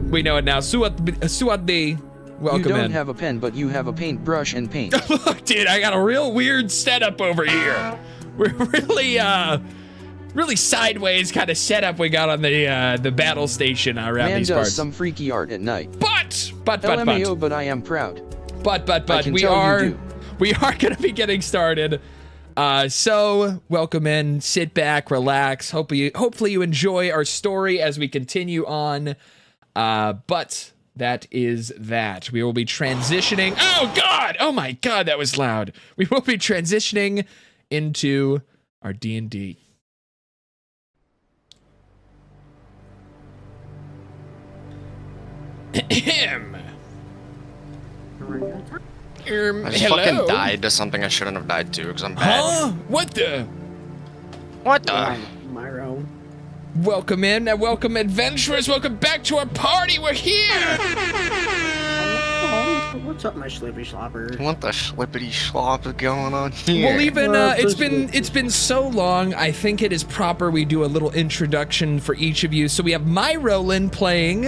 We know it now. Suad, welcome in. You don't have a pen, but you have a paintbrush and paint. Look, dude, I got a real weird setup over here. We're really sideways kind of setup we got on the battle station around Man these does parts. some freaky art at night. But LMAO, but I am proud. But we are gonna be getting started. So welcome in, sit back, relax. Hopefully you enjoy our story as we continue on. But that is that. We will be transitioning. Oh God! Oh my God, that was loud. We will be transitioning into our D&D. I just fucking died to something I shouldn't have died to because I'm bad. Huh? What the? Myro. Welcome in and welcome adventurers. Welcome back to our party. We're here. What's up, my slippy slopper? What the schlippity slop is going on here? Well, even it's been so long. I think it is proper we do a little introduction for each of you. So we have Myrolan playing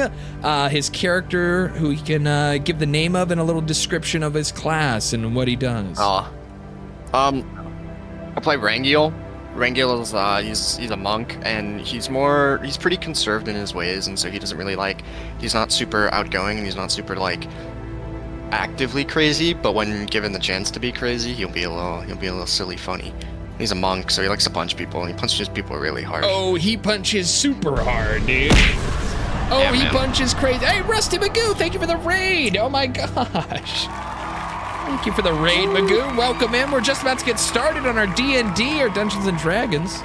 his character, who he can give the name of and a little description of his class and what he does. I play Rangiel. Rangiel is he's a monk, and he's pretty conserved in his ways, and so he doesn't really he's not super outgoing, and he's not super actively crazy, but when given the chance to be crazy, he'll be a little silly funny. He's a monk, so he likes to punch people, and he punches people really hard. Oh, he punches super hard, dude. Oh, yeah, he punches crazy. Hey, Rusty Magoo, thank you for the raid. Oh my gosh. Thank you for the raid, Magoo. Welcome in. We're just about to get started on our D&D, or Dungeons and Dragons.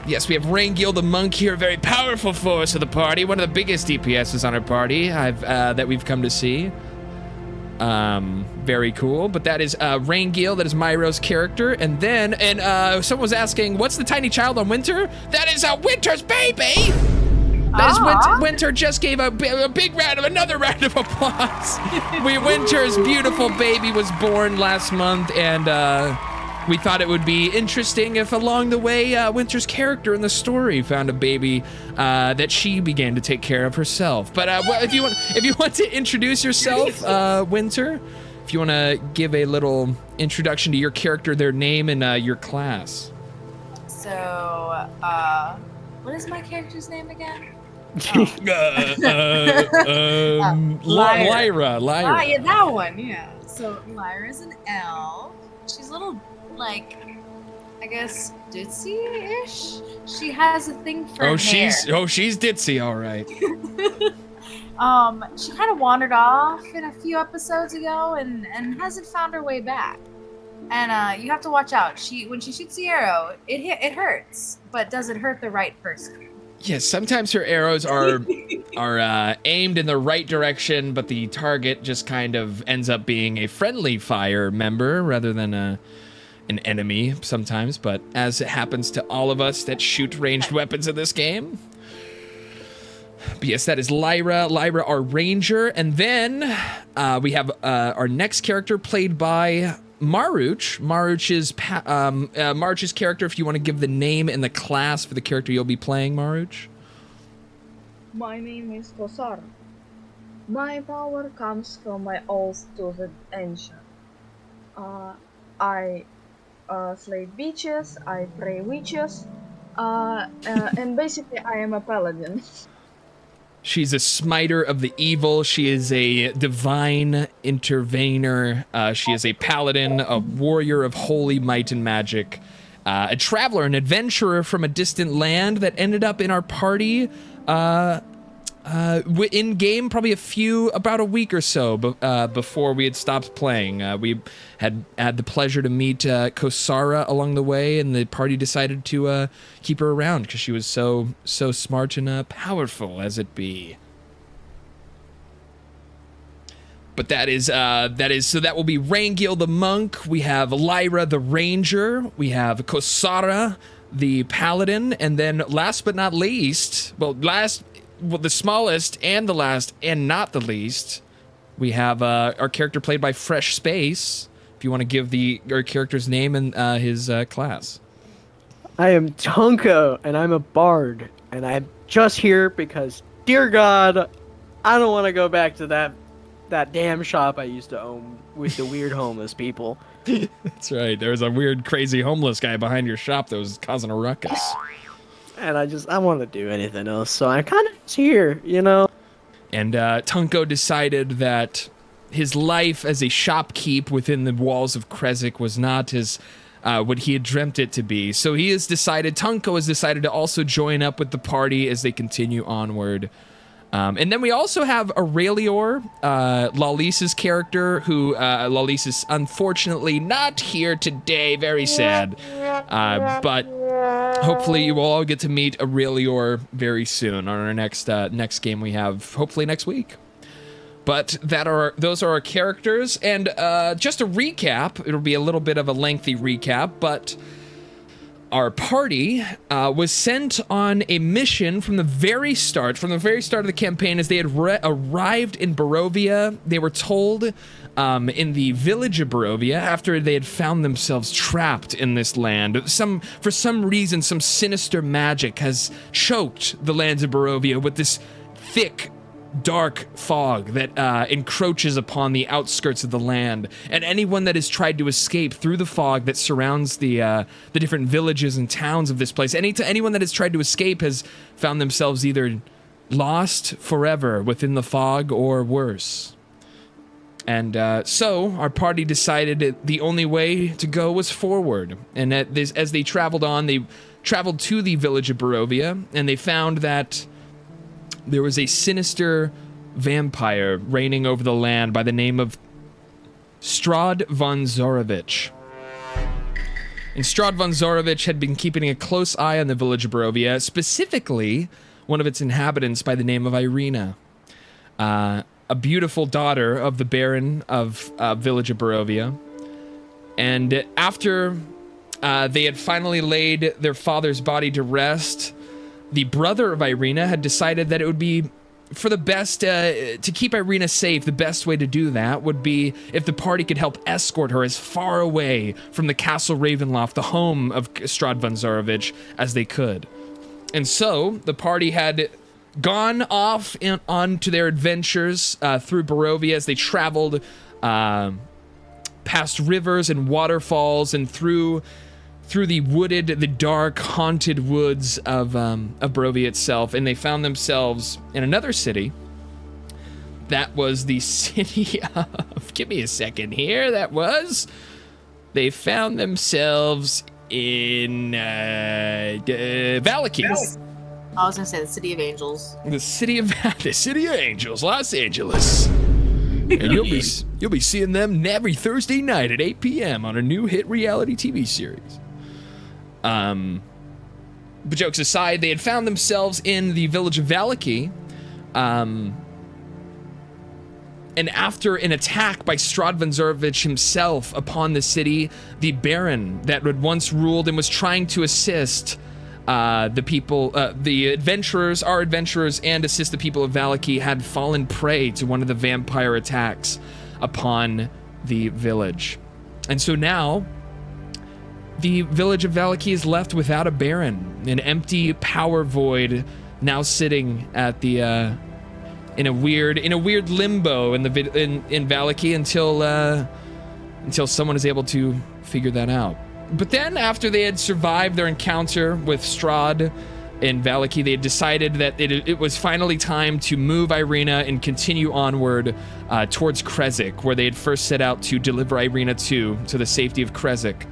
Yes, we have Rangiel the monk here, a very powerful force of the party, one of the biggest DPSs on our party that we've come to see. Very cool. But that is Rangiel, that is Myro's character. And then, someone was asking, what's the tiny child on Winter? That is Winter's baby! That is Winter just gave a big another round of applause. Winter's beautiful baby was born last month, and we thought it would be interesting if along the way Winter's character in the story found a baby that she began to take care of herself. But if you want to introduce yourself, Winter, if you want to give a little introduction to your character, their name, and your class. So, what is my character's name again? Lyra. Ah, yeah, that one, yeah. So Lyra's an elf. She's a little, I guess, ditzy-ish. She has a thing for hair. She's ditzy, all right. She kind of wandered off in a few episodes ago and hasn't found her way back. And you have to watch out. When she shoots the arrow, it hurts, but does it hurt the right person? Yes, sometimes her arrows are aimed in the right direction, but the target just kind of ends up being a friendly fire member rather than an enemy sometimes. But as it happens to all of us that shoot ranged weapons in this game. But yes, that is Lyra, our ranger. And then we have our next character played by Maruch. Maruch's character, if you want to give the name and the class for the character you'll be playing, Maruch. My name is Kosar. My power comes from my oath to the ancient. I slay bitches, I pray witches, and basically I am a paladin. She's a smiter of the evil. She is a divine intervener. She is a paladin, a warrior of holy might and magic, a traveler, an adventurer from a distant land that ended up in our party in game probably about a week or so before we had stopped playing. We had the pleasure to meet Kosara along the way, and the party decided to keep her around because she was so smart and powerful as it be. But that will be Rangiel the monk. We have Lyra the ranger. We have Kosara the paladin, and then last but not least, the smallest and the last and not the least, we have our character played by Fresh Space. If you want to give our character's name and his class. I am Tonko, and I'm a bard, and I'm just here because, dear God, I don't want to go back to that damn shop I used to own with the weird homeless people. That's right. There was a weird, crazy homeless guy behind your shop that was causing a ruckus. And I want to do anything else, so I'm kind of here, you know? And Tunko decided that his life as a shopkeep within the walls of Krezk was not as what he had dreamt it to be. So Tunko has decided to also join up with the party as they continue onward. And then we also have Aurelior, Lalisa's character, who Lalisa is unfortunately not here today. Very sad. But hopefully you will all get to meet Aurelior very soon on our next game we have, hopefully next week. But those are our characters, and just a recap. It'll be a little bit of a lengthy recap, but our party was sent on a mission from the very start of the campaign. As they had arrived in Barovia, they were told in the village of Barovia, after they had found themselves trapped in this land, for some reason, some sinister magic has choked the lands of Barovia with this thick, dark fog that encroaches upon the outskirts of the land, and anyone that has tried to escape through the fog that surrounds the different villages and towns of this place, anyone that has tried to escape has found themselves either lost forever within the fog or worse. And so our party decided that the only way to go was forward, and as they traveled on, they traveled to the village of Barovia, and they found that there was a sinister vampire reigning over the land by the name of Strahd von Zarovich. And Strahd von Zarovich had been keeping a close eye on the village of Barovia, specifically one of its inhabitants by the name of Irina, a beautiful daughter of the Baron of village of Barovia. And after they had finally laid their father's body to rest, the brother of Irina had decided that it would be for the best, to keep Irina safe, the best way to do that would be if the party could help escort her as far away from the Castle Ravenloft, the home of Strahd von Zarovich, as they could. And so, the party had gone off on to their adventures through Barovia as they traveled past rivers and waterfalls and through the dark, haunted woods of Barovia itself, and they found themselves in another city. That was the city of... Give me a second here. They found themselves in Valaki. I was gonna say the City of Angels. The City of Angels, Los Angeles. And you'll be seeing them every Thursday night at 8 p.m. on a new hit reality TV series. But jokes aside, they had found themselves in the village of Valaki, and after an attack by Strahd von Zarovich himself upon the city, the Baron that had once ruled and was trying to assist the people, our adventurers, and assist the people of Valaki, had fallen prey to one of the vampire attacks upon the village. And so now, the village of Valaki is left without a Baron, an empty power void, now sitting at the in a weird limbo in Valaki until someone is able to figure that out. But then, after they had survived their encounter with Strahd in Valaki, they had decided that it was finally time to move Irina and continue onward towards Krezk, where they had first set out to deliver Irina to the safety of Krezk.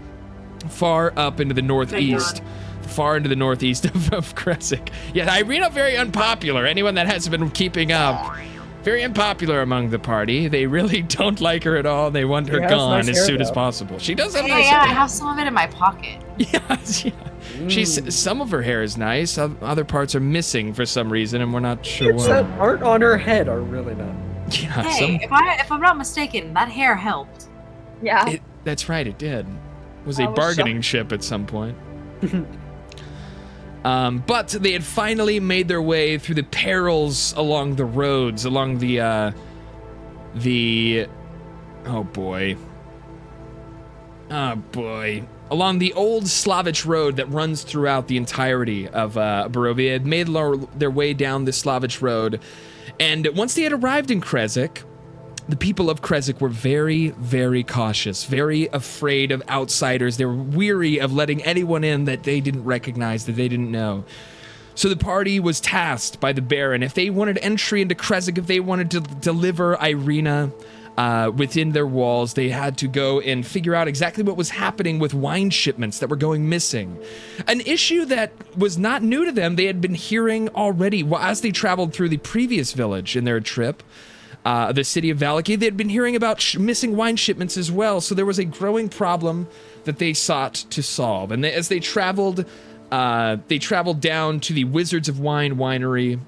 Far up into the northeast. Far into the northeast of Krezk. Yeah, Irina, very unpopular. Anyone that has been keeping up, very unpopular among the party. They really don't like her at all. They want her gone as soon as possible. She does have nice hair. I have some of it in my pocket. Yeah. Some of her hair is nice. Other parts are missing for some reason, and we're not sure why. That aren't on her head are really not. Yeah. Hey, if I'm not mistaken, that hair helped. Yeah. That's right, it did. It was a bargaining chip at some point. But they had finally made their way through the perils along the roads, along the along the old Slavic road that runs throughout the entirety of Barovia. Had made their way down the Slavic road, And once they had arrived in Krezk, the people of Krezk were very, very cautious, very afraid of outsiders. They were weary of letting anyone in that they didn't recognize, that they didn't know. So the party was tasked by the Baron. If they wanted entry into Krezk, if they wanted to deliver Irina within their walls, they had to go and figure out exactly what was happening with wine shipments that were going missing. An issue that was not new to them. They had been hearing already as they traveled through the previous village in their trip. The city of Valaki, they had been hearing about missing wine shipments as well, so there was a growing problem that they sought to solve. And as they traveled down to the Wizards of Wine winery,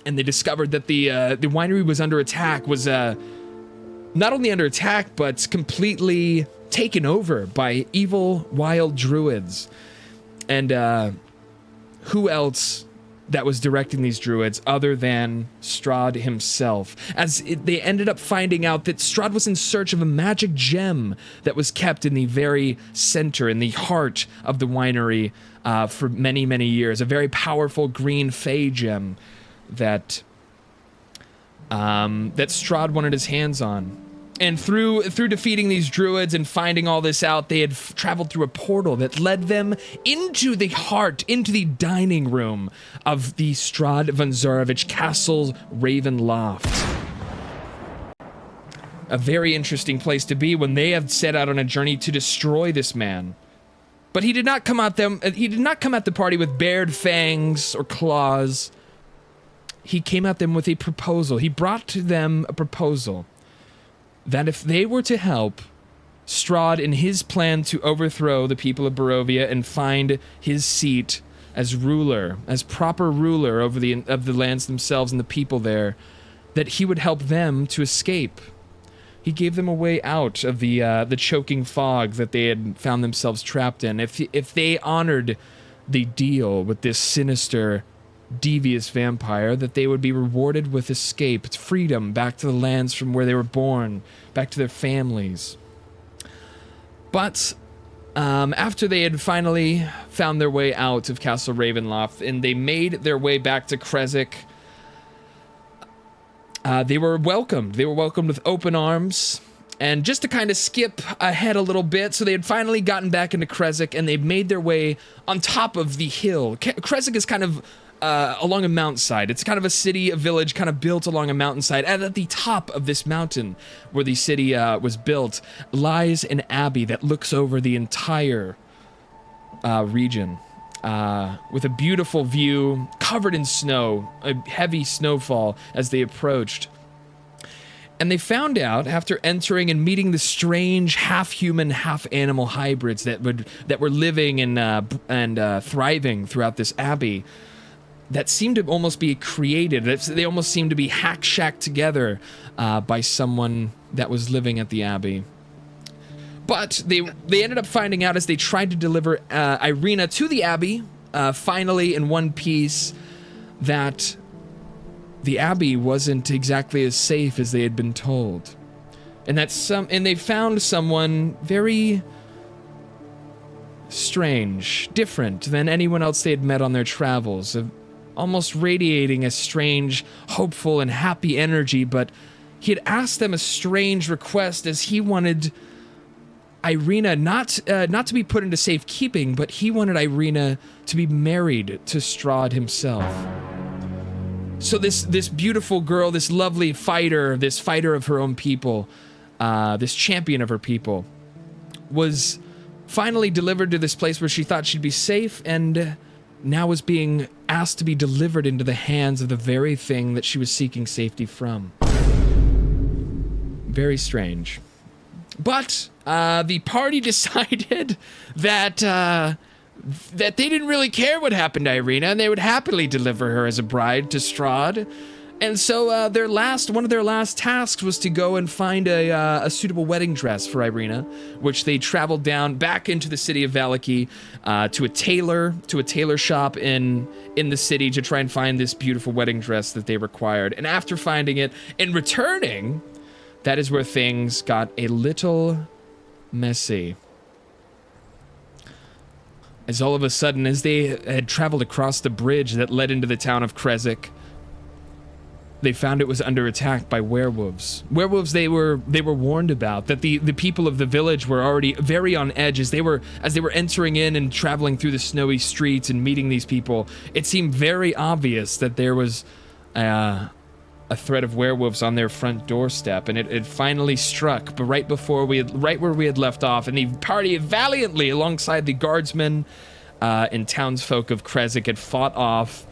and they discovered that the winery was under attack, was not only under attack, but completely taken over by evil, wild druids. And who else that was directing these druids other than Strahd himself, they ended up finding out that Strahd was in search of a magic gem that was kept in the very center, in the heart of the winery for many, many years. A very powerful green fey gem that Strahd wanted his hands on. And through defeating these druids and finding all this out, they had traveled through a portal that led them into the heart, into the dining room of the Strahd von Zarovich Castle's Raven Loft. A very interesting place to be when they have set out on a journey to destroy this man. But he did not come at the party with bared fangs or claws. He came at them with a proposal. He brought to them a proposal that if they were to help Strahd in his plan to overthrow the people of Barovia and find his seat as ruler, as proper ruler over of the lands themselves and the people there, that he would help them to escape. He gave them a way out of the choking fog that they had found themselves trapped in. If they honored the deal with this sinister, devious vampire, that they would be rewarded with escape, freedom, back to the lands from where they were born, back to their families. But after they had finally found their way out of Castle Ravenloft and they made their way back to Krezk, they were welcomed. They were welcomed with open arms. And just to kind of skip ahead a little bit, so they had finally gotten back into Krezk and they made their way on top of the hill. Krezk is kind of along a mountainside. It's kind of a city, a village kind of built along a mountainside. And at the top of this mountain where the city was built lies an abbey that looks over the entire region with a beautiful view covered in snow, a heavy snowfall as they approached. And they found out, after entering and meeting the strange half-human, half-animal hybrids that were living and thriving throughout this abbey, that seemed to almost be created. They almost seemed to be hack-shacked together by someone that was living at the abbey. But they ended up finding out as they tried to deliver Irina to the abbey, finally in one piece, that the abbey wasn't exactly as safe as they had been told. And they found someone very strange, different than anyone else they had met on their travels, almost radiating a strange, hopeful, and happy energy, but he had asked them a strange request as he wanted Irina not to be put into safekeeping, but he wanted Irina to be married to Strahd himself. So this beautiful girl, this lovely fighter, this fighter of her own people, this champion of her people, was finally delivered to this place where she thought she'd be safe, and now was being asked to be delivered into the hands of the very thing that she was seeking safety from. Very strange. But the party decided that they didn't really care what happened to Irina, and they would happily deliver her as a bride to Strahd. And so one of their last tasks was to go and find a suitable wedding dress for Irina, which they traveled down back into the city of Valaki to a tailor shop in the city to try and find this beautiful wedding dress that they required. And after finding it and returning, that is where things got a little messy. As all of a sudden, as they had traveled across the bridge that led into the town of Krezk, they found it was under attack by werewolves. Werewolves they were warned about, that the people of the village were already very on edge as they were entering in and traveling through the snowy streets and meeting these people. It seemed very obvious that there was a threat of werewolves on their front doorstep, and it finally struck, but right where we had left off, and the party valiantly alongside the guardsmen and townsfolk of Krezk had fought off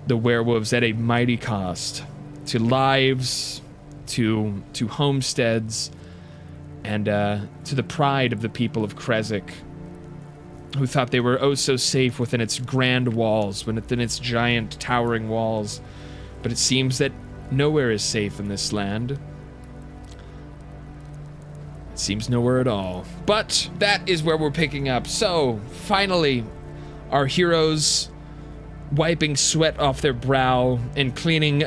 the werewolves at a mighty cost to lives, to homesteads, and to the pride of the people of Krezk, who thought they were oh so safe within its grand walls, within its giant towering walls. But it seems that nowhere is safe in this land. It seems nowhere at all. But that is where we're picking up. So, finally, our heroes, wiping sweat off their brow and cleaning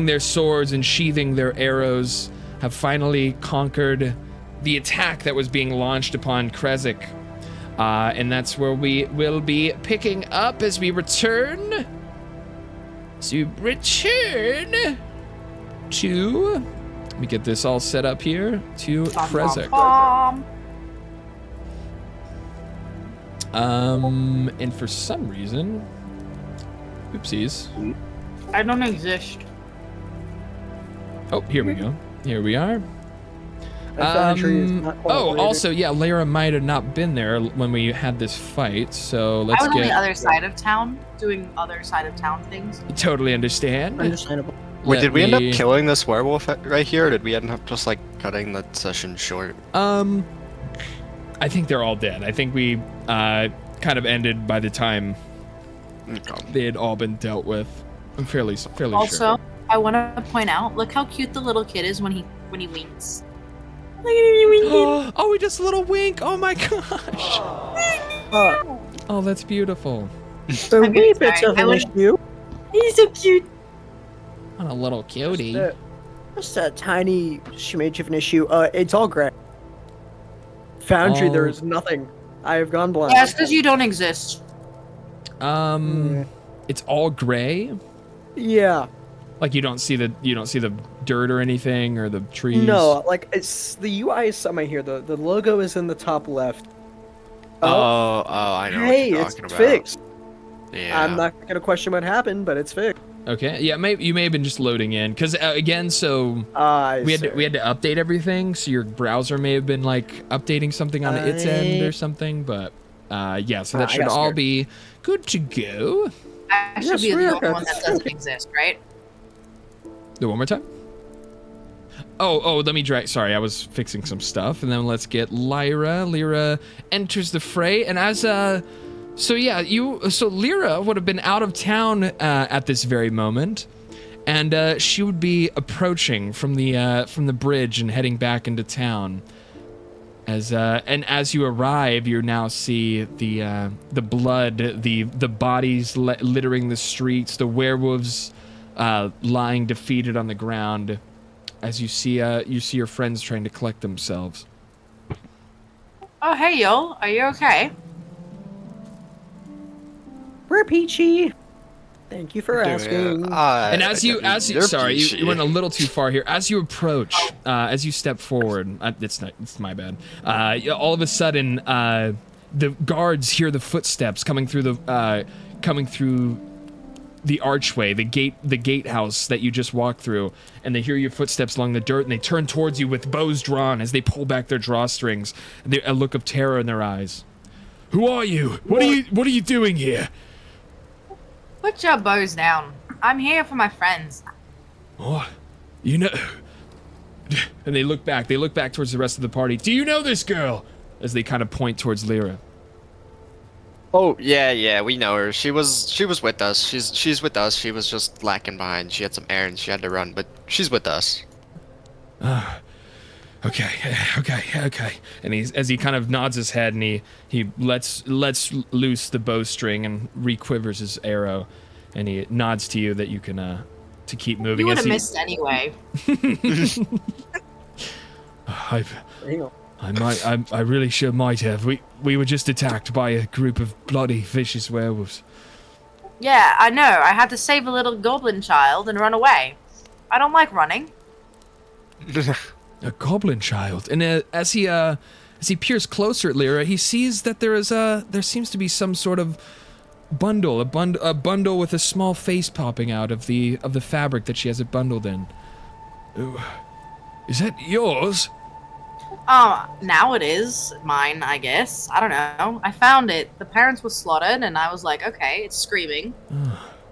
their swords and sheathing their arrows, have finally conquered the attack that was being launched upon Krezk. And that's where we will be picking up as we return to let me get this all set up here, to Krezk. And for some reason, oopsies. I don't exist. Oh, here we go. Here we are. Oh, also, yeah, Lyra might have not been there when we had this fight, so let's I was get... on the other side of town, doing other side of town things. Totally understand. Understandable. Wait, Let did we end me- up killing this werewolf right here, or did we end up just like cutting the session short? I think they're all dead. I think we kind of ended by the time Okay. they had all been dealt with. I'm fairly Also, sure. I want to point out, look how cute the little kid is when he winks. Look at him winking. Oh, we just a little wink. Oh my gosh. Oh, that's beautiful. So I'm wee sorry. bits of I an would- issue. He's so cute. On a little cutie. Just a tiny smidge of an issue. It's all gray. Foundry, Oh. there is nothing. I have gone blind. Yeah, it's because you don't exist. It's all gray. Yeah. Like you don't see the dirt or anything or the trees. No, like it's the UI is somewhere here. The logo is in the top left. I know Hey, what you're it's talking about. fixed. Yeah. I'm not gonna question what happened, but it's fixed. Okay. Yeah. You may have been just loading in because again, so we had to update everything. So your browser may have been like updating something on its end or something. But yeah. So that I should got all scared. be good to go. I should Yes, be we the are only one good. that doesn't exist, right? Do it one more time. Oh, let me drag. Sorry, I was fixing some stuff, and then let's get Lyra. Lyra enters the fray, and as so Lyra would have been out of town at this very moment, and she would be approaching from the bridge and heading back into town. As you arrive, you now see the blood, the bodies littering the streets, the werewolves lying defeated on the ground. As you see your friends trying to collect themselves. Oh, hey, yo. Are you okay? We're peachy. Thank you for Doing asking. it. And as you You're sorry, peachy. you went a little too far here. As you approach, as you step forward, it's my bad. All of a sudden, the guards hear the footsteps coming through the archway, the gatehouse that you just walked through, and they hear your footsteps along the dirt, and they turn towards you with bows drawn as they pull back their drawstrings, a look of terror in their eyes. Who are you? What are you doing here? Put your bows down. I'm here for my friends. Oh, you know. And they look back towards the rest of the party. Do you know this girl? As they kind of point towards Lyra. Oh yeah, we know her. She was with us. She's with us. She was just lacking behind. She had some errands she had to run, but she's with us. Okay. And as he kind of nods his head and he lets loose the bowstring and re-quivers his arrow, and he nods to you that you can to keep moving. You would as have he- missed anyway. I really sure might have. We were just attacked by a group of bloody vicious werewolves. Yeah, I know. I had to save a little goblin child and run away. I don't like running. A goblin child. And as he peers closer at Lyra, he sees that there seems to be some sort of bundle, a bundle with a small face popping out of the fabric that she has it bundled in. Oh, is that yours? Now it is mine, I guess. I don't know. I found it. The parents were slaughtered, and I was like, okay, it's screaming.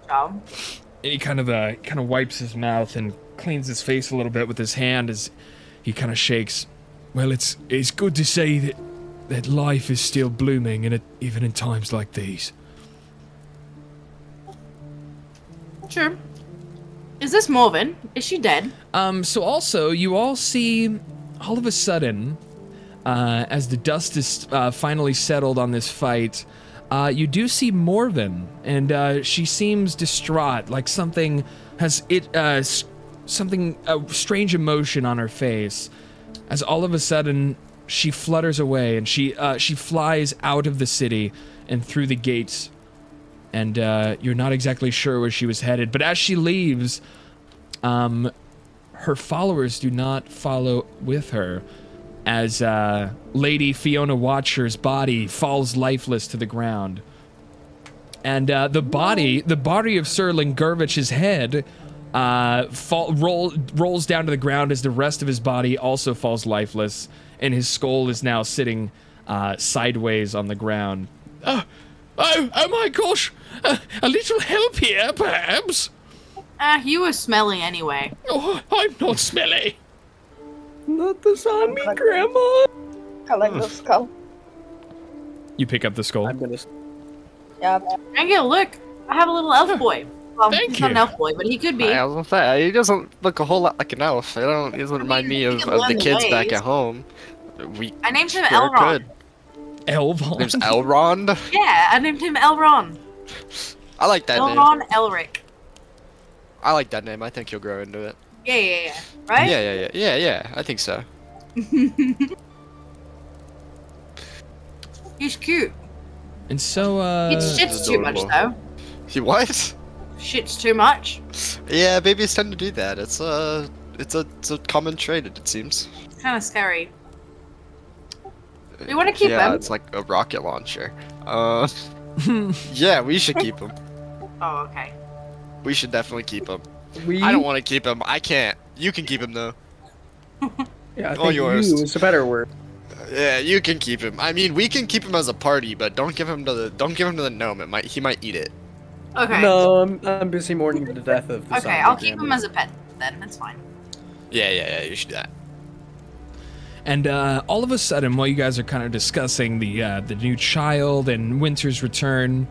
So. And he kind of wipes his mouth and cleans his face a little bit with his hand as he kind of shakes. Well, it's good to see that life is still blooming, and even in times like these. Sure. Is this Morven? Is she dead? So also, you all see, all of a sudden, as the dust is finally settled on this fight, you do see Morven, and she seems distraught, like something has a strange emotion on her face, as all of a sudden she flutters away and she flies out of the city and through the gates, and you're not exactly sure where she was headed. But as she leaves, her followers do not follow with her, as Lady Fiona Watcher's body falls lifeless to the ground. And the body of Sir Lingurvich's head rolls down to the ground as the rest of his body also falls lifeless, and his skull is now sitting sideways on the ground. Oh my gosh! A little help here, perhaps? You were smelly anyway. Oh, I'm not smelly. Not this on me, Grandma. Collect the skull. You pick up the skull. I'm gonna. Yeah. Angel, look! I have a little elf boy. Well, Thank he's not an you. elf boy, but he could be. I was gonna say, he doesn't look a whole lot like an elf. He doesn't remind me of the kids back at home. I named him sure Elrond. could. Elvon. Name's Elrond. Yeah, I named him Elrond. I like that name. Elrond Elric. I like that name. I think you'll grow into it. Yeah. Right? Yeah. I think so. He's cute. And so, He shits too much, adorable. though. He what? Shits too much. Yeah, babies tend to do that. It's a common trait, it seems. It's kind of scary. We want to keep Yeah, him. it's like a rocket launcher. Yeah, we should keep him. Oh, okay. We should definitely keep him. We. I don't want to keep him. I can't. You can keep him though. Yeah, I all think yours. you is a better word. Yeah, you can keep him. I mean, we can keep him as a party, but don't give him to the gnome. He might eat it. Okay. No, I'm busy mourning the death of the Okay, zombie I'll keep him grandma. as a pet then. That's fine. Yeah, you should do that. And all of a sudden, while you guys are kind of discussing the new child and Winter's return,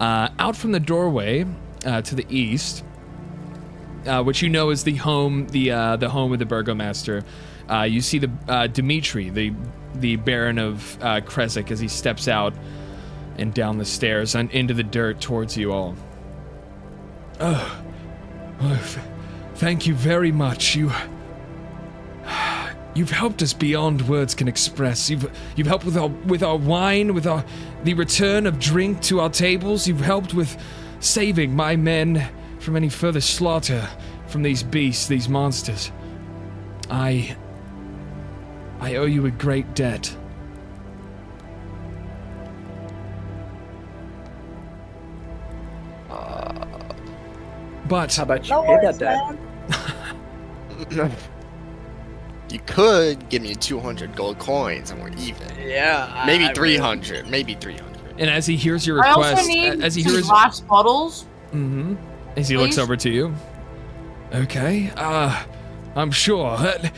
out from the doorway to the east, which you know is the home of the Burgomaster, you see the Dimitri, the Baron of Kresik, as he steps out and down the stairs and into the dirt towards you all. Thank you very much. You've helped us beyond words can express. You've helped with our wine, with the return of drink to our tables. You've helped with saving my men from any further slaughter from these beasts, these monsters. I owe you a great debt. But How about you No pay worries, that debt? man. You could give me 200 gold coins and we're even. Yeah. Maybe I 300. Maybe 300. and as he hears your I request, also need as he some hears, glass bottles. as he looks please. over to you. Okay, I'm sure.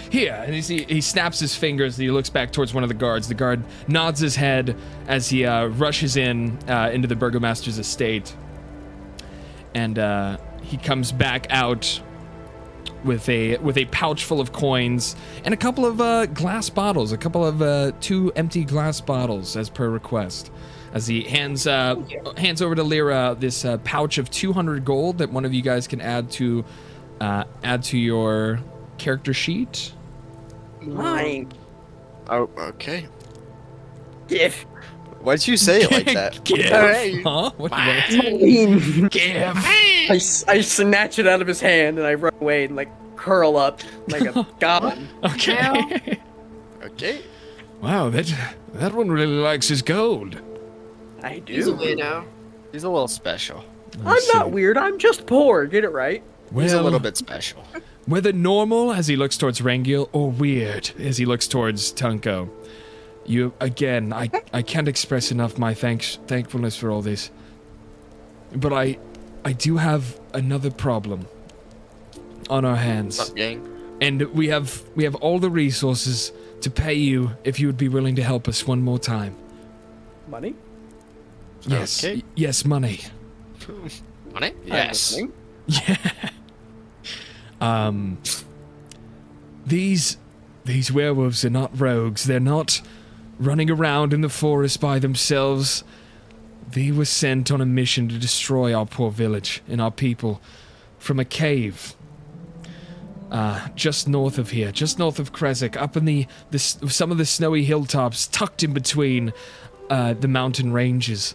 Here, and he snaps his fingers and he looks back towards one of the guards. The guard nods his head as he rushes into the Burgomaster's estate. And he comes back out with a pouch full of coins and a couple of glass bottles, two empty glass bottles as per request. As he hands over to Lyra this pouch of 200 gold that one of you guys can add to your character sheet. Mine. Oh, okay. Give. Why'd you say it like that? Give. Alright. Huh? What? Mine. Give. I snatch it out of his hand and I run away and like curl up like a goblin. Okay. Okay. Wow, that one really likes his gold. I do. He's a weirdo. He's a little special. I'm not weird. I'm just poor. Get it right. He's a Well, little bit special. whether normal as he looks towards Rangil or weird as he looks towards Tunko, you again, I can't express enough my thankfulness for all this. But I do have another problem on our hands. What's up, gang? And we have all the resources to pay you if you would be willing to help us one more time. Money? Yes. Okay. Yes, money. Money? I'm Yes. listening. These werewolves are not rogues. They're not running around in the forest by themselves. They were sent on a mission to destroy our poor village and our people from a cave. Just north of here, just north of Kresik, up in some of the snowy hilltops, tucked in between the mountain ranges.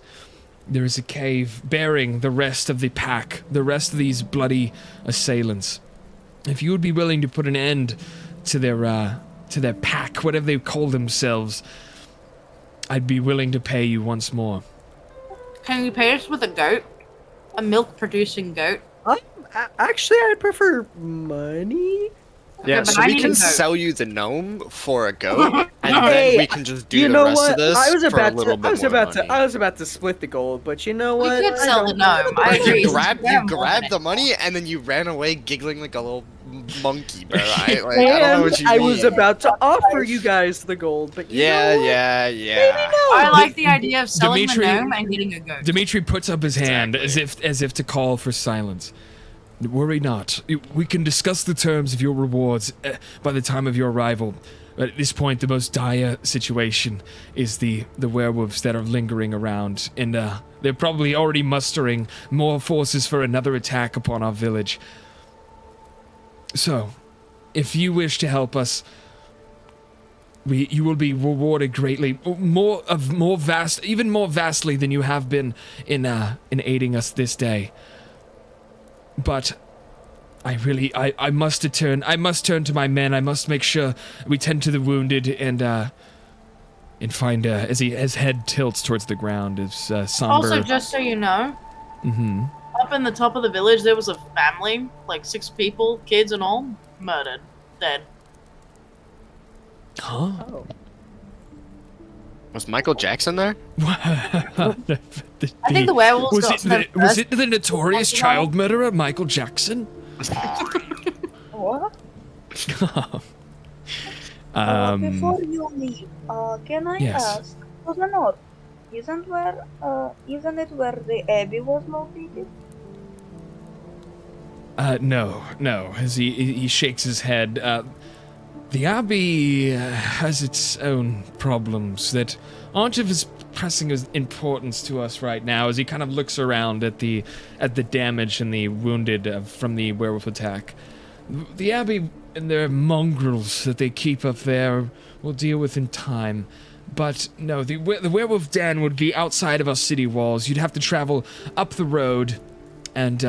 There is a cave bearing the rest of the pack, the rest of these bloody assailants. If you would be willing to put an end to their pack, whatever they call themselves, I'd be willing to pay you once more. Can you pay us with a goat? A milk-producing goat? Actually, I'd prefer money. Yeah, but so I we need can a goat. sell you the gnome for a goat, and Hey, then we can just do you the know rest what? of this I was for a about little to. bit I was more about money. to. I was about to split the gold, but you know We what? could sell the don't- gnome. I agree. You grabbed Yeah, the money, and then you ran away giggling like a little monkey, bro. I don't know what you I mean. was about to offer you guys the gold, but you know what? Yeah. I like the idea of selling Dimitri- the gnome and getting a goat. Dimitri puts up his hand as if to call for silence. Worry not. We can discuss the terms of your rewards by the time of your arrival. At this point, the most dire situation is the werewolves that are lingering around, and they're probably already mustering more forces for another attack upon our village. So, if you wish to help us, you will be rewarded greatly, even more vastly than you have been in aiding us this day. But I must turn to my men. I must make sure we tend to the wounded and find as his head tilts towards the ground is somber. Also, just so you know, up in the top of the village, there was a family, like 6 people, kids and all, murdered, dead. Huh? Oh. Was Michael Jackson there? I think the werewolves got to them Was first. it the notorious child murderer Michael Jackson? What? Before you leave, can I Yes. ask, to the north, isn't it where the abbey was located? No. As he shakes his head, the Abbey has its own problems that aren't of as pressing as importance to us right now. As he kind of looks around at the damage and the wounded from the werewolf attack, the Abbey and their mongrels that they keep up there we'll deal with in time. But no, the werewolf den would be outside of our city walls. You'd have to travel up the road and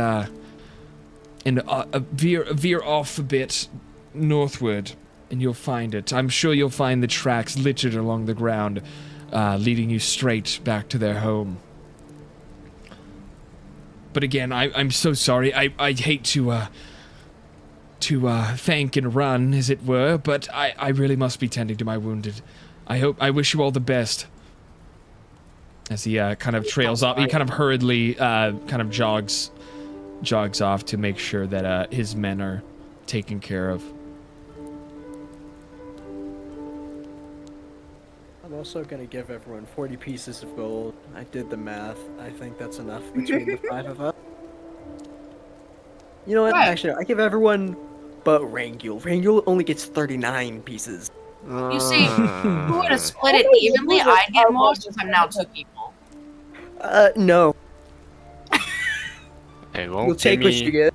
veer off a bit northward, and you'll find it. I'm sure you'll find the tracks littered along the ground, leading you straight back to their home. But again, I'm so sorry. I hate to thank and run, as it were, but I really must be tending to my wounded. I wish you all the best. As he kind of trails off, he kind of hurriedly kind of jogs off to make sure that his men are taken care of. I'm also gonna give everyone 40 pieces of gold. I did the math. I think that's enough between the 5 of us. You know what? Right. Actually, I give everyone but Rangul. Rangul only gets 39 pieces. You see, if we would have split it evenly, I'd get more since I'm now 2 people. No. It won't You'll take what you get.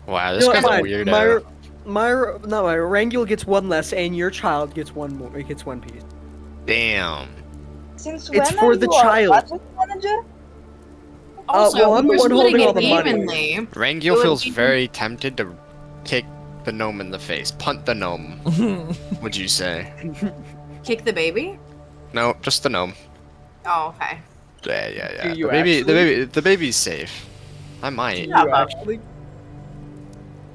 Wow, this No, guy's a fine. weirdo. My Rangul gets 1 less, and your child gets 1 more. It gets 1 piece. Damn. Since It's when for are the you child. a budget manager? Also, well, I'm if the we're one splitting holding all it the money. evenly. Rangil would feels be- very tempted to kick the gnome in the face. Punt the gnome. Would you say? Kick the baby? No, just the gnome. Oh, okay. Yeah. Do you The baby's safe. I might. Yeah, You but- actually?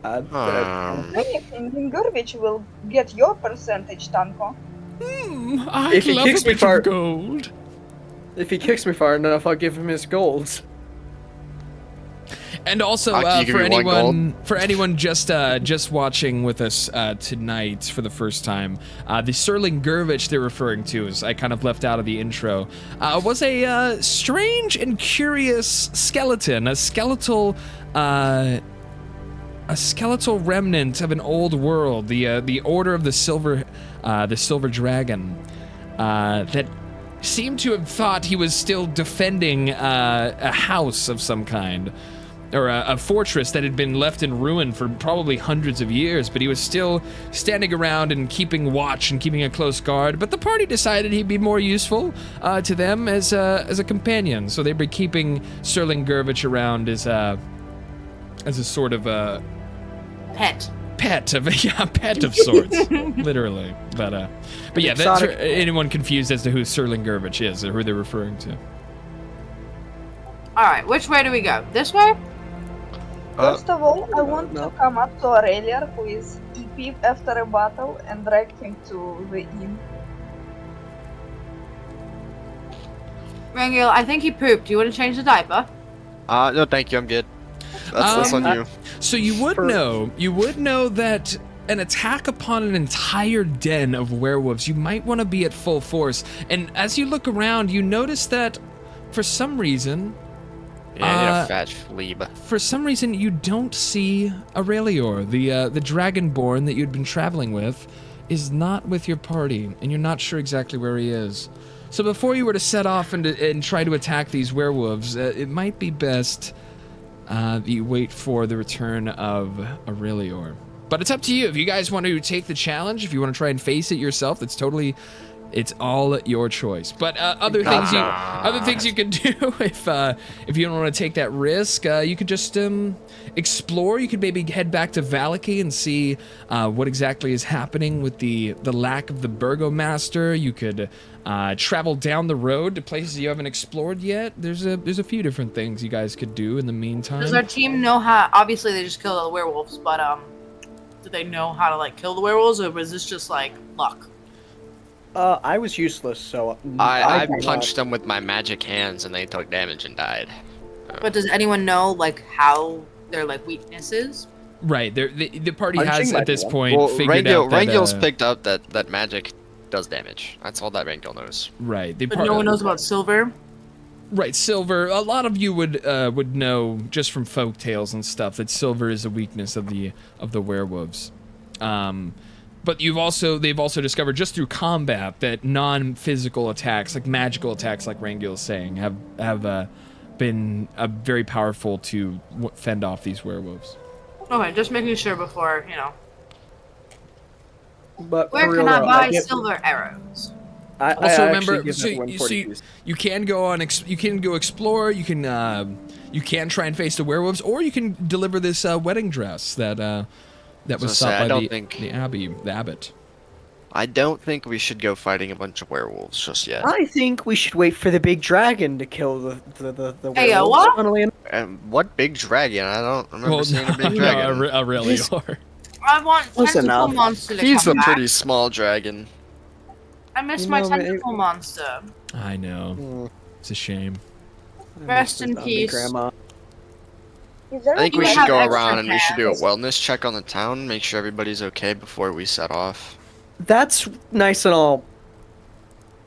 Anything in garbage will get your percentage, Tanko. I'd If he love kicks a me bit far- of gold. If he kicks me far enough, I'll give him his golds. And also, Can you give for me one anyone just watching with us tonight for the first time, the Serling Gurvich they're referring to, as I kind of left out of the intro, was a strange and curious skeleton, a skeletal remnant of an old world, the Order of the Silver Dragon, that seemed to have thought he was still defending a house of some kind, or a fortress that had been left in ruin for probably hundreds of years, but he was still standing around and keeping watch and keeping a close guard. But the party decided he'd be more useful to them as a companion, so they'd be keeping Serling Gurvich around as a sort of a Pet. pet of sorts, literally. But yeah, that's for anyone confused as to who Serling Gurvich is or who they're referring to. All right, which way do we go? This way? First of all, I want no. to come up to Aurelier, who is EP after a battle, and drag him to the inn. Rangel, I think he pooped. Do you want to change the diaper? No, thank you. I'm good. That's on you. So you would know that an attack upon an entire den of werewolves, you might want to be at full force. And as you look around, you notice that for some reason, Yeah, fat flebe. for some reason you don't see Aurelior, the dragonborn that you'd been traveling with, is not with your party, and you're not sure exactly where he is. So before you were to set off and try to attack these werewolves, it might be best that you wait for the return of Aurelior. But it's up to you. If you guys want to take the challenge, if you want to try and face it yourself, it's all your choice. But other things you can do if you don't want to take that risk, you could just explore. You could maybe head back to Valaki and see what exactly is happening with the lack of the Burgomaster. You could travel down the road to places you haven't explored yet. There's a few different things you guys could do in the meantime. Does our team know how? Obviously, they just killed all the werewolves, but do they know how to like kill the werewolves, or was this just like luck? I was useless, so I punched them with my magic hands, and they took damage and died. But does anyone know like how their like weaknesses? Right, the party Punching has might at be this one. point Well, figured out that Rangil's picked up that magic does damage. That's all that Rangil knows. right. But no one knows about silver. Right, silver. A lot of you would know just from folk tales and stuff that silver is a weakness of the werewolves. But they've also discovered just through combat that non-physical attacks, like magical attacks, like Rangil is saying, have been very powerful to fend off these werewolves. Okay, just making sure before But Where for can real, I buy get- silver arrows? Also, I remember, actually give everyone 40 pieces. you can go on, you can go explore. You can try and face the werewolves, or you can deliver this wedding dress that was sought by the abbot. I don't think we should go fighting a bunch of werewolves just yet. I think we should wait for the big dragon to kill the werewolves. Hey, what? Funnily enough. And what big dragon? I don't remember seeing a big dragon. Aurelior. I want Close tentacle enough. monster to He's a come back. pretty small dragon. I miss You my know, maybe- tentacle monster. I know. Mm, It's a shame. Rest in Zombie peace. Grandma. Is there I think You we have should go extra around and we should do a hands. wellness check on the town, make sure everybody's okay before we set off. That's nice and all.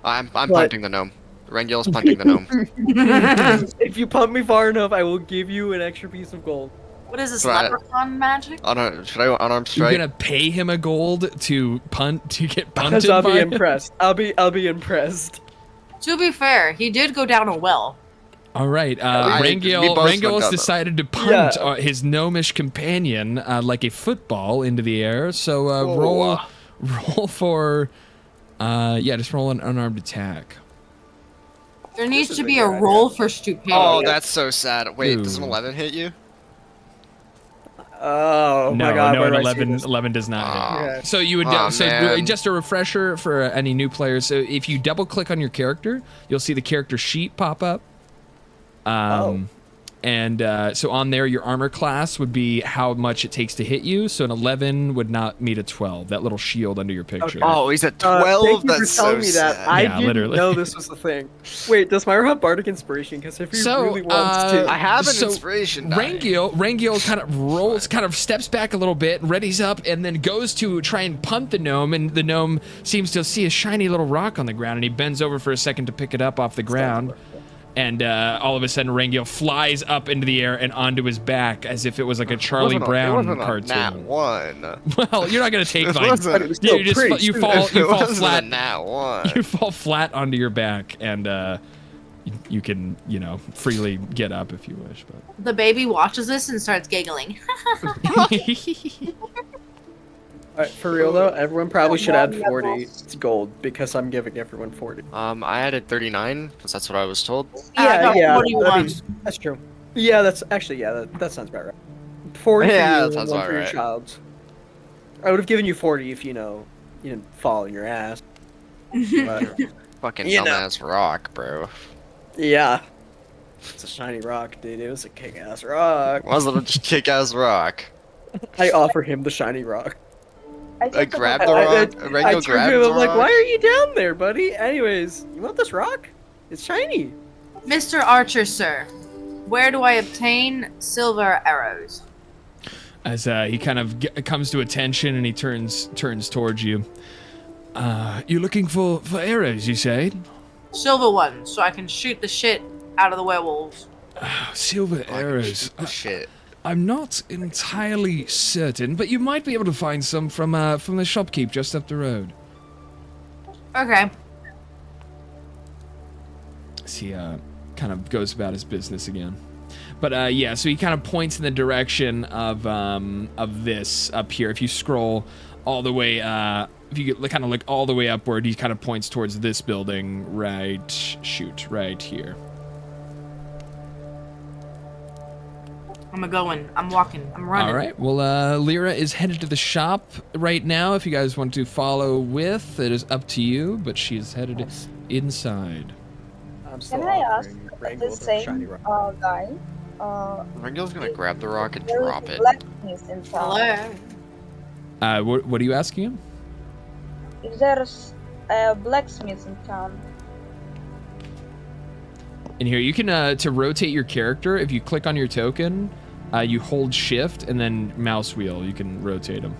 I'm What? punting the gnome. Rangil's punting the gnome. If you pump me far enough, I will give you an extra piece of gold. What is this, Right. leprechaun magic? Should I unarmed You're strike? gonna pay him a gold to get punted Because I'll by be him? impressed. I'll be impressed. To be fair, he did go down a well. All right, we both Rangil went has down the- decided to punt Yeah. his gnomish companion like a football into the air. So Oh. roll for, just roll an unarmed attack. There needs is to a be good a idea. roll for stupidity. Oh, that's so sad. Wait, does an Ooh. 11 hit you? Oh No, my god, no, where an do I see 11, this? 11 does not hit. Yeah. So you would man. just a refresher for any new players. So if you double click on your character, you'll see the character sheet pop up. And so on there, your armor class would be how much it takes to hit you. So an 11 would not meet a 12. That little shield under your picture. Oh, he's at Thank 12. you That's for so telling me that. sad. I Yeah, didn't literally. know this was the thing. Wait, does Myra have bardic inspiration? Because if he So, really wants to, I have an So, inspiration die. Rangiel kind of steps back a little bit, readies up, and then goes to try and punt the gnome, and the gnome seems to see a shiny little rock on the ground, and he bends over for a second to pick it up off the ground. And all of a sudden, Rangiel flies up into the air and onto his back as if it was like a Charlie Brown cartoon. Nat 1. Well, you're not gonna take This like wasn't- it was still you pretty you fall It wasn't flat. a Nat 1. You fall flat onto your back, and you can freely get up if you wish. The baby watches this and starts giggling. But Alright, for real though, everyone probably should add 40 gold because I'm giving everyone 40. I added 39 because that's what I was told. I got 41. I mean, that's true. Yeah, that's actually that sounds about right. 40 Yeah, for that you, sounds one about for your right. child. I would have given you 40 if you didn't fall on your ass. But, Fucking You know. dumbass rock, bro. yeah, it's a shiny rock, dude. It was a kick-ass rock. Wasn't a kick-ass rock. I offer him the shiny rock. I grabbed I, the I, rock. I Rango turned grabbed to him, the I'm like, rock. why are you down there, buddy? Anyways, you want this rock? It's shiny. Mr. Archer, sir, where do I obtain silver arrows? as he kind of comes to attention and he turns towards you. You're looking for arrows, you say? Silver ones, so I can shoot the shit out of the werewolves. Silver arrows. Shit. I'm not entirely certain, but you might be able to find some from the shopkeep just up the road. Okay. So he kind of goes about his business again. But yeah, so he kind of points in the direction of this up here. If you scroll all the way, if you kind of look all the way upward, he kind of points towards this building right here. I'm going. I'm walking. I'm running. All right. Well, Lyra is headed to the shop right now. If you guys want to follow with, it is up to you. But she is headed inside. I'm still Can I ask offering the Wrangle the shiny same rock. guy? Rangel's gonna grab the rock and there is drop a it. blacksmith in town. Hello. What are you asking him? If there's a blacksmith in town, In here, you can to rotate your character. If you click on your token, you hold Shift and then mouse wheel. You can rotate him.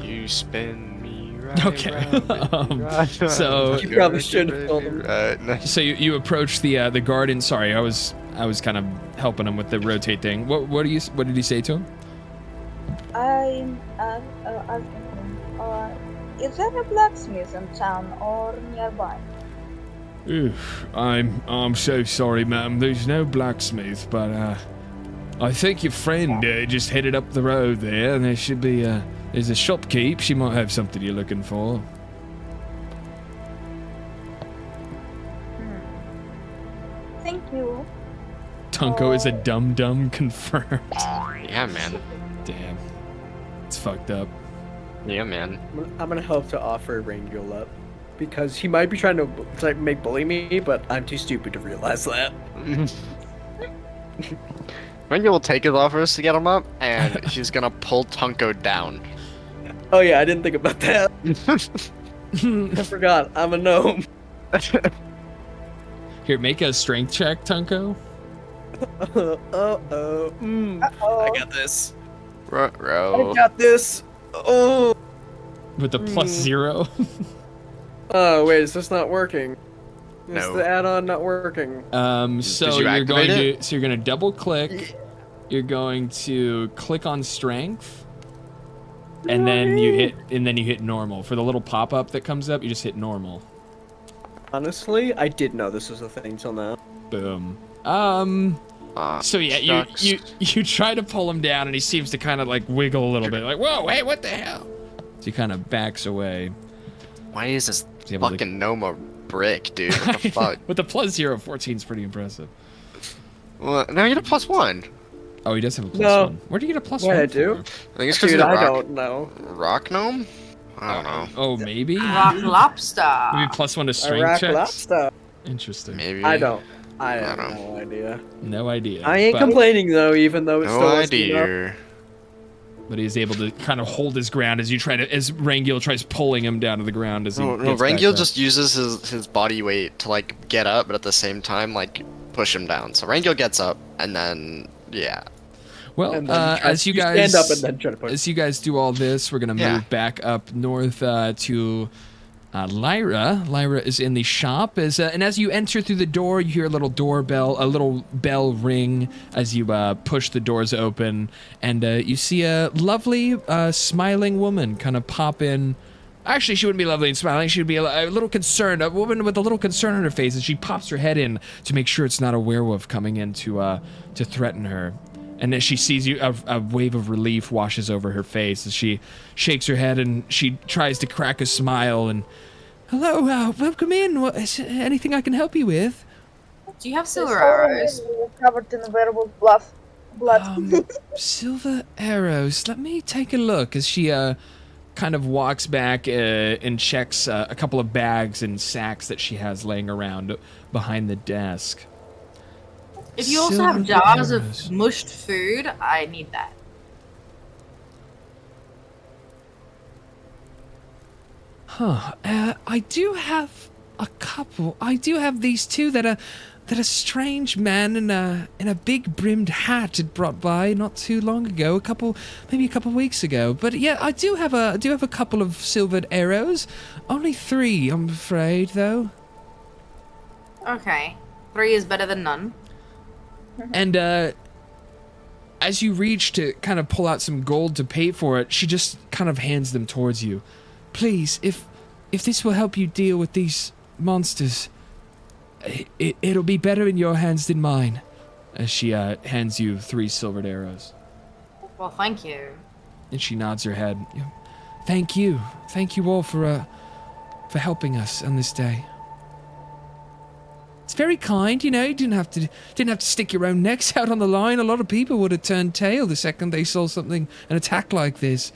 You spin me right Okay. round, so- You probably shouldn't have told him. Nice. So you approach the garden. Sorry, I was kind of helping him with the rotate thing. What did he say to him? I'm asking him, is there a blacksmith in town or nearby? Oof, I'm so sorry, ma'am. There's no blacksmith, but I think your friend just headed up the road there, and there should be there's a shopkeep. She might have something you're looking for. Thank you. Tunko is a dum confirmed. Yeah, man. Damn, it's fucked up. Yeah, man. I'm gonna help to offer Wrangle up because he might be trying to like make bully me, but I'm too stupid to realize that. Rangel will take his offers to get him up, and he's gonna pull Tunko down. Oh yeah, I didn't think about that. I forgot. I'm a gnome. Here, make a strength check, Tunko. Uh-oh. I got this. I Ruh-roh. got this. Oh. With the plus 0. Oh wait, is this not working? Is No. the add-on not working? So you you're going activate to you're going to double click. You're going to click on strength. And then you hit normal. For the little pop-up that comes up, you just hit normal. Honestly, I did know this was a thing till now. Boom. Ah, So yeah, shucks. you try to pull him down, and he seems to kind of like wiggle a little bit, like whoa, hey, what the hell? So he kind of backs away. Why is this He's able to- fucking gnome a brick, dude. What the fuck? With the +0, 14 is pretty impressive. Well, now you get a +1. Oh, he does have a +1. No. Where'd you get a +1? What I do? I think it's because Dude, he's a I rock, don't know. rock gnome? I don't know. Oh, maybe? Rock lobster. Maybe +1 to A strength rock checks? lobster. Interesting. Maybe. I don't. I have don't no idea. No idea. I ain't but, complaining though, even though it's No still risky enough. idea. But he's able to kind of hold his ground as Rangil tries pulling him down to the ground as he No, gets back Rangil up. just uses his body weight to like get up, but at the same time like push him down. So Rangil gets up, and then yeah. Well, And then as you guys stand up and then try to push. as you guys do all this, we're gonna move back up north to Lyra. Lyra is in the shop, and as you enter through the door, you hear a little bell ring as you push the doors open, and you see a lovely, smiling woman kind of pop in. Actually, she wouldn't be lovely and smiling. She would be a little concerned, a woman with a little concern on her face, and she pops her head in to make sure it's not a werewolf coming in to threaten her. And as she sees you, a wave of relief washes over her face as she shakes her head and she tries to crack a smile and, hello, welcome in. Is there anything I can help you with? Do you have silver arrows? Covered in werewolf blood. Silver arrows. Let me take a look as she kind of walks back and checks a couple of bags and sacks that she has laying around behind the desk. If you also Silver have jars arrows. of mushed food, I need that. Huh. I do have a couple. I do have these two that a strange man in a big brimmed hat had brought by not too long ago, maybe a couple weeks ago. But yeah, I do have a couple of silvered arrows. Only 3, I'm afraid, though. Okay. 3 is better than none. And as you reach to kind of pull out some gold to pay for it, she just kind of hands them towards you. Please, if this will help you deal with these monsters, it'll be better in your hands than mine. As she hands you 3 silvered arrows. Well, thank you. And she nods her head. Thank you all for helping us on this day. It's very kind, you know. You didn't have to stick your own necks out on the line. A lot of people would have turned tail the second they saw an attack like this.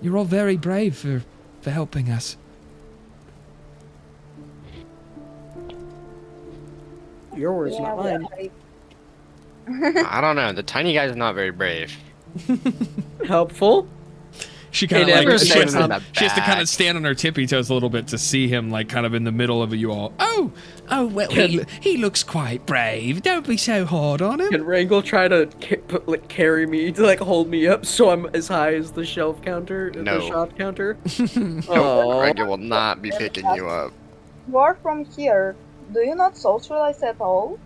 You're all very brave for helping us. Your words, not mine. I don't know. The tiny guy's not very brave. Helpful? She kind of It like never she said has, to, that she has to kind back. of stand on her tippy toes a little bit to see him like kind of in the middle of you all. Oh well, he looks quite brave. Don't be so hard on him. Can Wrangle try to carry me to like hold me up so I'm as high as the shelf counter, No. the shop counter? Nope, Oh, Rangel will not be picking you up. You are from here. Do you not socialize at all?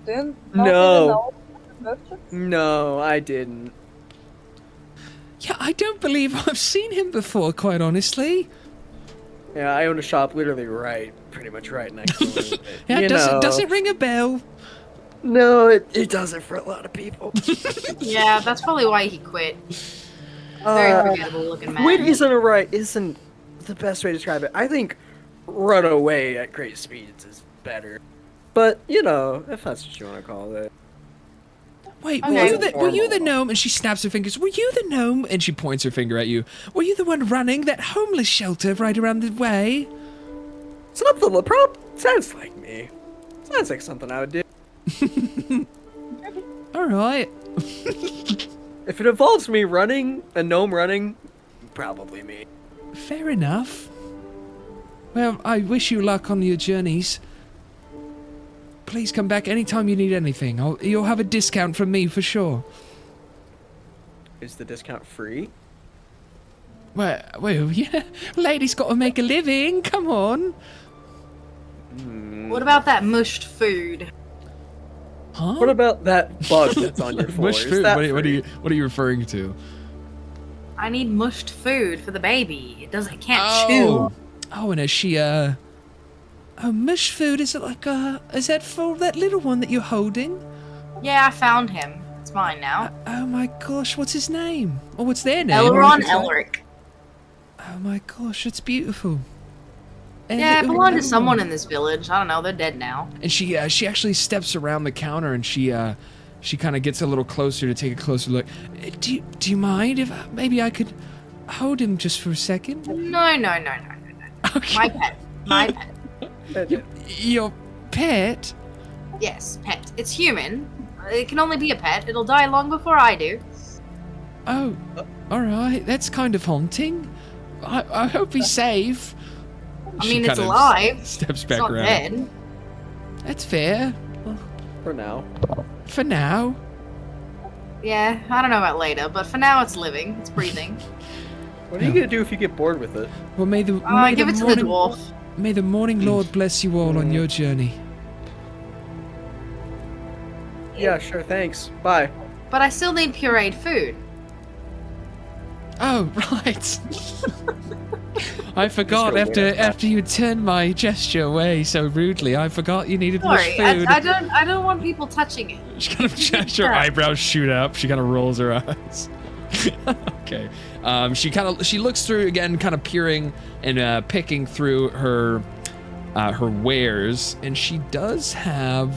Do you not No. even know merchants? no, I didn't. Yeah, I don't believe I've seen him before, quite honestly. Yeah, I own a shop literally pretty much right next to it. Yeah, You does know. it ring a bell? No, it doesn't for a lot of people. Yeah, that's probably why he quit. Very forgettable looking man. Quit isn't the best way to describe it. I think run away at great speeds is better. But, you know, if that's what you want to call it. Wait, Okay. were you the gnome? And she snaps her fingers. Were you the gnome? And she points her finger at you. Were you the one running that homeless shelter right around the way? Something the prop sounds like me. Sounds like something I would do. All right. If it involves me running, a gnome running, probably me. Fair enough. Well, I wish you luck on your journeys. Please come back anytime you need anything. You'll have a discount from me for sure. Is the discount free? Well, yeah. Lady's got to make a living. Come on. What about that mushed food? Huh? What about that bug that's on your floor? Mush Is food? that What free? are you referring to? I need mushed food for the baby. It can't chew. Oh, and is she mush food? Is it like is that for that little one that you're holding? Yeah, I found him. It's mine now. Oh my gosh, what's his name? Or what's their name? Elron Or is it- Elric. Oh my gosh, it's beautiful. Yeah, it belonged to someone in this village. I don't know. They're dead now. And she actually steps around the counter and she kind of gets a little closer to take a closer look. Do you mind if maybe I could hold him just for a second? No. Okay. My pet. Your pet? Yes, pet. It's human. It can only be a pet. It'll die long before I do. Oh, all right. That's kind of haunting. I hope he's safe. I She mean, it's kind of alive. Steps It's back not around. dead. That's fair. For now. For now. Yeah, I don't know about later, but for now it's living. It's breathing. What are you gonna do if you get bored with it? Well, may the Give it to the dwarf. May the morning Lord bless you all on your journey. Yeah, sure, thanks. Bye. But I still need pureed food. Oh, right. I forgot after you turned my gesture away so rudely. I forgot you needed more Sorry, food. I don't want people touching it. She kind of her eyebrows shoot up. She kind of rolls her eyes. Okay. She looks through again, kind of peering and picking through her wares, and she does have.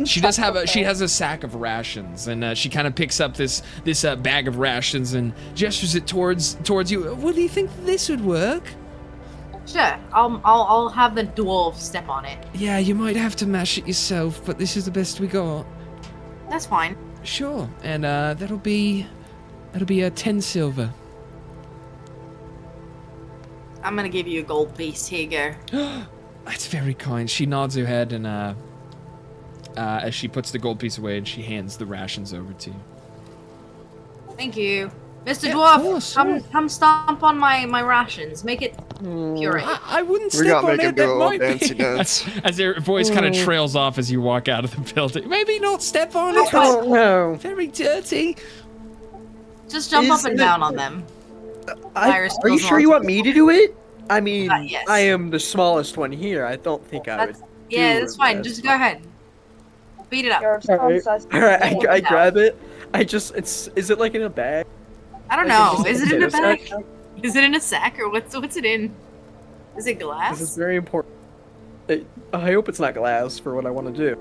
She has a sack of rations, and she kind of picks up this bag of rations and gestures it towards you. Well, do you think this would work? Sure, I'll have the dwarf step on it. Yeah, you might have to mash it yourself, but this is the best we got. That's fine. Sure, and that'll be 10 silver. I'm gonna give you a gold piece. Here you go. That's very kind. She nods her head, and as she puts the gold piece away, and she hands the rations over to you. Thank you. Mr. Yeah, Dwarf, of course, come stomp on my rations. Make it puree. I wouldn't We step gotta on make it. him go That all might be. fancy dance. As their voice kind of trails off as you walk out of the building. Maybe not step on I it. don't know. Very dirty. Just jump up and Is down it- on them. Are you sure you want me to do it? I mean, Yes. I am the smallest one here. I don't think I would. Yeah, do that's fine. that. Just go ahead. Beat it up. Your Alright, sponsors. alright, I grab it. Is it like in a bag? I don't Like, know. is Is it in a potato bag? sack? Is it in a sack or what's it in? Is it This is glass? very important. I hope it's not glass for what I want to do.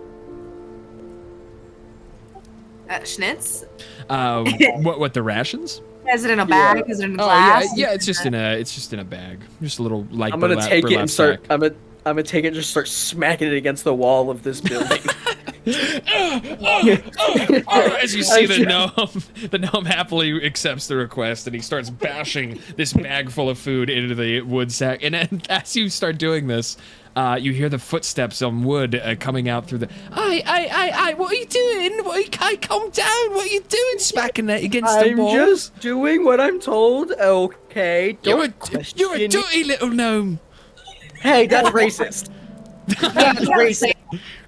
Schnitz? What the rations? Is it in a bag? Is it in Oh glass? yeah, it's just in a bag. Just a little like I'm gonna take it and start. sack. I'm gonna take it and just start smacking it against the wall of this building. As you see the gnome happily accepts the request, and he starts bashing this bag full of food into the wood sack. And then, as you start doing this, you hear the footsteps on wood coming out through the. Aye, what are you doing? Calm down. What are you doing? Smacking that against the I'm wall. just doing what I'm told. Okay, don't question You're a me. dirty little gnome. Hey, that's racist. That's racist.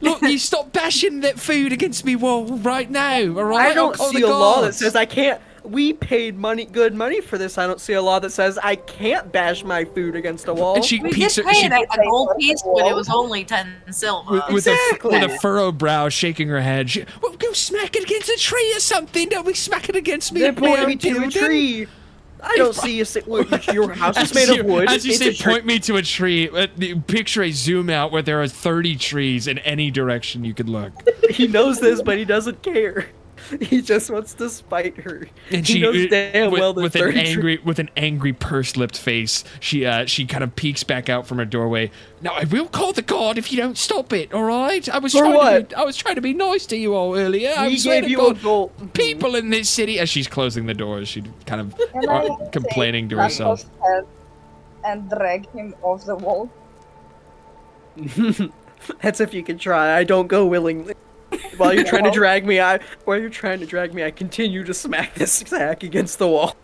Look, you stop bashing that food against me wall right now, all right? I don't I'll call see the a law that guards. says I can't. We paid good money for this. I don't see a law that says I can't bash my food against a wall. And she We did peeks pay a gold piece, but it was only 10 silver. with Exactly. a furrowed brow, shaking her head. Well, go smack it against a tree or something. Don't be smacking against me. Then point damn me to a building. tree. I don't see a your house is made of wood. As you It's say, a tree. point me to a tree. Picture a zoom out where there are 30 trees in any direction you could look. He knows this, but he doesn't care. He just wants to spite her. And he knows damn with, well with there's an angry, purse-lipped face, she kind of peeks back out from her doorway. Now I will call the guard if you don't stop it. All right? I was trying to be nice to you all earlier. I We swear gave to you a God, gold. people in this city. As she's closing the door, she kind of Can I complaining to take herself. Marco's head and drag him off the wall? That's if you can try. I don't go willingly. While you're trying to drag me, I continue to smack this sack against the wall.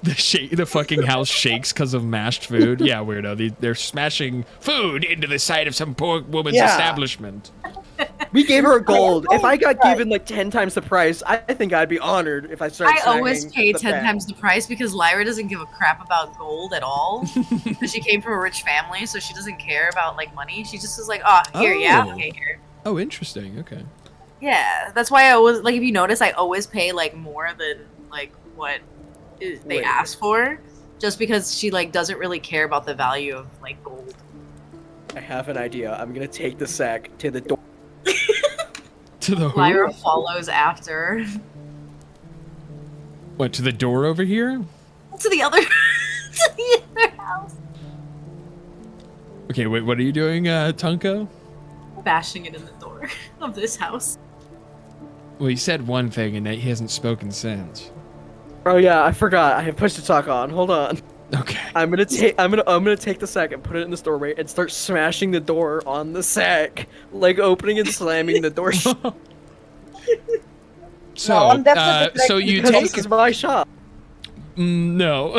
The fucking house shakes because of mashed food. Yeah, weirdo. They're smashing food into the side of some poor woman's Yeah. establishment. We gave her a gold. If I got given like 10 times the price, I think I'd be honored if I started. I always smacking pay the 10 sack. times the price because Lyra doesn't give a crap about gold at all. Because she came from a rich family, so she doesn't care about like money. She just is like, oh, here, yeah, Oh. okay, here. Oh, interesting. Okay. Yeah, that's why I always like. If you notice, I always pay like more than like what they Wait. ask for, just because she like doesn't really care about the value of like gold. I have an idea. I'm gonna take the sack to the door. To the who? Lyra follows after What, to the door over here? to the other to the other house, Okay, wait, what are you doing, Tunko? bashing it in the door of this house. Well, he said one thing and he hasn't spoken since. Oh yeah, I forgot. I have push to talk on. Hold on. Okay. I'm gonna take the sack and put it in this doorway and start smashing the door on the sack, like opening and slamming the door. So, I'm definitely so you Because take this is my shop. no.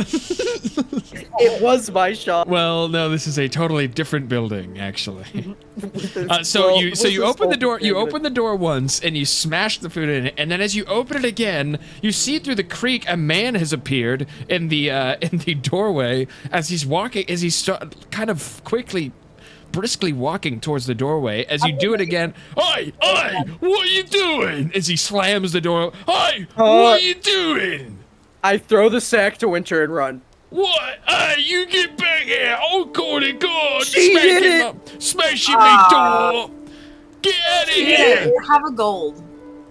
It was my shop. Well, no, this is a totally different building, actually. Well, So you this is open the door. all- You open the door once, and you smash the food in it. And then, as you open it again, you see through the creak a man has appeared in the doorway as he's walking. As he's kind of quickly, briskly walking towards the doorway. As you do it again, "Oi, oi! What are you doing?" As he slams the door. "Oi, what are you doing?" I throw the sack to Winter and run. What? Hey, you get back here! Oh, God, God! She did it! Smashing my door! Get out of here! You have a gold.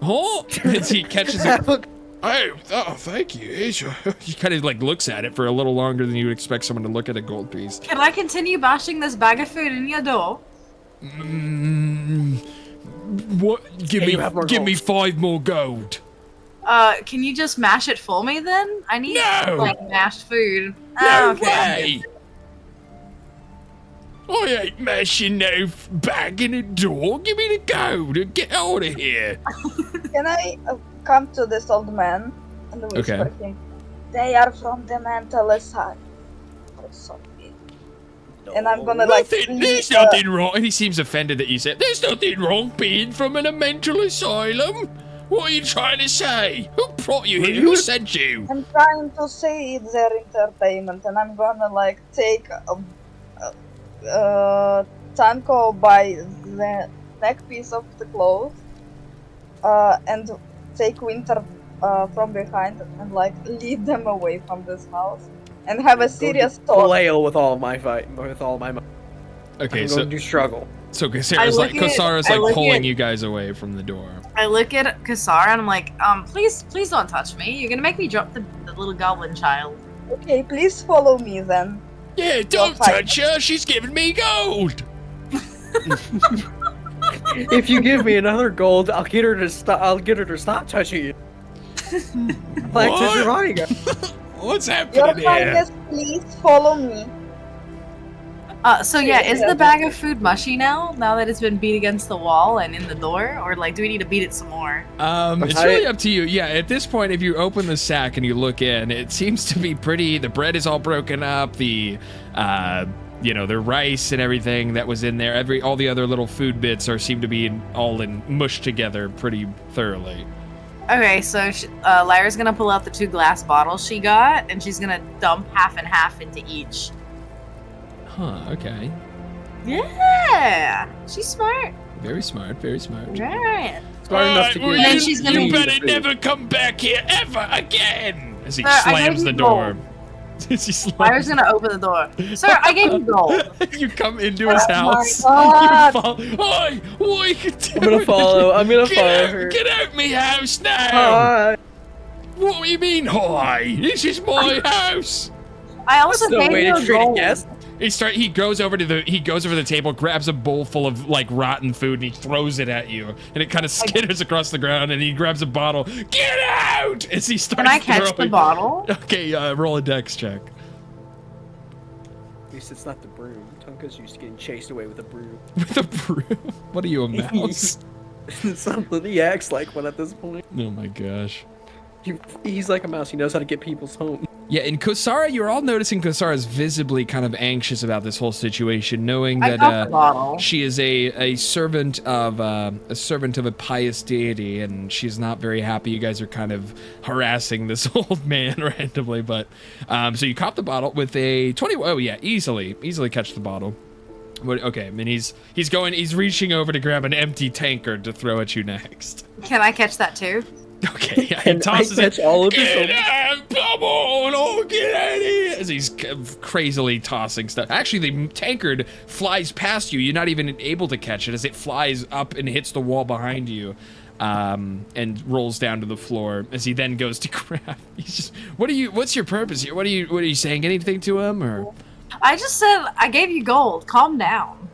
Huh? As he catches it. Oh, thank you. Here's your... He kind of like looks at it for a little longer than you would expect someone to look at a gold piece. Can I continue bashing this bag of food in your door? What? Give Hey, you have more me gold. 5 more gold. Can you just mash it for me then? I need No! like mashed food. No Okay. way! I ain't mashing no bag in a door. Give me the gold and get out of here. Can I come to this old man and whisper him? They are from the mental asylum or something. And I'm gonna like. There's nothing wrong. And he seems offended that you said, "There's nothing wrong being from a mental asylum." What are you trying to say? Who brought you here? Who sent you? I'm trying to say it's their entertainment, and I'm gonna like take Tanko by the neck piece of the clothes, and take Winter from behind and like lead them away from this house, and have a serious talk. Flail with all my fight, with all my. Okay, I'm so going to struggle. Kosara's I like look pulling at- you guys away from the door. I look at Kasara and I'm like, please don't touch me. You're gonna make me drop the little goblin child. Okay, please follow me then. Yeah, don't fine. touch her. She's giving me gold. If you give me another gold, I'll get her to stop. I'll get her to stop touching you. Like What? Veronica. What's Your happening here? Highness, please follow me. So yeah, is the bag of food mushy now? Now that it's been beat against the wall and in the door, or like, do we need to beat it some more? It's really up to you. Yeah, at this point, if you open the sack and you look in, it seems to be pretty. The bread is all broken up. The, the rice and everything that was in there. All the other little food bits seem to be all mushed together pretty thoroughly. Okay, so Lyra's gonna pull out the 2 glass bottles she got, and she's gonna dump half and half into each. Huh. Okay. Yeah, she's smart. Very smart. Very smart. Right. Smart enough to well, give And then you, she's gonna you eat better the food. never come back here ever again. As he Sir, I slams gave the you door. As he slams Lyra's gonna open the door. Sir, I gave you gold. You come into his house. God. You follow. Oi, what are you doing? I'm gonna follow. I'm gonna Get follow out, her. Get out me house now! Hi. What do you mean, hi? This is my house. I also No gave way you to a treat a gold. guest. He goes over to the table, grabs a bowl full of like rotten food, and he throws it at you, and it kind of skitters across the ground. And he grabs a bottle. Get out! As he starts Can I catch the throwing- bottle? Okay, roll a dex check. At least it's not the broom. Tonka's used to getting chased away with a broom. With a broom. What are you, a mouse? Something he acts like one at this point. Oh my gosh. He's like a mouse. He knows how to get people's home. Yeah, and Kosara, you're all noticing Kosara's visibly kind of anxious about this whole situation, knowing I that got the bottle. she is a servant of a pious deity, and she's not very happy. You guys are kind of harassing this old man randomly, but so you cop the bottle with a 20. Oh yeah, easily catch the bottle. What? Okay, I mean he's reaching over to grab an empty tankard to throw at you next. Can I catch that too? Okay, yeah, he And tosses I catch it. all of Get this. out, come on, oh, get out of here! As he's crazily tossing stuff. Actually, the tankard flies past you. You're not even able to catch it as it flies up and hits the wall behind you, and rolls down to the floor. As he then goes to grab. He's just, what's your purpose here? What are you saying? Anything to him or? I just said I gave you gold. Calm down.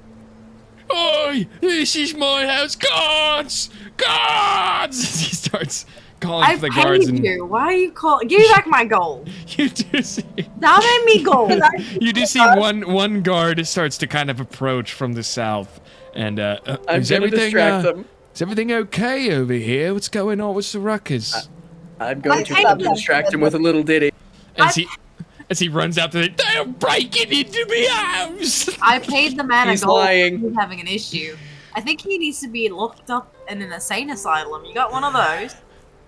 Oi! This is my house, guards! Guards! He starts calling I for the guards, paid and you. Why are you calling? Give me back my gold. you do see. Now give me gold. You do see one guard starts to kind of approach from the south, and I'm is gonna everything distract them. is everything okay over here? What's going on? What's the ruckus? I'm going I to hate distract them. him with a little ditty. As he runs out the, they're breaking into my house. I paid the man He's a gold. lying. He's having an issue. I think he needs to be locked up in an insane asylum. You got one of those?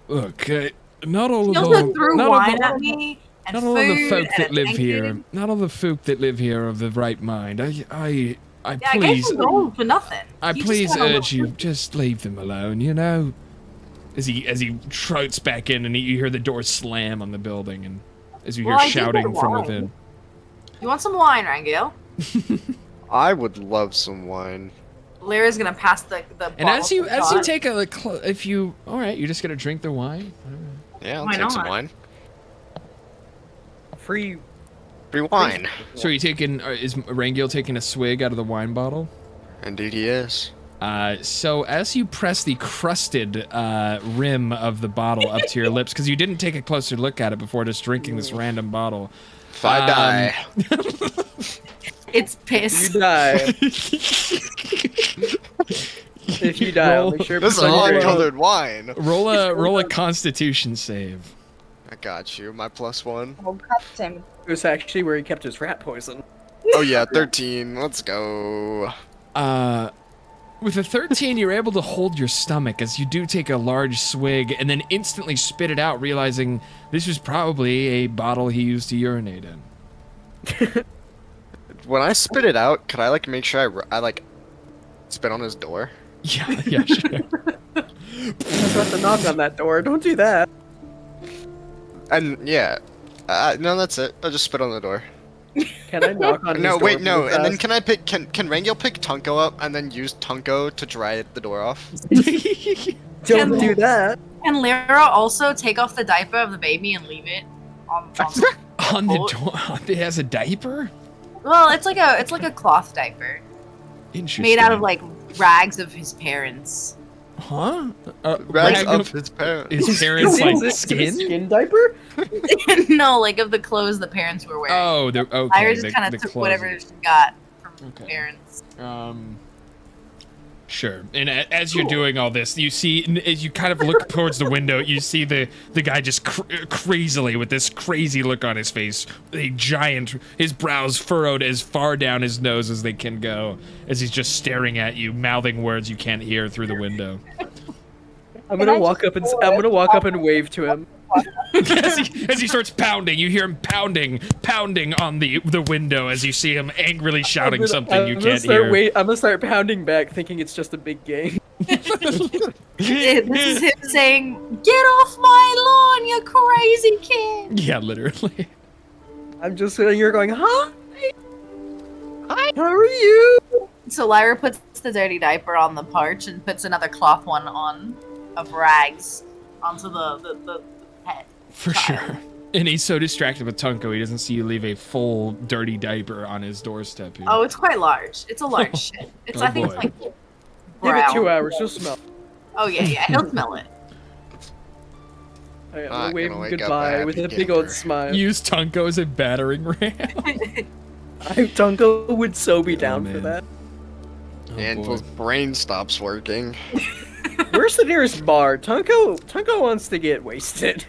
Okay, not all He of also the threw not wine all at me and not food all of the folk and that live here. tankard. Not all the folk that live here are of the right mind. I Yeah, I gave please. him gold for nothing. I He just please got a urge you, little- just leave them alone, you know? As he trots back in and you hear the door slam on the building and as you hear Well, I did shouting get from wine. within. You want some wine, Rangel? I would love some wine. Lyra's gonna pass the And as you bottle to take a if you all right, you're just gonna drink the wine. Yeah, I'll Why take some not? wine. Free. Free wine. So are you taking is Rangil taking a swig out of the wine bottle? Indeed he is. So as you press the crusted rim of the bottle up to your lips, because you didn't take a closer look at it before just drinking this random bottle. If I die. It's You piss. die. If you die, I'll make sure. This is it's on your- colored wine. roll a Constitution save. I got you. My +1. Oh, god damn it. It was actually where he kept his rat poison. Oh yeah, 13. Let's go. With a 13, you're able to hold your stomach as you do take a large swig and then instantly spit it out, realizing this was probably a bottle he used to urinate in. When I spit it out, could I like make sure I like spit on his door? Yeah, sure. I was about to knock on that door. Don't do that. And yeah, no, that's it. I'll just spit on the door. Can I knock on? No, his wait, door no. real And then fast? can I pick? Can Rangel pick Tunko up and then use Tunko to dry the door off? Don't do that. And Lyra also take off the diaper of the baby and leave it on On the door, it has a diaper? well, it's like a cloth diaper Interesting. made out of like rags of his parents. Huh? Rags rag of his parents. his parents' like Is it skin? skin diaper? No, like of the clothes the parents were wearing. Oh, they're okay. Lyra just kind the of took clothes. whatever she got from Okay. parents. Sure. And as you're doing all this, you see, as you kind of look towards the window, you see the guy just crazily with this crazy look on his face, a giant, his brows furrowed as far down his nose as they can go, as he's just staring at you, mouthing words you can't hear through the window. I'm gonna walk up and wave to him. as he starts pounding, you hear him pounding on the window as you see him angrily shouting something you can't hear. I'm gonna start pounding back, thinking it's just a big game. This is him saying, "Get off my lawn, you crazy kid!" Yeah, literally. I'm just sitting here going, "Hi, how are you?" So Lyra puts the dirty diaper on the porch and puts another cloth one on of rags onto the head. For child. sure. And he's so distracted with Tunko, he doesn't see you leave a full dirty diaper on his doorstep here. Oh, it's quite large. It's a large shit. It's Oh, I think boy. it's like Give brown. it 2 hours, you'll smell. Oh yeah, he'll smell it. I'm Not gonna wave gonna him wake up a goodbye with a happy big old camper. smile. Use Tunko as a battering ram. Tunko would so be down for man. that. Oh, And boy. his brain stops working. Where's the nearest bar? Tunko wants to get wasted.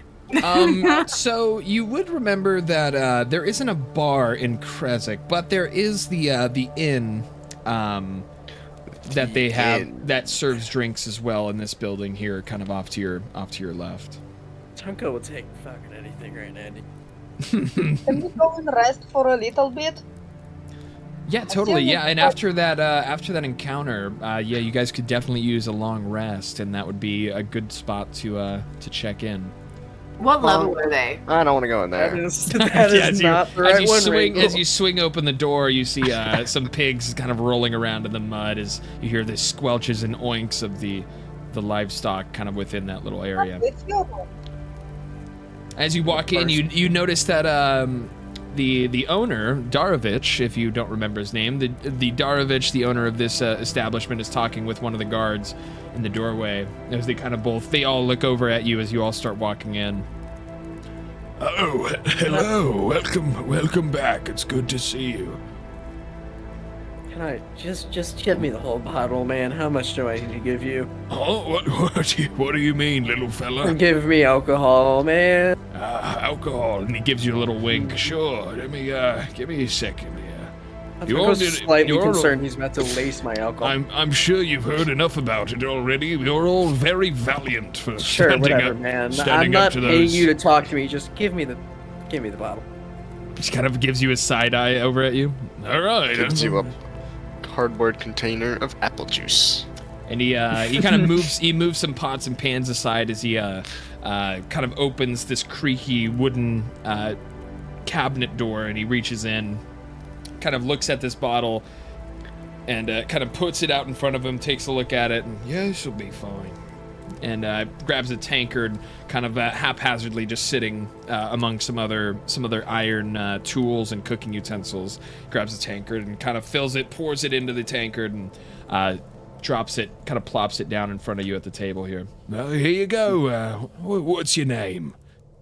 So you would remember that there isn't a bar in Kresik, but there is the inn that they have inn. that serves drinks as well in this building here, kind of off to your left. Tunko will take fucking anything right now. Can we go and rest for a little bit? Yeah, totally. Assuming Yeah, and that- after that encounter, yeah, you guys could definitely use a long rest, and that would be a good spot to check in. What level are they? I don't want to go in That there. is Yeah, not the right one. Rachel. as you swing open the door, you see some pigs kind of rolling around in the mud as you hear the squelches and oinks of the livestock kind of within that little area. It's your As you walk in, you notice that the owner, Darovich, if you don't remember his name, the Darovich, the owner of this establishment, is talking with one of the guards in the doorway as they all look over at you as you all start walking in. Oh, hello. Welcome back. It's good to see you. Can I just give me the whole bottle, man? How much do I need to give you? Oh, what do you mean, little fella? Give me alcohol, man. Alcohol. And he gives you a little wink. Sure. Let me, give me a second here. I'm slightly concerned he's about to lace my alcohol. I'm sure you've heard enough about it already. You're all very valiant for Sure, standing whatever, up, man. standing I'm up not to paying those. you to talk to me. Just give me the bottle. He kind of gives you a side eye over at you. All right. Gives you a cardboard container of apple juice. And he kind of moves some pots and pans aside as he kind of opens this creaky wooden cabinet door, and he reaches in, kind of looks at this bottle, and kind of puts it out in front of him, takes a look at it, and yeah, this will be fine. And grabs a tankard, kind of haphazardly just sitting among some other iron tools and cooking utensils. Grabs a tankard and kind of fills it, pours it into the tankard, and drops it, kind of plops it down in front of you at the table here. Well, here you go. What's your name?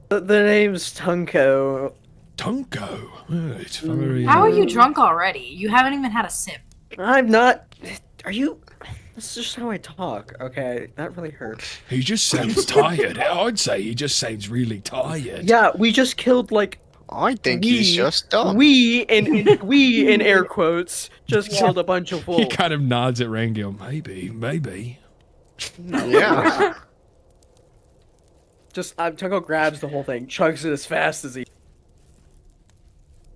The name's Tunko. Tunko. It's very. How are you drunk already? You haven't even had a sip. I'm not. Are you? That's just how I talk. Okay, that really hurts. He just sounds tired. I'd say he just sounds really tired. Yeah, we just killed like. I think he's just dumb. We in air quotes just killed a bunch of He wolves. kind of nods at Rangil. Maybe. Yeah. Just Tunko grabs the whole thing, chugs it as fast as he.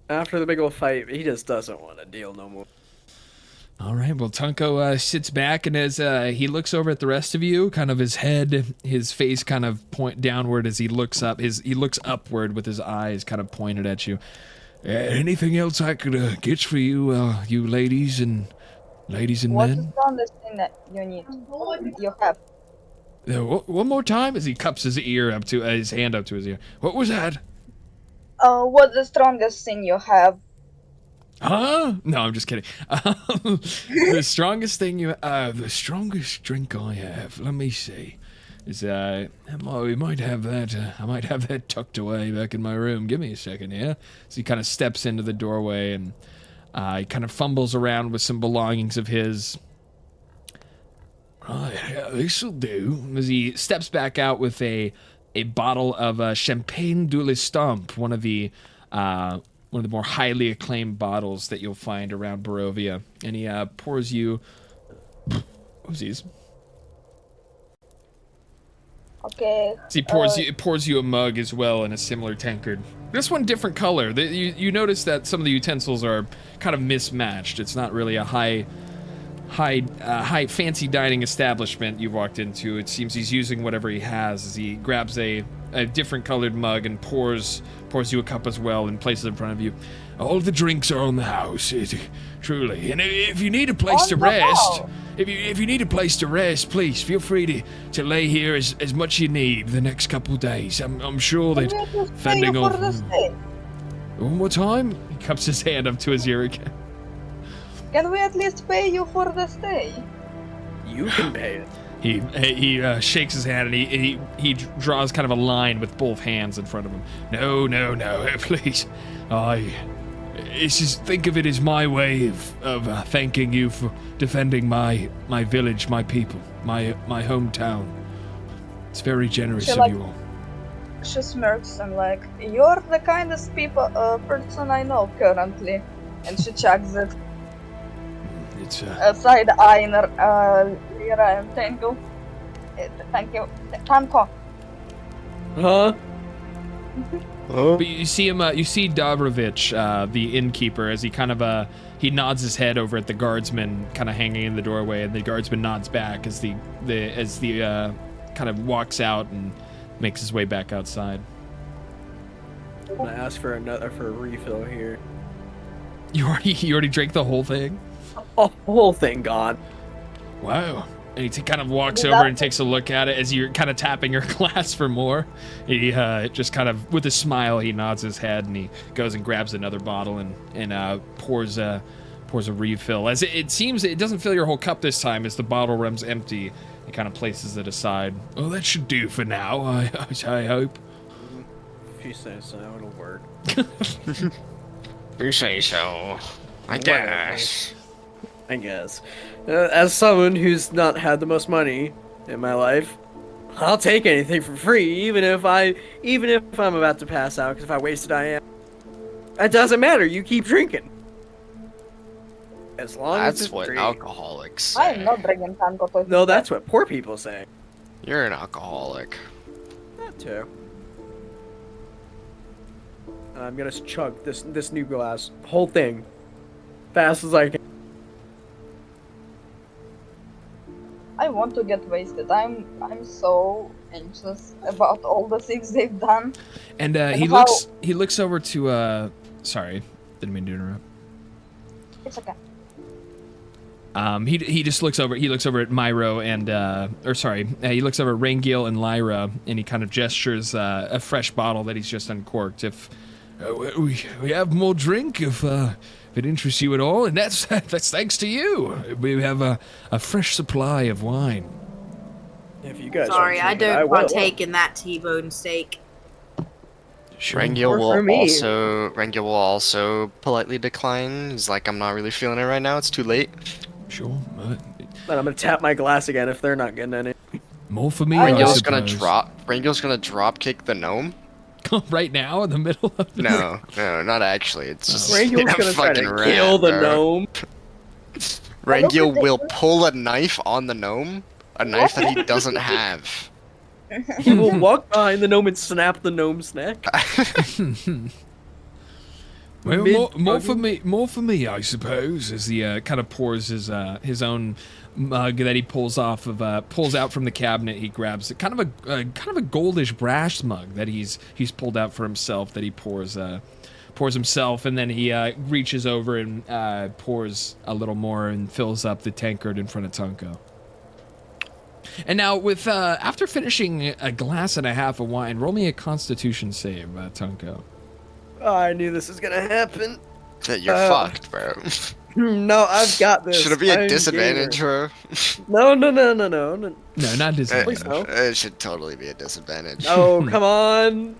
After the big old fight, he just doesn't want to deal no more. All right, well, Tunko sits back, and as he looks over at the rest of you, kind of his head, his face kind of point downward as he looks up. He looks upward with his eyes kind of pointed at you. Anything else I could get for you, you ladies and What is men? the strongest thing that you need? You have. One more time, as he cups his ear up to his hand up to his ear. What was that? What's the strongest thing you have? Huh? No, I'm just kidding. The strongest thing The strongest drink I have. Let me see. is We might have that. I might have that tucked away back in my room. Give me a second here. So he kind of steps into the doorway and he kind of fumbles around with some belongings of his. Right, yeah, this'll do. As he steps back out with a bottle of Champagne du l'Estampe, one of the more highly acclaimed bottles that you'll find around Barovia, and he pours you. Oopsies. Okay. So he pours you a mug as well in a similar tankard. This one different color. You notice that some of the utensils are kind of mismatched. It's not really a high fancy dining establishment you've walked into. It seems he's using whatever he has as he grabs a different colored mug and pours you a cup as well and places it in front of you. All the drinks are on the house, truly. And if you need a place to On the rest, house. if you need a place to rest, please feel free to lay here as much you need the next couple of days. I'm sure that Can we just pay fending you for off. the stay? One more time. He cups his hand up to his ear again. Can we at least pay you for the stay? You can pay it. He shakes his hand and he draws kind of a line with both hands in front of him. No, please. It's just think of it as my way of thanking you for defending my village, my people, my hometown. It's very generous She of like- you all. She smirks and like, you're the kindest person I know currently. And she checks it. It's Side eye, Lira and Tango. Thank you. Tanko. Huh? But you see him. You see Dobrovich, the innkeeper, as he kind of he nods his head over at the guardsman kind of hanging in the doorway, and the guardsman nods back as the kind of walks out and makes his way back outside. I'm gonna ask for a refill here. You already drank the whole thing? Oh, whole thing gone. Wow. And he kind of walks over and takes a look at it as you're kind of tapping your glass for more. He just kind of, with a smile, he nods his head and he goes and grabs another bottle and pours a refill. As it seems, it doesn't fill your whole cup this time as the bottle runs empty. He kind of places it aside. Well, that should do for now, I hope. If you say so, it'll work. You say so. I guess. I guess. As someone who's not had the most money in my life, I'll take anything for free, even if I'm about to pass out. Because if I waste it, I am. It doesn't matter. You keep drinking. As long as That's it's what free. alcoholics say. I'm not drinking tango. No, that's what poor people say. You're an alcoholic. That too. I'm gonna chug this new glass, whole thing, fast as I can. I want to get wasted. I'm so anxious about all the things they've done. And he looks over to sorry, didn't mean to interrupt. It's okay. He just looks over. He looks over at Myro and he looks over at Rangiel and Lyra, and he kind of gestures a fresh bottle that he's just uncorked. If we have more drink, if it interests you at all, and that's thanks to you. We have a fresh supply of wine. If you guys Sorry, I aren't drinking, don't will. partake in that T-bone steak. Sure. Rangiel will also politely decline. He's like, I'm not really feeling it right now. It's too late. Sure. Then I'm gonna tap my glass again if they're not getting any. More for me. I Rangiel's suppose. gonna drop kick the gnome. Right now in the middle of the No, not actually. It's just Rangiel's gonna try to kill the gnome. Rangiel will pull a knife on the gnome, a knife that he doesn't have. He will walk behind the gnome and snap the gnome's neck. Well, more for me, I suppose. As he kind of pours his own mug that he pulls out from the cabinet. He grabs kind of a goldish brass mug that he's pulled out for himself. That he pours himself, and then he reaches over and pours a little more and fills up the tankard in front of Tunko. And now, with after finishing a glass and a half of wine, roll me a Constitution save, Tunko. Oh, I knew this was gonna happen. You're fucked, bro. No, I've got this. Should it be a disadvantage, bro? No. No, not disadvantage. no. It should totally be a disadvantage. Oh, come on.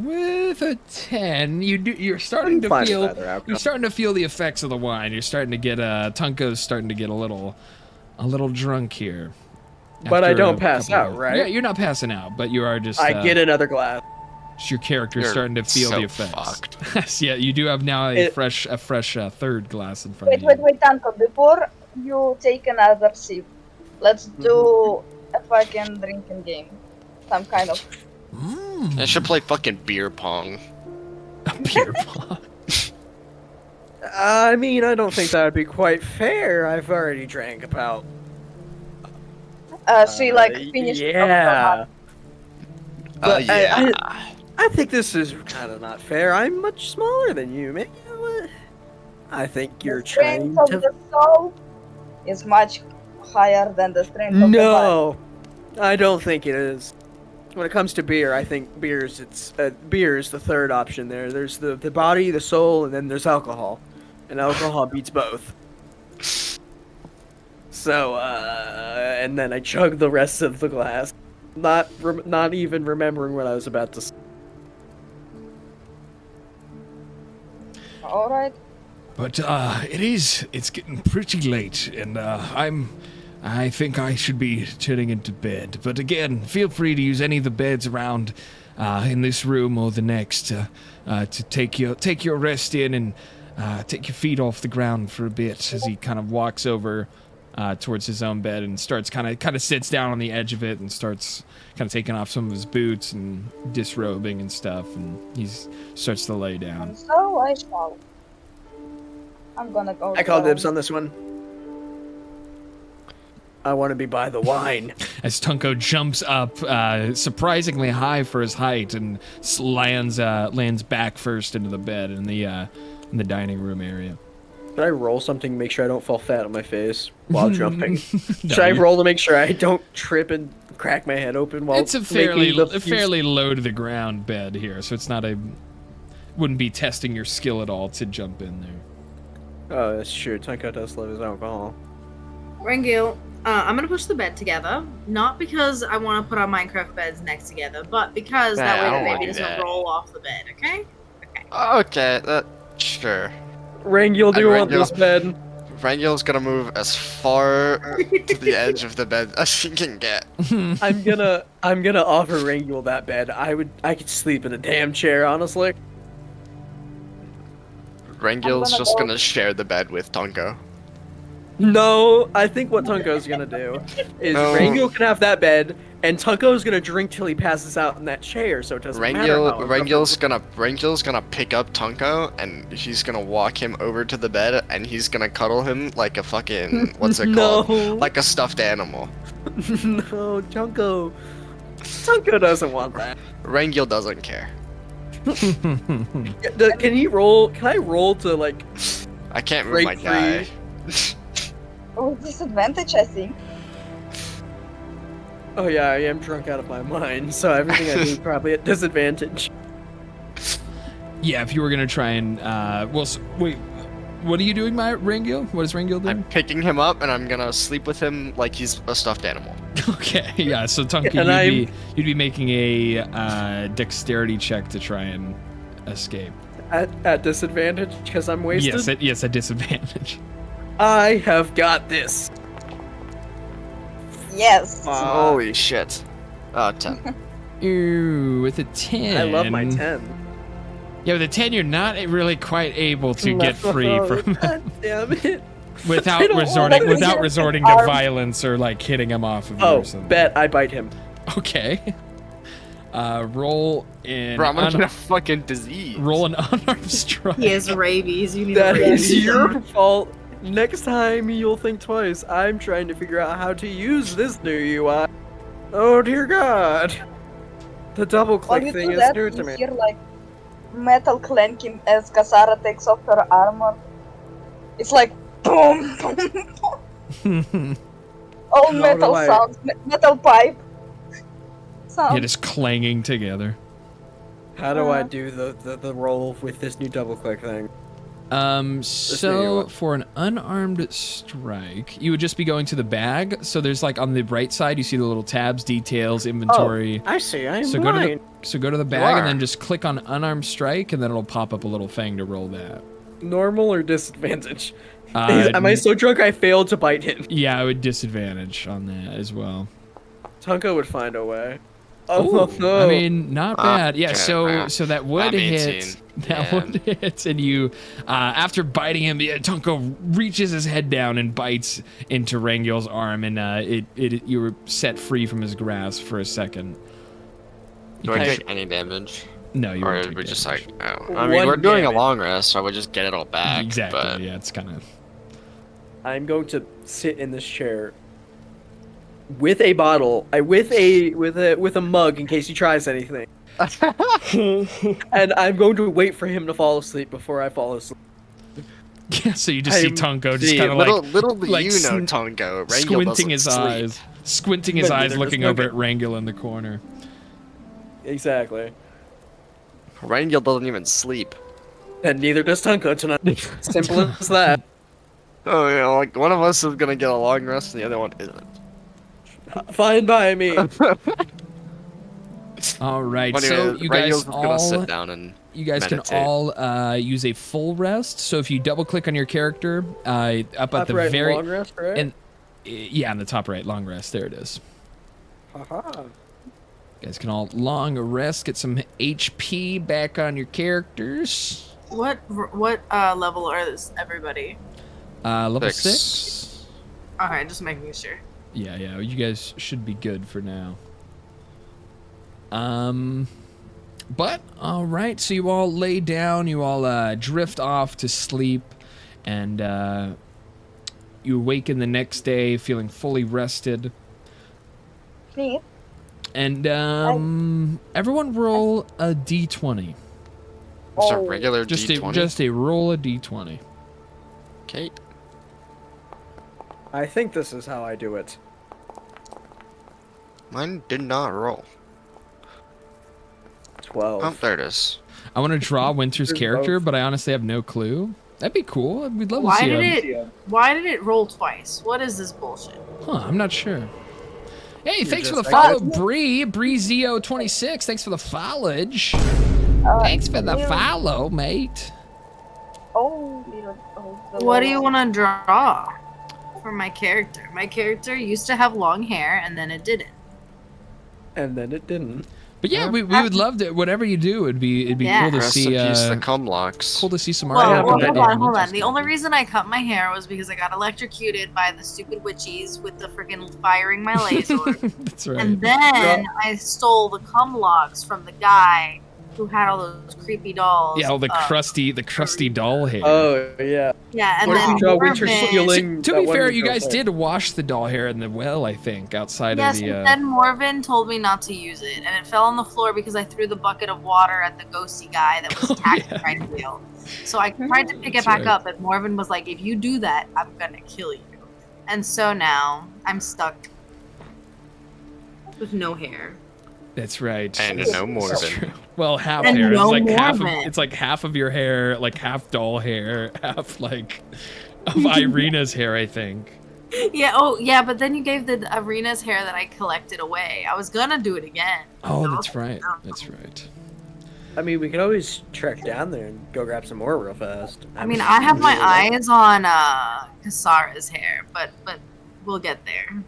With a 10, you're starting to feel the effects of the wine. You're starting to get Tunko's starting to get a little drunk here. But I don't pass out, right? Yeah, you're not passing out, but you are just. I get another glass. Your character's starting to feel the effects. Yeah, you do have now a fresh third glass in front of you. Wait, Tanko. Before you take another sip, let's do a fucking drinking game. Some kind of. I should play fucking beer pong. Beer pong. I mean, I don't think that would be quite fair. I've already drank about. Finished. Yeah. But Yeah. I think this is kind of not fair. I'm much smaller than you, man. I think you're trying The strength to. of the soul is much higher than the strength of the body. No, I don't think it is. When it comes to beer, I think beer is the third option there. There's the body, the soul, and then there's alcohol. And alcohol beats both. So, and then I chugged the rest of the glass, not even remembering what I was about to say. All right. But it's getting pretty late, and I think I should be turning into bed. But again, feel free to use any of the beds around in this room or the next to take your rest in and take your feet off the ground for a bit as he kind of walks over towards his own bed and starts kind of sits down on the edge of it and starts kind of taking off some of his boots and disrobing and stuff, and he starts to lay down. And so I shall. I'm gonna go. I call down. dibs on this one. I want to be by the wine. As Tunko jumps up surprisingly high for his height and lands back first into the bed in the dining room area. Should I roll something to make sure I don't fall fat on my face while jumping? No, Should I roll to make sure I don't trip and crack my head open while it's a making the fairly low to the ground bed here, so it's not wouldn't be testing your skill at all to jump in there. Oh, that's true. Tunko does love his alcohol. Rangil, I'm gonna push the bed together, not because I want to put our Minecraft beds next together, but because Nah, that I way don't the wanna baby do doesn't that. roll off the bed, okay? Okay, sure. Rangil, do you want Rangil. this bed? Rangil's gonna move as far to the edge of the bed as she can get. I'm gonna offer Rangil that bed. I could sleep in a damn chair, honestly. Rangil's gonna just go- gonna share the bed with Tonko. No, I think what Tunko's gonna do is No. Rangil can have that bed, and Tunko's gonna drink till he passes out in that chair, so it doesn't matter. Rangil's gonna pick up Tonko and he's gonna walk him over to the bed and he's gonna cuddle him like a fucking what's it No. called? Like a stuffed animal. No, Tunko doesn't want that. Rangil doesn't care. Can he roll? Can I roll to like? I can't move Break my guy. With disadvantage, I think. Oh yeah, I am drunk out of my mind, so everything I do is probably at disadvantage. Yeah, if you were gonna try and wait, what are you doing, my Rangil? What is Rangil doing? I'm picking him up and I'm gonna sleep with him like he's a stuffed animal. Okay, yeah. So Tunky, And you'd be making a dexterity check to try and escape. At disadvantage because I'm wasted. Yes, at disadvantage. I have got this. Yes. Holy shit. 10. Ooh, with a 10. I love my 10. Yeah, with a 10, you're not really quite able to get free from God damn it. without I don't resorting to Arm. violence or like hitting him off of you Oh, or something. bet I bite him. Okay. Roll in. Bro, I'm gonna get a fucking disease. Roll an unarmed strike. He has rabies. You need That to is rabies your him. fault. Next time you'll think twice. I'm trying to figure out how to use this new UI. Oh dear God. The double While click you thing do is that, new to you me. hear like metal clanking as Kasara takes off her armor. It's like boom, boom, boom. All How metal do I- sounds, metal pipe sounds. Yeah, just clanging together. How do I do the roll with this new double click thing? So for an unarmed strike, you would just be going to the bag. So there's like on the right side, you see the little tabs, details, inventory. I see. I'm So blind. go to the bag and then just click on unarmed strike, and then it'll pop up a little thing to roll that. Normal or disadvantage? Am I so drunk I failed to bite him? Yeah, I would disadvantage on that as well. Tunko would find a way. Oh Ooh, no! I mean, not bad. Yeah, okay, so that would I'm hit. 18. That Yeah. would hit, and you, after biting him, Tunko reaches his head down and bites into Rangil's arm, and you were set free from his grasp for a second. Do I take any damage? No, you Or won't are take we just damage. like, oh. I mean, One we're doing damage. a long rest, so I would just get it all back. Exactly. But Yeah, it's kind of. I'm going to sit in this chair with a bottle, with a mug in case he tries anything, and I'm going to wait for him to fall asleep before I fall asleep. Yeah, so you just see I'm- Tunko just see, kind of little do like you know, sn- Tongo. Rangil squinting doesn't his sleep. eyes, squinting his But eyes, neither looking does over Tunko. at Rangil in the corner. Exactly. Rangil doesn't even sleep. And neither does Tunko tonight. Simple as that. Oh, yeah, like one of us is gonna get a long rest and the other one isn't. Fine by me. All right, But so anyway, you Rangil's guys just gonna all sit down and you guys meditate. can all use a full rest. So if you double click on your character, up at Top the right, very long rest, right? and yeah, on the top right, long rest. There it is. Haha. You guys can all long rest, get some HP back on your characters. What level are this, everybody? Level 6. 6. Okay, just making sure. Yeah, you guys should be good for now. But, alright, so you all lay down, you all drift off to sleep, and you awaken the next day feeling fully rested. Neat. And, everyone roll a d20. Just a Oh. regular D20. Just a roll a d20. Okay. I think this is how I do it. Mine did not roll. 12. Oh, there it is. I want to draw Winter's There's character, both. but I honestly have no clue. That'd be cool. We'd love to Why see did him. Why did it roll twice? What is this bullshit? Huh, I'm not sure. Hey, thanks for the just follow, like- Bree Zio26. Thanks for the followage. Thanks for the yeah. follow, mate. Oh, the What do you little- want to draw for my character? My character used to have long hair, and then it didn't. And then it didn't. But yeah, we would love to. Whatever you do, it'd be Yeah. cool to Rest in see. peace, the cum locks. Cool to see some art. Well, have well, an hold idea. on, hold on. The only reason I cut my hair was because I got electrocuted by the stupid witchies with the freaking firing my laser. That's right. And then I stole the cum locks from the guy who had all those creepy dolls. Yeah, all the crusty doll hair. Oh, yeah. Yeah, and What if then you draw Winter Morven- stealing? To that be one fair, with you your guys hair? did wash the doll hair in the well, I think, outside Yes, of the. but then Morven told me not to use it, and it fell on the floor because I threw the bucket of water at the ghosty guy that was attacking yeah. Rhino. So I tried to pick it That's back right. up, and Morven was like, "If you do that, I'm gonna kill you." And so now I'm stuck with no hair. That's right. And no more That's of it. true. Well, half And hair. no It's like half. Of, Mormon. it's like half of your hair, like half doll hair, half like of Irina's hair, I think. Yeah. Oh, yeah. But then you gave the Arena's hair that I collected away. I was gonna do it again. Oh, No. that's right. That's right. I mean, we could always trek down there and go grab some more real fast. I mean, I have my eyes on Kasara's hair, but we'll get there.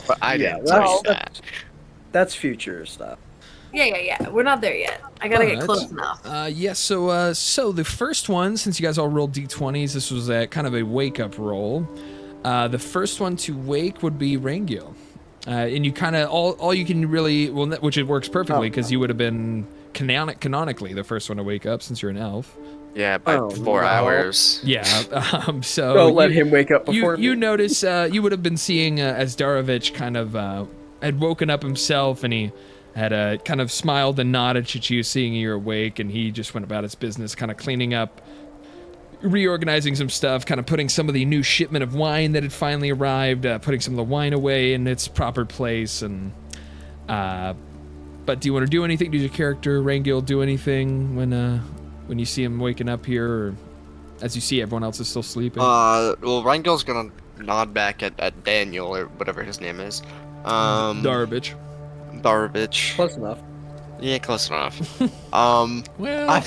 But I Yeah, didn't tell you well, that. That's future stuff. Yeah. We're not there yet. I gotta get Alright. close enough. Yes. So the first one, since you guys all rolled d20s, this was a kind of a wake-up roll. The first one to wake would be Rangil. And you kind of all you can really which it works perfectly because you would have been canonically the first one to wake up since you're an elf. Yeah, by Oh, 4 no. hours. Yeah. So Don't let him wake up You before me. notice you would have been seeing as Darovich kind of had woken up himself, and he had kind of smiled and nodded at you, seeing you're awake, and he just went about his business, kind of cleaning up, reorganizing some stuff, kind of putting some of the new shipment of wine that had finally arrived, putting some of the wine away in its proper place, and but do you want to do anything? Does your character Rangil do anything when you see him waking up here, or as you see everyone else is still sleeping? Well, Rangil's gonna nod back at Daniel, or whatever his name is. Darovich. Darovich. Close enough. Yeah, close enough. Well,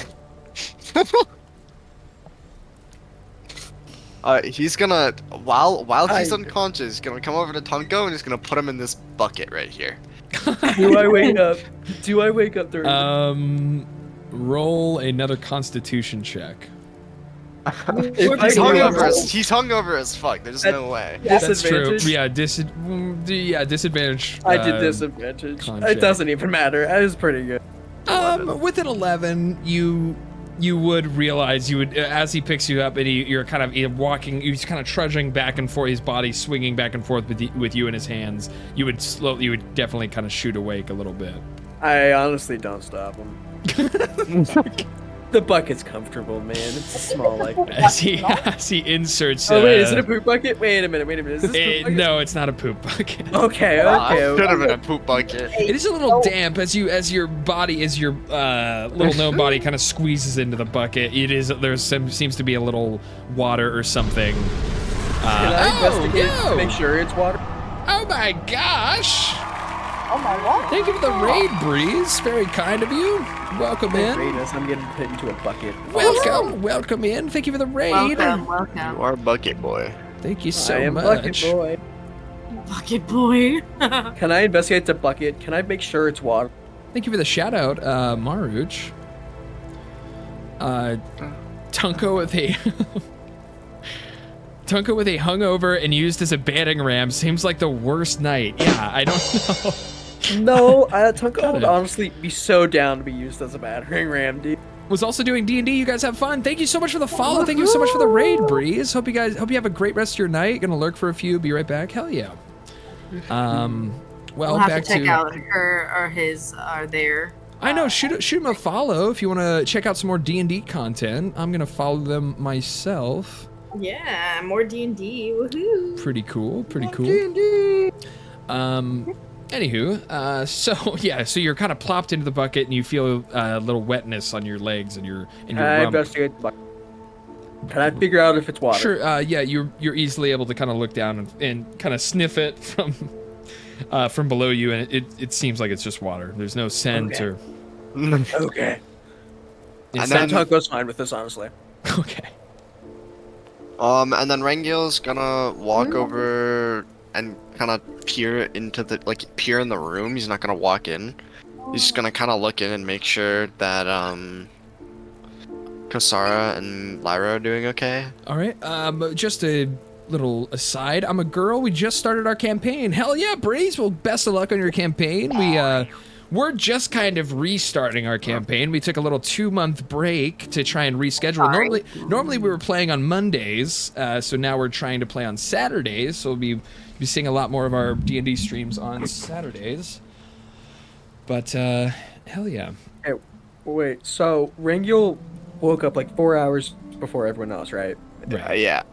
He's gonna, while he's I- unconscious, he's gonna come over to Tunko and he's gonna put him in this bucket right here. Do I wake up? Do I wake up during? Roll another Constitution check. If He's I hungover as fuck. There's That- no way. That's true. Disadvantage? Yeah, disadvantage. I did disadvantage. con It check. doesn't even matter. It was pretty good. With an 11, you would realize you would as he picks you up and you're kind of walking, he's kind of trudging back and forth, his body swinging back and forth with you in his hands. You would definitely kind of shoot awake a little bit. I honestly don't stop him. The bucket's comfortable, man. It's small like that. As he inserts. Oh wait, is it a poop bucket? Wait a minute. Is this poop bucket? No, it's not a poop bucket. Okay. Should have been a poop bucket. It is a little damp as your little gnome body kind of squeezes into the bucket. Seems to be a little water or something. Can I investigate no! to make sure it's water? Oh my gosh! Oh my god. Thank you for the raid, Breeze. Very kind of you. Welcome in. Greatness, I'm getting put into a bucket. Welcome in. Thank you for the raid. Welcome. You are bucket boy. Thank you I so am much. bucket boy. Bucket boy. Can I investigate the bucket? Can I make sure it's water? Thank you for the shout out, Maruch. Tunko with a Tonka with a hungover and used as a battering ram seems like the worst night. Yeah, I don't know. No, Tonka would honestly be so down to be used as a battering ram, dude. Was also doing D&D. You guys have fun. Thank you so much for the follow. Thank you so much for the raid, Breeze. Hope you have a great rest of your night. Gonna lurk for a few. Be right back. Hell yeah. Well, We'll have back to check out her or his are there. I know. Shoot him a follow if you want to check out some more D&D content. I'm gonna follow them myself. Yeah, more D&D. Woohoo! Pretty cool. Pretty cool. D&D. Anywho, so you're kind of plopped into the bucket and you feel a little wetness on your legs and your I rump. investigate the bucket. Can I figure out if it's water? Sure. Yeah, you're easily able to kind of look down and kind of sniff it from below you, and it seems like it's just water. There's no scent or. Okay. And then- Tonka's fine with this, honestly. Okay. And then Rangil's gonna walk over and kind of peer in the room. He's not gonna walk in. He's just gonna kind of look in and make sure that Kasara and Lyra are doing okay. All right. Just a little aside. I'm a girl. We just started our campaign. Hell yeah, Breeze. Well, best of luck on your campaign. We're just kind of restarting our campaign. We took a little 2-month break to try and reschedule. Normally we were playing on Mondays, so now we're trying to play on Saturdays. So we'll be seeing a lot more of our D&D streams on Saturdays. But hell yeah. Hey, wait. So Rangil woke up like 4 hours before everyone else, right? Yeah.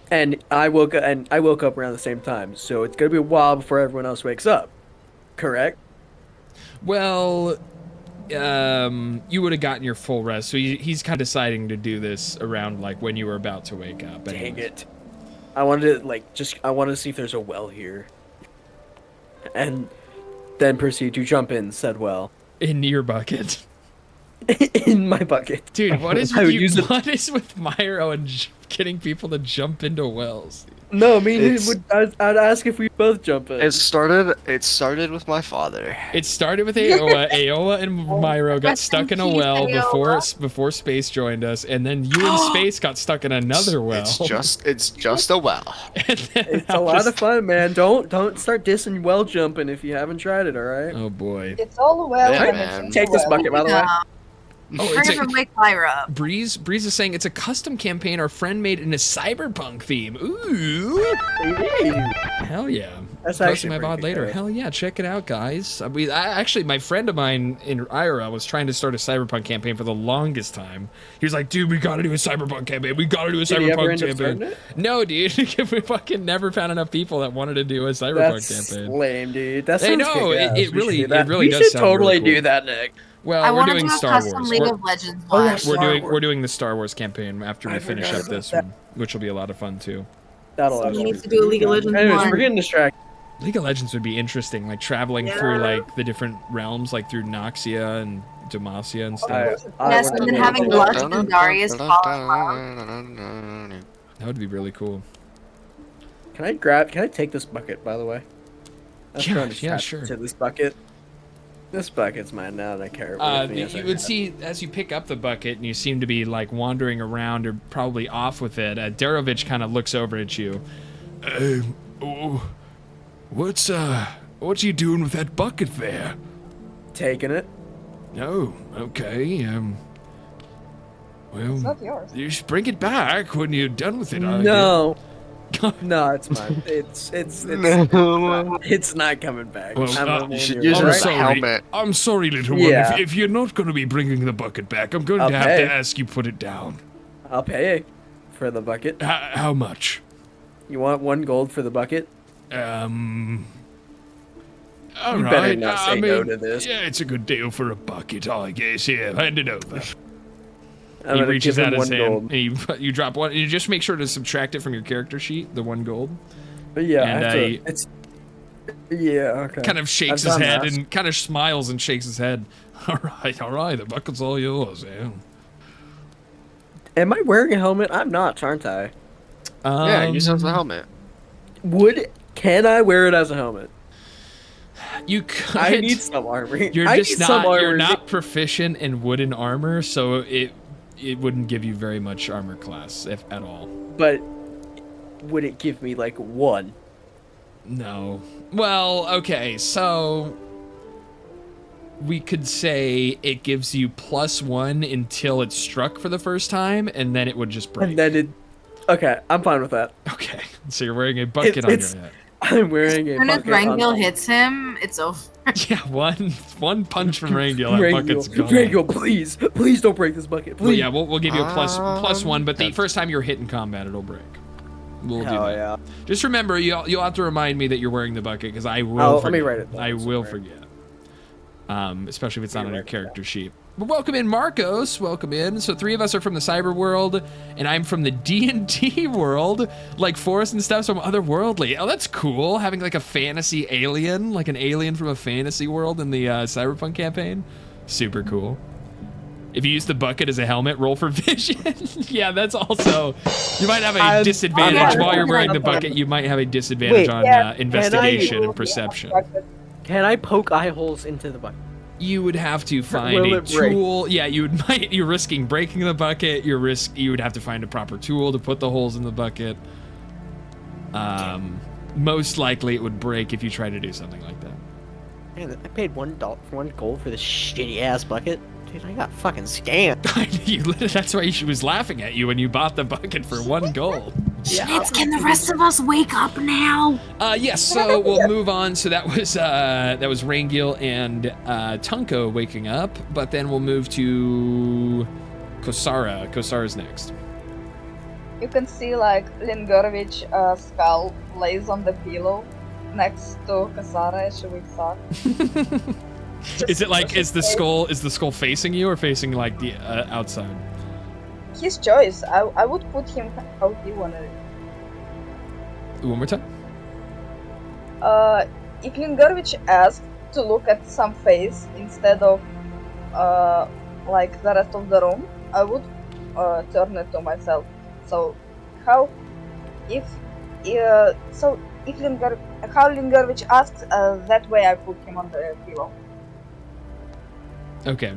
And I woke up around the same time. So it's gonna be a while before everyone else wakes up. Correct? Well, you would have gotten your full rest, so he's kind of deciding to do this around like when you were about to wake up. Dang it. I wanted to see if there's a well here. And then proceed to jump in said well. In your bucket. In my bucket. Dude, what is with Myro and getting people to jump into wells? No, I mean, I'd ask if we both jump in. It started with my father. It started with Aola. Aola and Myro got stuck in a well before Space joined us, and then you and Space got stuck in another well. It's just a well. It's a lot of fun, man. Don't start dissing well jumping if you haven't tried it, all right? Oh boy. It's all well. Yeah, when man. it's Take this well. bucket, by the way. Oh, We're gonna wake Lyra up. Breeze is saying it's a custom campaign our friend made in a cyberpunk theme. Ooh. Hell yeah. That's Posting actually my VOD pretty later. good. Hell yeah, check it out, guys. Actually, my friend of mine in Ira was trying to start a cyberpunk campaign for the longest time. He was like, dude, we gotta do a cyberpunk campaign. We gotta do a Did he ever cyberpunk end up starting campaign. it? No, dude. We fucking never found enough people that wanted to do a cyberpunk That's campaign. lame, dude. That Hey, sounds no, kick-ass. it We really- should do that. it really we does should sound totally really cool. do that, Nick. Well, I we're want to doing do a Star custom Wars. League We're- of Legends Oh, one. yes. We're Star doing Wars. we're doing the Star Wars campaign after we finish forgot up this about one, which will be a lot of fun too. That'll So we actually need to do a League of Legends Anyways, one. we're getting distracted. League of Legends would be interesting, like traveling through like the different realms, like through Noxia and Demacia and stuff. Yes, want and to then do having it. Lust and Darius follow That would be really cool. Can I take this bucket, by the way? That's Yeah, trying to yeah, strap sure. To this bucket. This bucket's mine now, and I carry it with me. as I You would have. see as you pick up the bucket and you seem to be like wandering around or probably off with it. Darovich kind of looks over at you. What's you doing with that bucket there? Taking it. Oh, okay. Well, It's not yours. you should bring it back when you're done with it. No. No, it's mine. It's not coming back. Well, I'm a you should man, use you're it right. as a helmet. I'm sorry, little one. Yeah. If you're not going to be bringing the bucket back, I'm going I'll to have pay. to ask you put it down. I'll pay for the bucket. How much? You want 1 gold for the bucket? All You right. better not say I no mean, to this. Yeah, it's a good deal for a bucket, I guess. Yeah, hand it over. I'm He gonna reaches give out him his 1 hand gold. and you drop one. And you just make sure to subtract it from your character sheet, the 1 gold. But yeah, And, I have to, it's. Yeah, okay. Kind of shakes I've his done head that. and kind of smiles and shakes his head. All right, the bucket's all yours. Yeah. Am I wearing a helmet? I'm not, aren't I? Yeah, use it as a helmet. Can I wear it as a helmet? You could. I need some armor. You're I just need some not. You're armor. not proficient in wooden armor, so it wouldn't give you very much armor class, if at all. But would it give me like 1? No. Well, okay, so we could say it gives you +1 until it's struck for the first time, and then it would just break. And then it. Okay, I'm fine with that. Okay, so you're wearing a bucket on your head. I'm wearing a As soon as bucket on. Rangil hits him, it's over. Yeah, one punch from Rangil, that bucket's gone. Rangil, please don't break this bucket, Well, please. yeah, we'll give you a +1, but the first time you're hit in combat, it'll break. We'll do Hell that. yeah. Just remember, you'll have to remind me that you're wearing the bucket, because I will Oh, forget. let me write it down. I will forget. Especially if it's not on your character sheet. But welcome in, Marcos. Welcome in. So 3 of us are from the cyber world, and I'm from the D&D world, like Forrest and stuff, so I'm otherworldly. Oh, that's cool, having like a fantasy alien, like an alien from a fantasy world in the Cyberpunk campaign. Super cool. If you use the bucket as a helmet, roll for vision. Yeah, that's also... You might have a disadvantage while you're wearing the bucket. You might have a disadvantage on investigation and perception. Can I poke eye holes into the bucket? You would have to find Will a it break? tool. Yeah, you're risking breaking the bucket. You would have to find a proper tool to put the holes in the bucket. Most likely it would break if you try to do something like that. Man, I paid $1 for 1 gold for this shitty ass bucket. Dude, I got fucking scammed. That's why she was laughing at you when you bought the bucket for 1 gold. Schnitz, can the rest of us wake up now? Yes, so we'll move on. So that was Rangil and Tunko waking up, but then we'll move to Kosara. Kosara's next. You can see like Lingorovich skull lays on the pillow next to Kasara as she wakes up. Is it like is the skull facing you or facing like the outside? His choice. I would put him how he wanted it. One more time. If Lingorovich asked to look at some face instead of like the rest of the room, I would turn it to myself. So how Lingorovich asks, that way I put him on the pillow. Okay.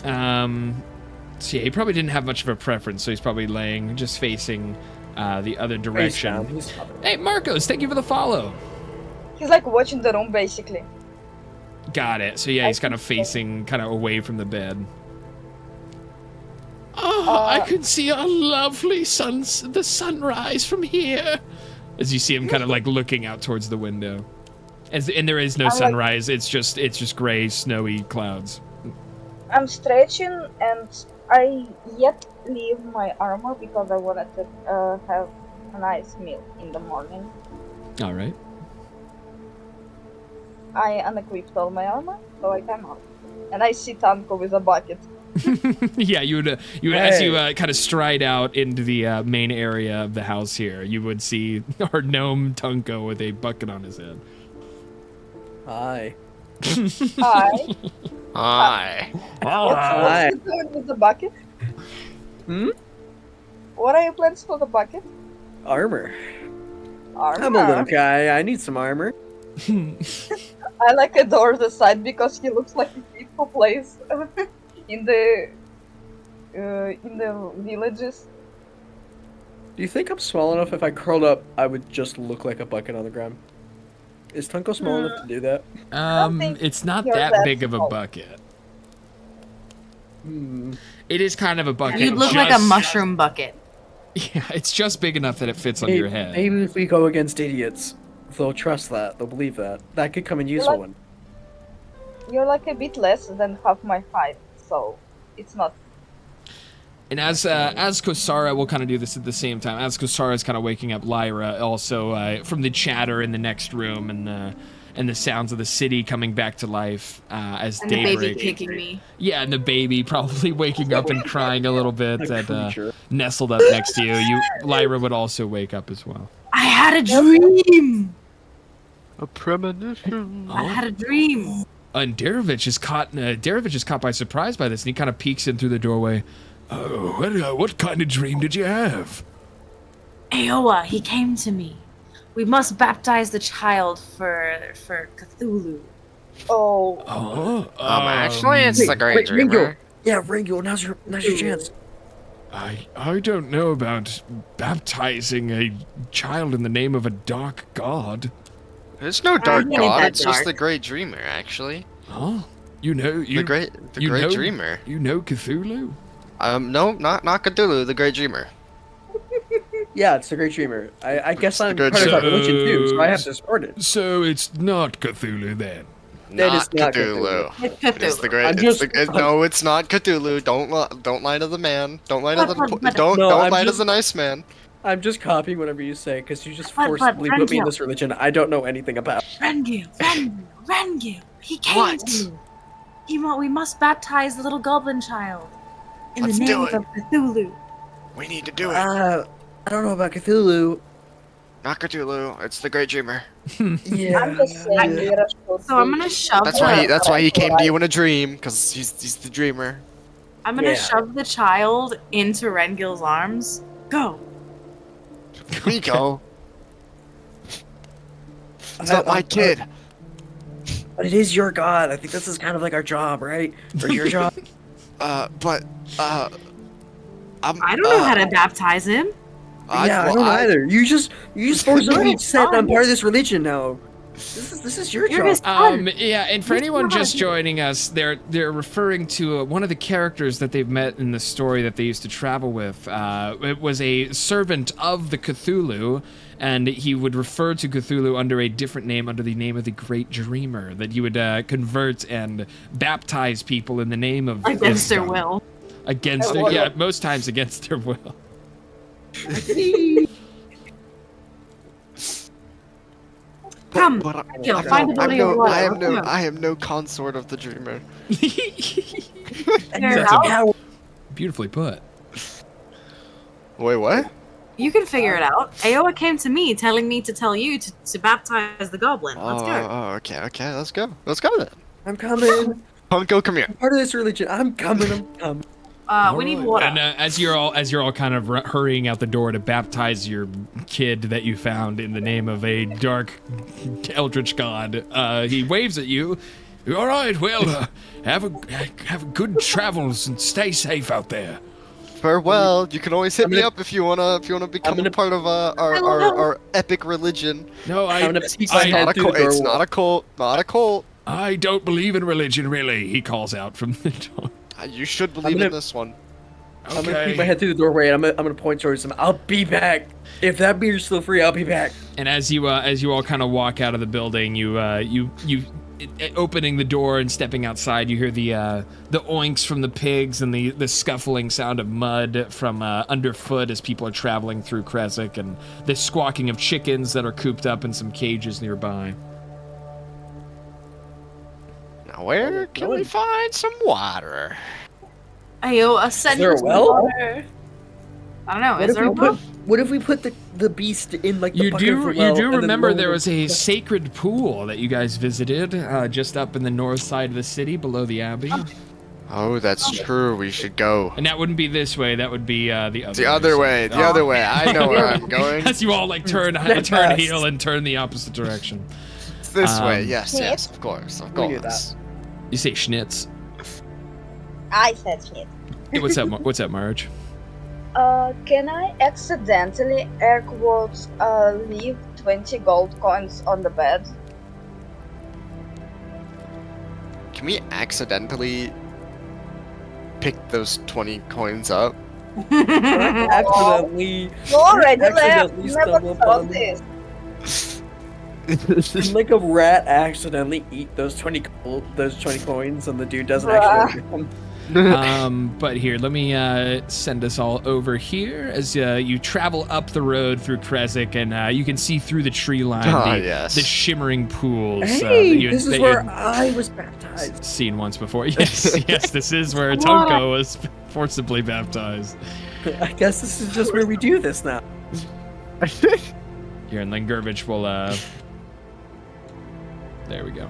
So yeah, he probably didn't have much of a preference, so he's probably laying, just facing the other direction. Hey, Marcos, thank you for the follow. He's like watching the room basically. Got it. So yeah, he's kind of facing, kind of away from the bed. Oh, I can see a lovely the sunrise from here. As you see him kind of like looking out towards the window. And there is no sunrise, it's just gray, snowy clouds. I'm stretching and I yet leave my armor because I wanted to have a nice meal in the morning. All right. I unequipped all my armor, so I come out. And I see Tanko with a bucket. Yeah, you would as you kind of stride out into the main area of the house here, you would see our gnome Tunko with a bucket on his head. Hi. Hi. Hi. What are you doing with the bucket? What are your plans for the bucket? Armor. Armor. I'm a little guy. I need some armor. I like adore the side because he looks like a kid who plays in the villages. Do you think I'm small enough if I curled up, I would just look like a bucket on the ground? Is Tunko small enough to do that? It's not you're that that big of a small. bucket. It is kind of a bucket. You'd look like a mushroom bucket. Yeah, it's just big enough that it fits on your head. Maybe if we go against idiots, they'll trust that. They'll believe that. That could come in useful one. You're like a bit less than half my height, so it's not. And as Kosara, we'll kind of do this at the same time. As Kosara is kind of waking up Lyra, also from the chatter in the next room and the sounds of the city coming back to life as And daybreak. the baby kicking me. Yeah, and the baby probably waking up and crying a little bit creature. nestled up next to you. Lyra would also wake up as well. I had a dream. A premonition. I had a dream. And Darovich is caught by surprise by this, and he kind of peeks in through the doorway. Oh, what kind of dream did you have? Aowa, he came to me. We must baptize the child for Cthulhu. Oh. Actually, it's the Great Dreamer. Yeah, Rangil, now's your chance. I don't know about baptizing a child in the name of a dark god. There's no dark ain't god. that It's just dark. the Great Dreamer, actually. Huh? You know The Great Dreamer. You know Cthulhu? No, not Cthulhu. The Great Dreamer. Yeah, it's the Great Dreamer. I guess the I'm Great part of that Dreamer. religion too, so I have to support it. So it's not Cthulhu then. That is not Cthulhu. It's It's the Cthulhu. great. I'm It's just- no, it's not Cthulhu. Don't lie to the man. Don't lie to the. But- Don't No, I'm lie just- to the nice man. I'm just copying whatever you say because you just But- forcibly put me in Renjo. this religion I don't know anything about. Rengu. He came What? to you. We must baptize the little goblin child in Let's the do name it. of Cthulhu. We need to do it. I don't know about Cthulhu. Not Cthulhu. It's the Great Dreamer. Yeah. I'm just saying, Mira should So I'm be- gonna shove. That's the, why. That's why he came to you in a dream, because he's the dreamer. I'm gonna Yeah. shove the child into Rengil's arms. Go. Here you go. It's not my kid. But it is your god. I think this is kind of like our job, right? Or your job. But I'm, I don't know how to baptize him. Yeah, I don't either. You just forcibly said I'm part of this religion now. This is your You're job. his son. Yeah, and for He's anyone not just here. joining us, they're referring to one of the characters that they've met in the story that they used to travel with. It was a servant of the Cthulhu, and he would refer to Cthulhu under a different name, under the name of the Great Dreamer, that you would convert and baptize people in the name of Against this their god. will. Against their, yeah, most times against their will. Come, But Rengil, find a body of water. I am no consort of the dreamer. Figure it That's a- out. Beautifully put. Wait, what? You can figure it out. Aoa came to me telling me to tell you to baptize the goblin. Let's go. Okay. Let's go. Let's go then. I'm coming. Punko, come here. I'm part of this religion. I'm coming. I'm coming. We need water. And as you're all kind of hurrying out the door to baptize your kid that you found in the name of a dark eldritch god, he waves at you. All right, well, have a good travels and stay safe out there. Farewell. You can always hit me gonna- up if you wanna become gonna- a part of our epic religion. No, I'm gonna peek my head Not a through cult. the It's doorway. not a cult. Not a cult. I don't believe in religion, really. He calls out from the door. You should believe gonna- in this one. I'm gonna peek my head through the doorway and I'm gonna point towards him. I'll be back. If that beer's still free, I'll be back. And as you all kind of walk out of the building, you opening the door and stepping outside, you hear the oinks from the pigs and the scuffling sound of mud from underfoot as people are traveling through Kresik, and the squawking of chickens that are cooped up in some cages nearby. Now, where can we find some water? Aoa, send there a us well? water. I don't know. Is there a well? What if we put the beast in like the You bucket do of the well, and then remember roll there the- was a sacred pool that you guys visited just up in the north side of the city below the abbey. Oh, that's true. We should go. And that wouldn't be this way. That would be the other The other way. The other way. I know where I'm going. As you all like turn Yes. heel and turn the opposite direction. It's this way. Um, Yes. Of course. Of Look at course. You say schnitz. I said shit. Hey, what's up? What's up, Marge? Can I accidentally, air quotes, leave 20 gold coins on the bed? Can we accidentally pick those 20 coins up? accidentally. You already left. Accidentally Never stumble thought upon this. Like a rat accidentally eat those 20 coins and the dude doesn't actually eat them. But here, let me send us all over here as you travel up the road through Kresik, and you can see through the tree line the shimmering pools. Hey, this is where I was baptized. Seen once before. Yes, this is where Tonko was forcibly baptized. I guess this is just where we do this now. Here, and then Gurbich will. There we go.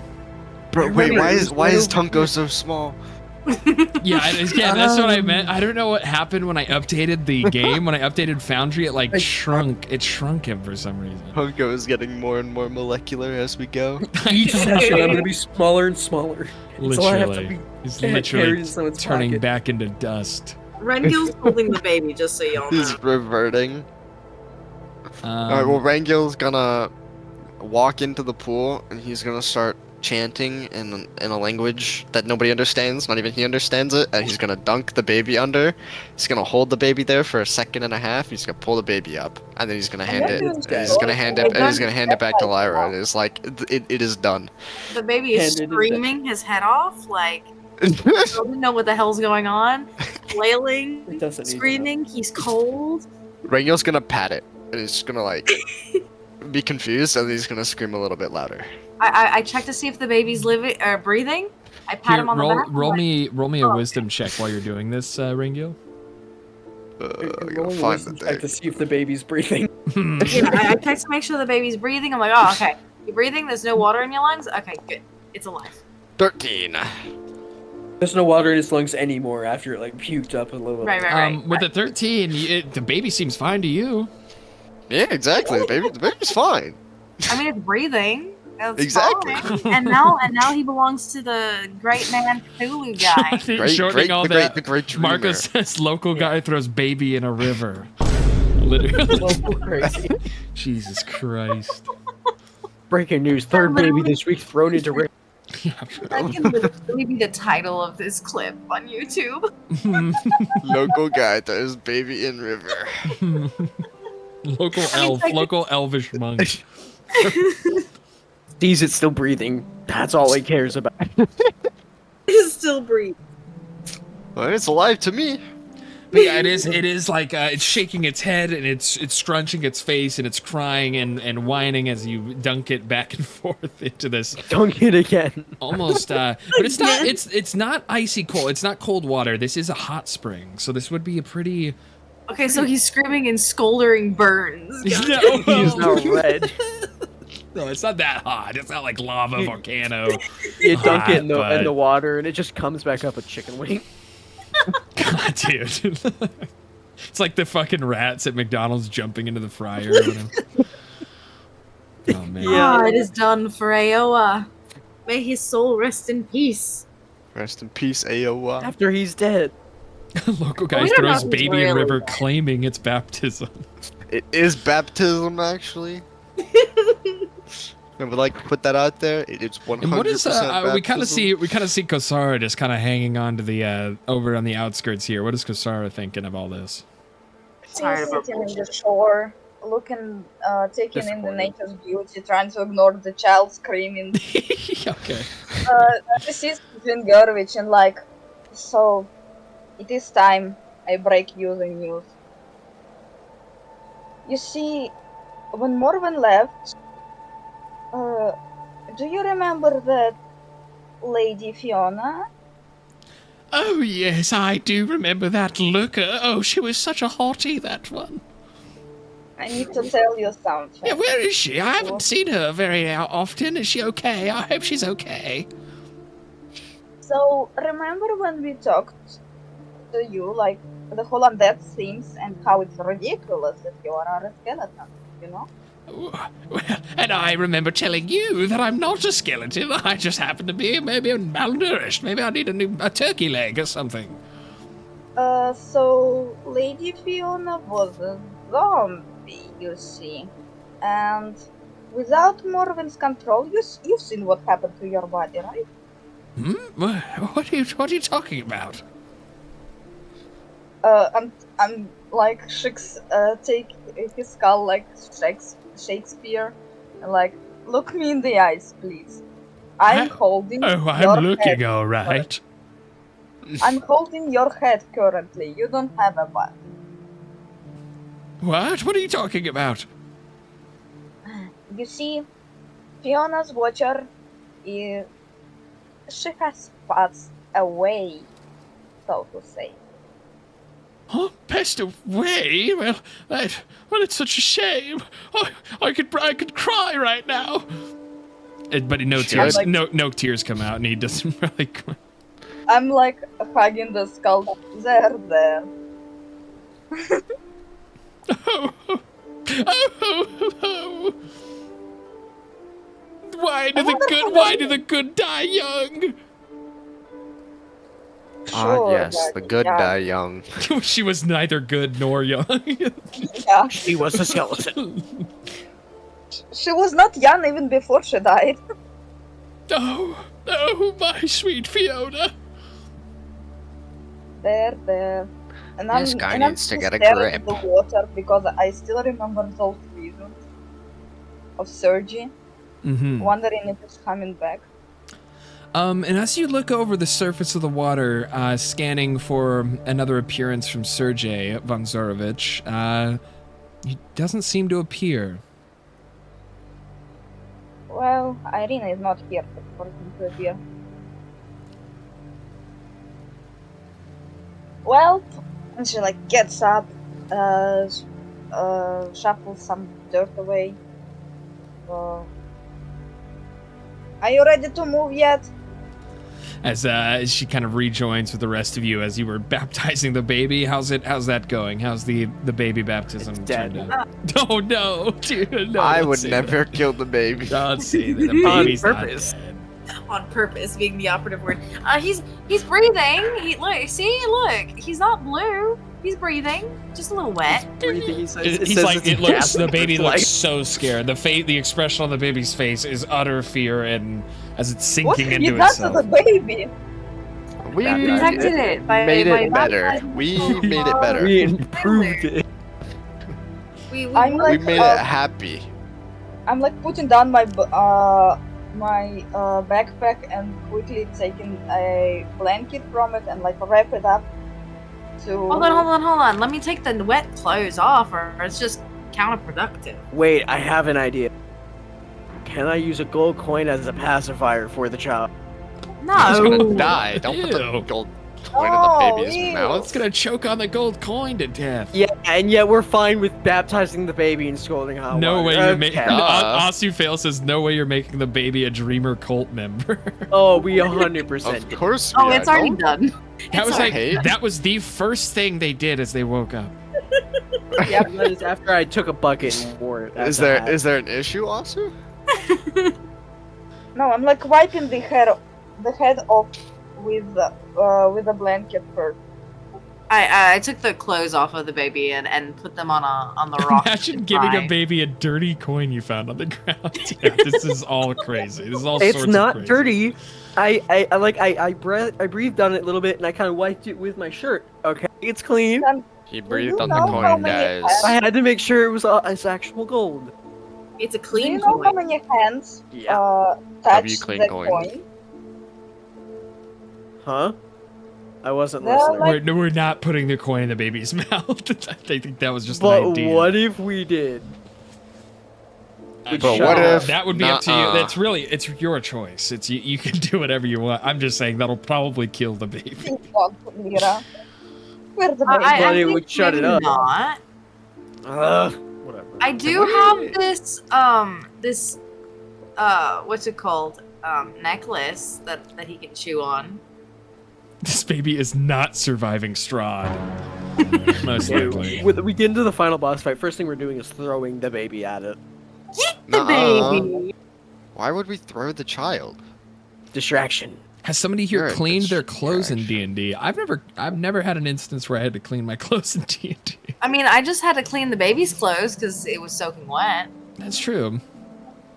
Bro, wait, why is Tunko so small? Yeah, that's what I meant. I don't know what happened when I updated the game. When I updated Foundry, it like shrunk. It shrunk him for some reason. Tunko is getting more and more molecular as we go. Each session, I'm gonna be smaller and smaller. Until I have to Literally, be he's carried literally in someone's turning pocket. back into dust. Rengil's holding the baby, just so y'all know. He's reverting. Alright, Um, well, Rangil's gonna walk into the pool and he's gonna start chanting in a language that nobody understands, not even he understands it, and he's gonna dunk the baby under. He's gonna hold the baby there for a second and a half. He's gonna pull the baby up, and then he's gonna hand it. And he's gonna hand it. And he's gonna hand it back to Lyra. And it's like it is done. The baby is Handed it screaming his head off, like doesn't know what the hell's going on, flailing, It doesn't need to know. screaming. He's cold. Rangil's gonna pat it, and he's just gonna like be confused, and he's gonna scream a little bit louder. I check to see if the baby's living or breathing. I pat here, him on the roll, back. roll I'm me a oh. wisdom check while you're doing this, Rangil. I gotta Rolling a find wisdom the check deck. to see if the baby's breathing. like, yeah, I check to make sure the baby's breathing. I'm like, oh, okay. You breathing? There's no water in your lungs? Okay, good. It's alive. 13. There's no water in his lungs anymore after it like puked up a little. Right, right, right. With a 13, the baby seems fine to you. Yeah, exactly. The baby's fine. I mean, it's breathing. That's Exactly. fine. And now he belongs to the great man Cthulhu guy. Shortening all that. the great dreamer. Marcos says local guy throws baby in a river. Literally. So crazy. Jesus Christ. Breaking news: third baby this week thrown into river. That can literally be the title of this clip on YouTube. Local guy throws baby in river. Local elf, local elvish monk. Sees it still breathing. That's all he cares about. He's still breathing. Well, it's alive to me. But yeah, it is like it's shaking its head and it's scrunching its face and it's crying and whining as you dunk it back and forth into this. Dunk it again. Almost, but it's not. It's not icy cold. It's not cold water. This is a hot spring, so this would be a pretty. Okay, so he's screaming and scolding burns. No, He's now red. no, it's not that hot. It's not like lava volcano. You dunk it in Hot, the water and it just comes back up a chicken wing. God, dude. It's like the fucking rats at McDonald's jumping into the fryer. Or whatever. Oh man. Ah, it is done for Aoa. May his soul rest in peace. Rest in peace, AOA. After he's dead. Local guy We don't know throws if he's baby in really river, dead. claiming it's baptism. It is baptism, actually. I would like to put that out there. It's 100% And what is baptism. we kind of see Kosara just kind of hanging on to the over on the outskirts here. What is Kosara thinking of all this? Tired She's of sitting our in the shore, looking, taking in the Disappointed. nature's beauty, trying to ignore the child screaming. Okay. She sees Gringorvich and like, so, it is time I break you the news. You see, when Morven left, do you remember that Lady Fiona? Oh, yes, I do remember that looker. Oh, she was such a hottie, that one. I need to tell you something. Yeah, where is she? I haven't seen her very often. Is she okay? I hope she's okay. So, remember when we talked to you, like, the whole undead things and how it's ridiculous that you are a skeleton, you know? Well, and I remember telling you that I'm not a skeleton. I just happen to be maybe malnourished. Maybe I need a turkey leg or something. So, Lady Fiona was a zombie, you see. And without Morven's control, you've seen what happened to your body, right? Hmm? What are you talking about? I'm like take his skull like Shakespeare, and like look me in the eyes, please. I'm holding. Oh, your I'm looking head. all right. I'm holding your head currently. You don't have a butt. What? What are you talking about? You see, Fiona's watcher is she has passed away, so to say. Huh? Passed away? Well, it's such a shame. I could cry right now. But no Sure. tears, Like- no tears come out, and he doesn't really. I'm like hugging the skull. There. Oh. Why do the good die young? sure. yes, that the good young. die young. She was neither good nor young. Yeah. She was a skeleton. She was not young even before she died. Oh, my sweet Fiona. There. And This guy and I'm needs to still get a staring at grip. the water because I still remember those visions of Sergi, wondering if it's coming back. And as you look over the surface of the water, scanning for another appearance from Sergei von Zorovich, he doesn't seem to appear. Well, Irina is not here for him to appear. Well, and she like gets up, shuffles some dirt away. Are you ready to move yet? As she kind of rejoins with the rest of you as you were baptizing the baby. How's that going? How's the baby baptism dead. turned out? Oh no, dude, no. I don't would say never that. kill the baby. Don't say that. The On baby's not purpose. dead. On purpose being the operative word. He's breathing. He's not blue. He's breathing. Just a little wet. He's like, it looks. The baby looks so scared. The expression on the baby's face is utter fear, and as it's What sinking have you into done itself. to the baby? We Protected it by made by it better. baptizing We people. made it better. We improved it. We I'm We like, made it happy. I'm like putting down my backpack and quickly taking a blanket from it and like wrap it up. To Hold on. Let me take the wet clothes off, or it's just counterproductive. Wait, I have an idea. Can I use a gold coin as a pacifier for the child? No. He's gonna die. Don't put the Ew. gold coin in Oh, the baby's ew. mouth. It's gonna choke on the gold coin to death. Yeah, and yet we're fine with baptizing the baby and scolding hot No way water. you're making. Okay. Asu Fail says no way you're making the baby a Dreamer cult member. Oh, we 100% Of did. course we Oh, it's are. already Don't- done. That was alright. like that was the first thing they did as they woke up. Yeah, that is after I took a bucket and wore it. Is there an issue, Asu? No, I'm like wiping the head off with a blanket first. I took the clothes off of the baby and put them on the rock. Imagine giving a Fine. baby a dirty coin you found on the ground. Yeah, this is all crazy. This is all It's sorts of not crazy. dirty. I breathed on it a little bit and I kind of wiped it with my shirt. Okay, it's clean. He breathed you on the know how coin, many guys. I had to make sure it was it's actual gold. It's a Do clean you know how coin. many hands Yeah. touch clean the coin? coin? Huh? I wasn't They're listening. like- We're not putting the coin in the baby's mouth. I think that was just an But idea. what if we did? But what if that would be up to you? nuh-uh. That's really it's your choice. It's you can do whatever you want. I'm just saying that'll probably kill the baby. Think not, Lira. Where's the I baby? But it think would shut it maybe up. Not. Whatever. I do have this what's it called? Necklace that he can chew on. This baby is not surviving Strahd. Most likely. When we get into the final boss fight, first thing we're doing is throwing the baby at it. Get the Nuh-uh. baby. Why would we throw the child? Distraction. Has somebody here You're a cleaned their clothes in distraction. D&D? I've never had an instance where I had to clean my clothes in D&D. I mean, I just had to clean the baby's clothes because it was soaking wet. That's true.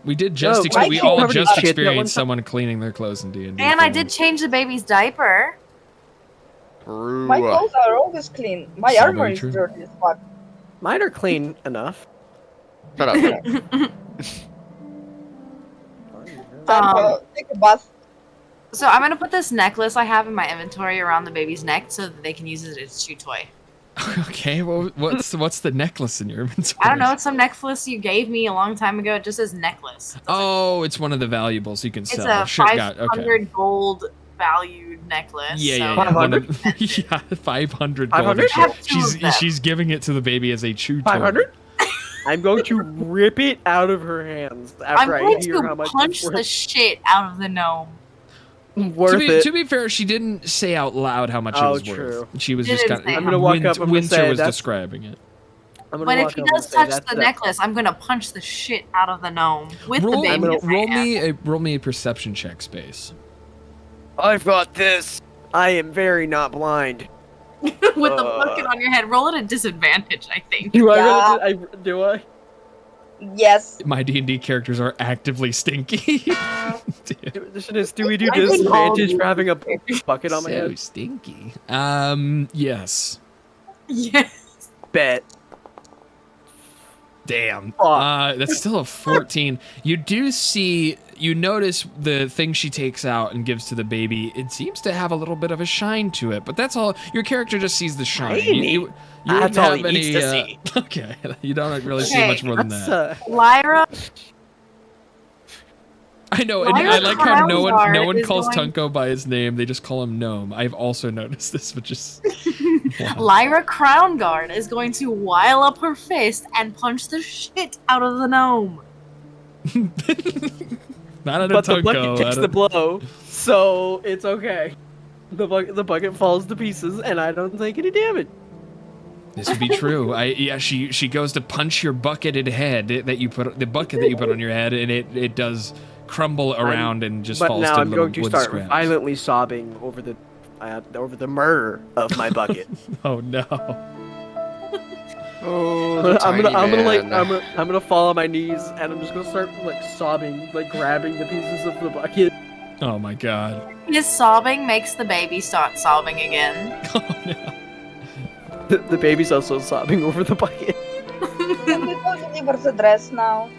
We did just No, experience. We Michael all covered in just shit that one experienced time. someone cleaning their clothes in D&D. And I did change the baby's diaper. True. My clothes are always clean. My So armor very is true. dirty as fuck. Mine are clean enough. Shut up. Time to take a bath. So I'm gonna put this necklace I have in my inventory around the baby's neck so that they can use it as a chew toy. Okay, well, what's the necklace in your inventory? I don't know. It's some necklace you gave me a long time ago. It just says necklace. Oh, it's one of the valuables you can It's sell. a Shit, 500 gold valued necklace. Yeah, yeah, so- yeah. 500? Yeah, 500 gold. 500? I have two of them. She's giving it to the baby as a chew toy. 500? I'm going to rip it out of her hands I'm after I going hear how to much punch it's the shit out of the gnome. worth it. To be fair, she didn't say out loud how much it Oh, was true. worth. She was It just didn't kind say of. I'm gonna walk up, I'm gonna Winter say was that's- describing it. I'm gonna But if walk he up and does say touch that's the necklace, I'm gonna punch the shit out of the gnome with the baby. in his hand. Roll me a perception check, Space. I've got this. I am very not blind. With the bucket on your head, roll at a disadvantage, I think. Do I Yeah. really? Do I? Yes. My D&D characters are actively stinky. Do we do I think all disadvantage of for having a you- bucket on my So head? stinky. Yes. Yes. Bet. Damn. Fuck. That's still a 14. You notice the thing she takes out and gives to the baby. It seems to have a little bit of a shine to it, but that's all. Your character just sees the shine. You That's wouldn't all have he needs to see. Okay, you don't really see Okay, much more than That's that. Lyra, I know, and Lyra I like how no one Crownguard is calls going- Tunko by his name. They just call him Gnome. I've also noticed this, which is wow. Lyra Crown Guard is going to wile up her fist and punch the shit out of the gnome. Not at a But the Tunko. bucket takes I the don't- blow, so it's okay. The bucket falls to pieces, and I don't take any damage. This would be true. She goes to punch your bucketed head the bucket that you put on your head, and it does crumble around and just But falls now to I'm little going to wood start scraps. violently sobbing over the murder of my bucket. Oh no! Oh, I'm gonna fall on my knees, and I'm just gonna start like sobbing, like grabbing the pieces of the bucket. Oh my god! His sobbing makes the baby start sobbing again. Oh no! The baby's also sobbing over the bucket. Can we go deliver the dress now?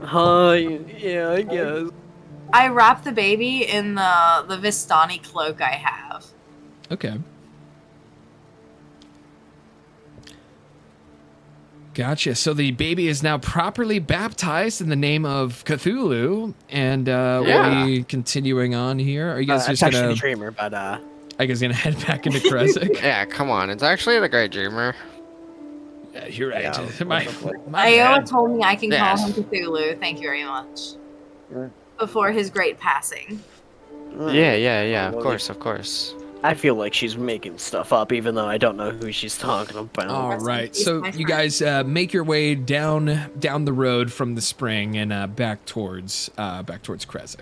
Yeah, I guess. I wrap the baby in the Vistani cloak I have. Okay. Gotcha. So the baby is now properly baptized in the name of Cthulhu, and we'll be continuing on here. Are you guys It's just actually gonna? the dreamer, but Are you guys gonna head back into Kresik? Yeah, come on. It's actually the Great Dreamer. Yeah, you're right. Yeah, my Iowa bad. told me I can Yes. call him Cthulhu. Thank you very much. Yeah. Before his great passing. Yeah. Of course. I feel like she's making stuff up, even though I don't know who she's talking about. All Rest in right, peace, so my you friend. guys make your way down the road from the spring and back towards Kresik.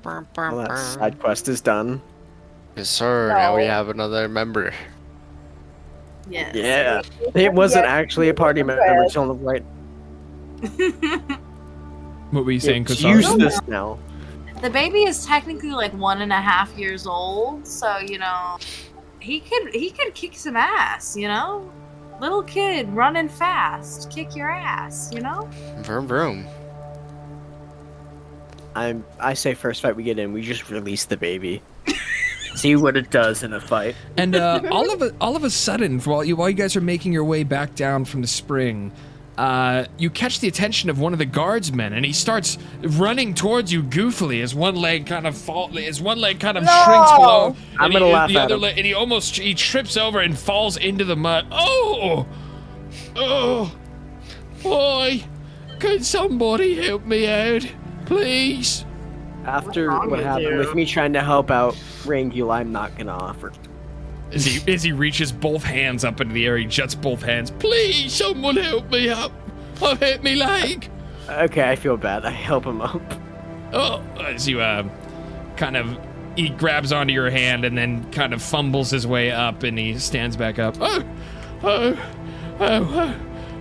Well, that side quest is done. Yes, sir. Now we No. have another member. Yes. Yeah, it wasn't actually a party member. It's on the right. What were you saying, It's Kosara? useless now. The baby is technically like 1.5 years old, so he could kick some ass, Little kid running fast, kick your ass, Vroom vroom. I say first fight we get in, we just release the baby. See what it does in a fight. And all of a sudden, while you guys are making your way back down from the spring, you catch the attention of one of the guardsmen, and he starts running towards you goofily as one leg kind of shrinks below. I'm and gonna laugh the at other him. leg, and he trips over and falls into the mud. Oh, boy, can somebody help me out, please? After wrong what with happened you? with me trying to help out Rangul, I'm not gonna offer. As he reaches both hands up into the air, he juts both hands. Please, someone help me up. I've hit me leg. Okay, I feel bad. I help him up. Oh, as you he grabs onto your hand and then kind of fumbles his way up, and he stands back up. Oh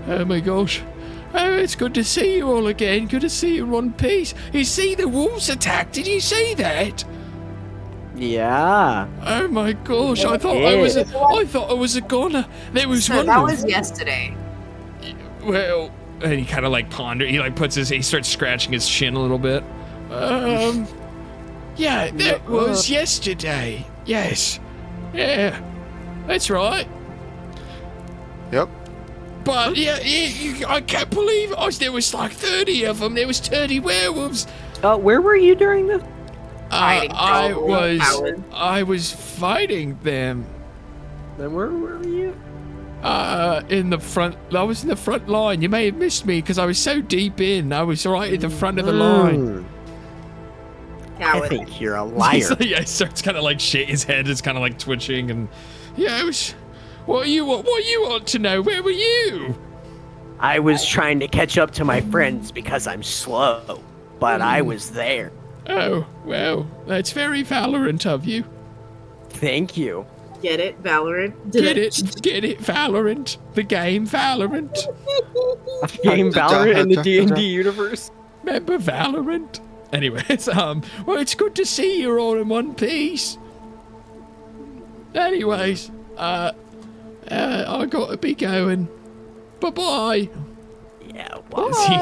my gosh. Oh, it's good to see you all again. Good to see you in one piece. You see the wolves attack? Did you see that? Yeah. Oh my gosh! I thought I was a goner. There was So one. that wolf. was yesterday. Well, and he kind of like he starts scratching his chin a little bit. Yeah, that was yesterday. Yes. Yeah, that's right. Yep. But I can't believe there was like 30 of them. There was 30 werewolves. Where were you during this? Fighting, probably. Coward. I was fighting them. Then where were you? In the front. I was in the front line. You may have missed me because I was so deep in. I was right at the front of the line. I Coward. think you're a liar. So, yeah, he starts kind of like his head is kind of like twitching, and yeah, I was. What you want to know? Where were you? I was trying to catch up to my friends because I'm slow, but I was there. Oh, well, that's very valorant of you. Thank you. Get it, Valorant? Get it, Valorant. The game Valorant. Game Valorant in the D&D universe. Remember Valorant? Anyways, well, it's good to see you all in one piece. Anyways, I gotta be going. Bye-bye. Yeah,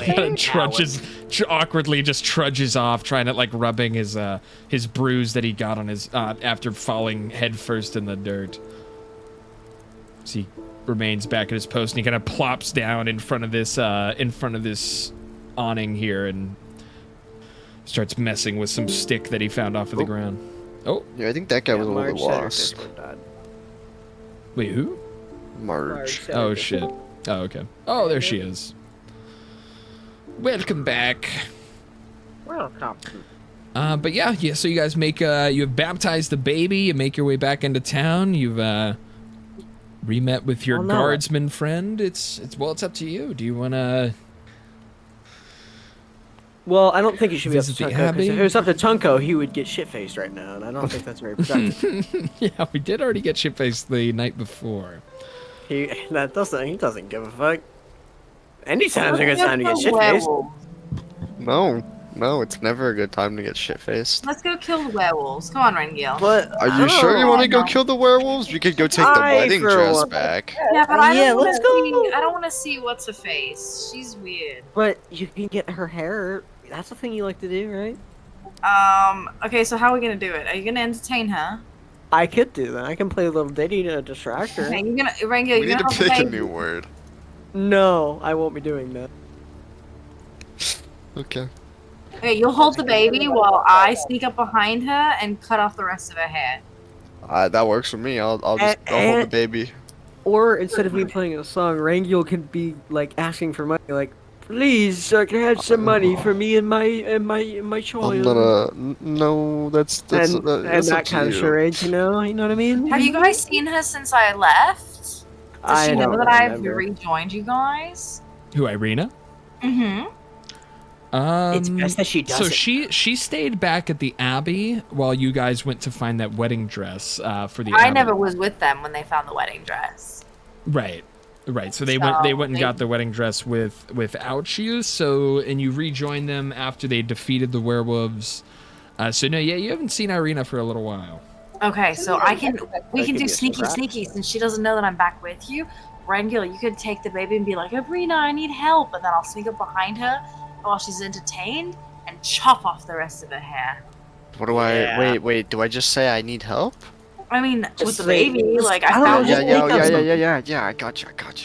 He kind of awkwardly just trudges off, trying to like rubbing his bruise that he got on his after falling headfirst in the dirt. So he remains back at his post, and he kind of plops down in front of this awning here, and starts messing with some stick that he found off of the ground. Oh, Yeah, I think that guy was a little bit lost. wait, who? Marge. Oh shit. Oh, okay. Oh, there she is. Welcome back. Welcome. But yeah, so you guys make you have baptized the baby. You make your way back into town. You've re-met with your guardsman friend. It's up to you. Do you wanna? Well, I don't think it should be up to Visit the Tunko, because Abbey? if it was up to Tunko, he would get shit-faced right now, and I don't think that's very productive. Yeah, we did already get shit-faced the night before. he doesn't give a fuck. Anytime's a good time to get shit-faced. No, it's never a good time to get shit-faced. Let's go kill the werewolves. Come on, Rengil. But Are you sure you want to go kill the werewolves? We could go take the I, wedding for dress one- back. Yeah, but I Yeah, don't let's wanna go. see. I don't want to see what's her face. She's weird. But you can get her hair. That's the thing you like to do, right? Okay, so how are we gonna do it? Are you gonna entertain her? I could do that. I can play a little ditty to distract her. Okay, you're gonna Rengil. We You're need to gonna pick a hold the new baby. word. No, I won't be doing that. Okay. Okay, you'll hold the baby while I sneak up behind her and cut off the rest of her hair. That works for me. I'll hold the baby. Or instead of me playing a song, Rangil can be like asking for money, like, please, sir, can I have some money for me and my child? I'm gonna. No, that's and that's up that to kind of you. charade, you know what I mean? Have you guys seen her since I left? Does I she know don't that I've remember. rejoined you guys? Who, Irina? Mm-hmm. It's best that she So doesn't. she stayed back at the Abbey while you guys went to find that wedding dress for the I Abbey. never was with them when they found the wedding dress. Right. So they So went and they- got the wedding dress without you. And you rejoined them after they defeated the werewolves. So no, yeah, you haven't seen Irina for a little while. Okay, so we That can could do be a sneaky surprise. sneaky since she doesn't know that I'm back with you. Rengil, you could take the baby and be like, Irina, I need help, and then I'll sneak up behind her while she's entertained and chop off the rest of her hair. What do I? Yeah. Wait. Do I just say I need help? I mean, with Just the say- baby, like I I don't found know, Yeah. I got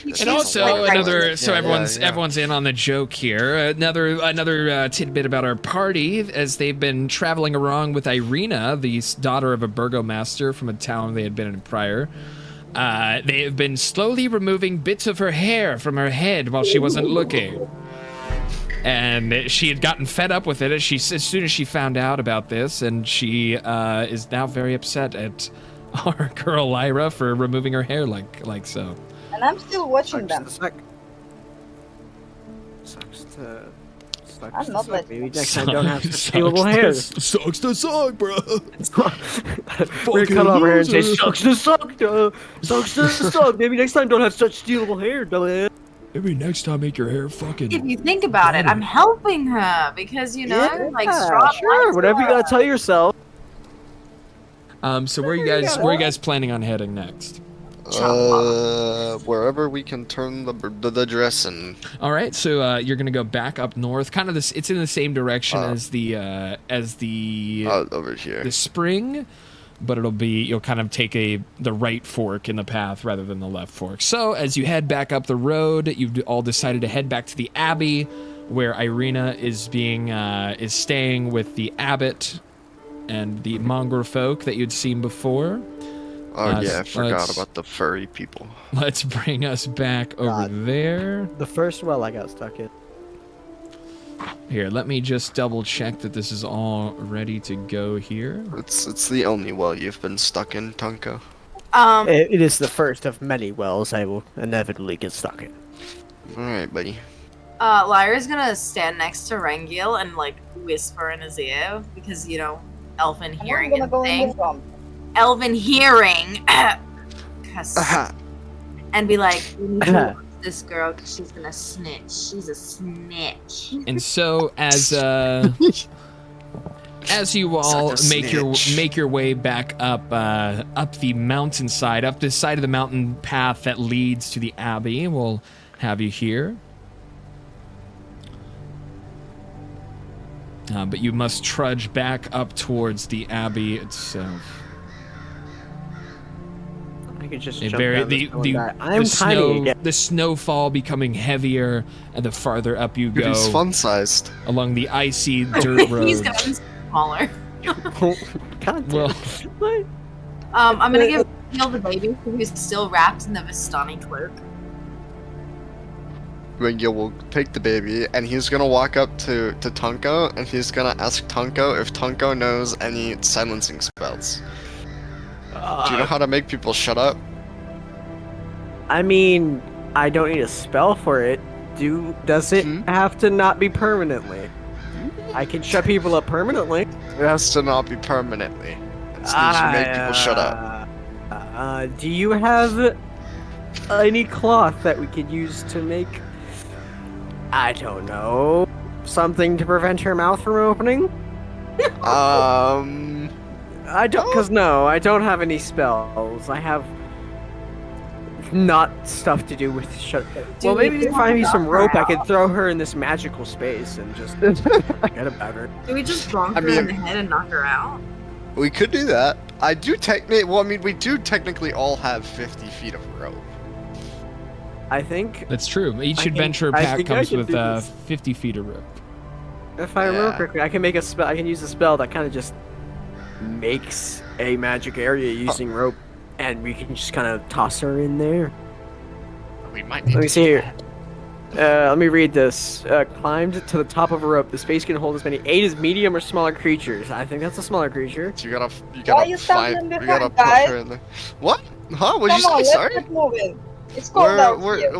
you. And And also like another, so Yeah, everyone's in on the joke here. Another tidbit about our party, as they've been traveling around with Irina, the daughter of a burgomaster from a town they had been in prior. They have been slowly removing bits of her hair from her head while she wasn't looking. And she had gotten fed up with it as soon as she found out about this, and she is now very upset at our girl Lyra for removing her hair like so. And I'm still watching them. I'm not letting Maybe next time don't have such stealable hair. Sucks to suck, bro. We're cut off her hair and say, sucks to suck, duh. Sucks to suck. Maybe next time don't have such stealable hair, duh. Maybe next time make your hair fucking. If you think about it, I'm helping her because like strong sure, lights whatever you go gotta tell yourself. So where are you guys planning on heading next? Wherever we can turn the dress in. All right, so you're gonna go back up north, kind of this. It's in the same direction as the Over here. the spring, but you'll kind of take the right fork in the path rather than the left fork. So as you head back up the road, you've all decided to head back to the Abbey, where Irina is staying with the abbot and the mongrel folk that you'd seen before. Oh yeah, I let's- forgot about the furry people. Let's bring us back over there. The first well I got stuck in. Here, let me just double check that this is all ready to go here. It's the only well you've been stuck in, Tunko. It is the first of many wells I will inevitably get stuck in. All right, buddy. Lyra's gonna stand next to Rengil and like whisper in his ear because elven And I'm hearing gonna and go in thing. the front. Elven hearing. And be like, we need to watch this girl because she's gonna snitch. She's a snitch. And so as you all Such a snitch. make your way back up the mountainside, up the side of the mountain path that leads to the abbey, we'll have you here. But you must trudge back up towards the abbey itself. I could just A jump very down this hill and die. I'm the tiny snow again. the snowfall becoming heavier, and the farther up you Dude, go he's fun-sized. along the icy dirt roads. He's gotten smaller. God damn. Well, What? I'm gonna give Neil the baby who's still wrapped in the Vistani cloak. Rengil will take the baby, and he's gonna walk up to Tunko, and he's gonna ask Tunko if Tunko knows any silencing spells. Do you know how to make people shut up? I mean, I don't need a spell for it. Does it have to not be permanently? I can shut people up permanently. It has to not be permanently. It needs to make people shut up. Do you have any cloth that we could use to make, I don't know, something to prevent her mouth from opening? I don't have any spells. I have not stuff to do with shut. Well, maybe if I find me some rope, I could throw her in this magical space and just forget about her. Do we just bonk her in the head and knock her out? We could do that. We do technically all have 50 feet of rope. I think that's true. Each I think- adventure I pack think I comes can with do this. 50 feet of rope. if I remember Yeah. correctly, I can make a spell. I can use a spell that kind of just makes a magic area using rope, and we can just kind of toss her in there. We might need Let me to see do here. Let me read this. Climbed to the top of a rope. The space can hold as many 8 as medium or smaller creatures. I think that's a smaller creature. that. You Why gotta you find. standing We gotta behind, put guys? her in there. What? Huh? What'd you Come on, say? let's Sorry. get moving. It's cold out here.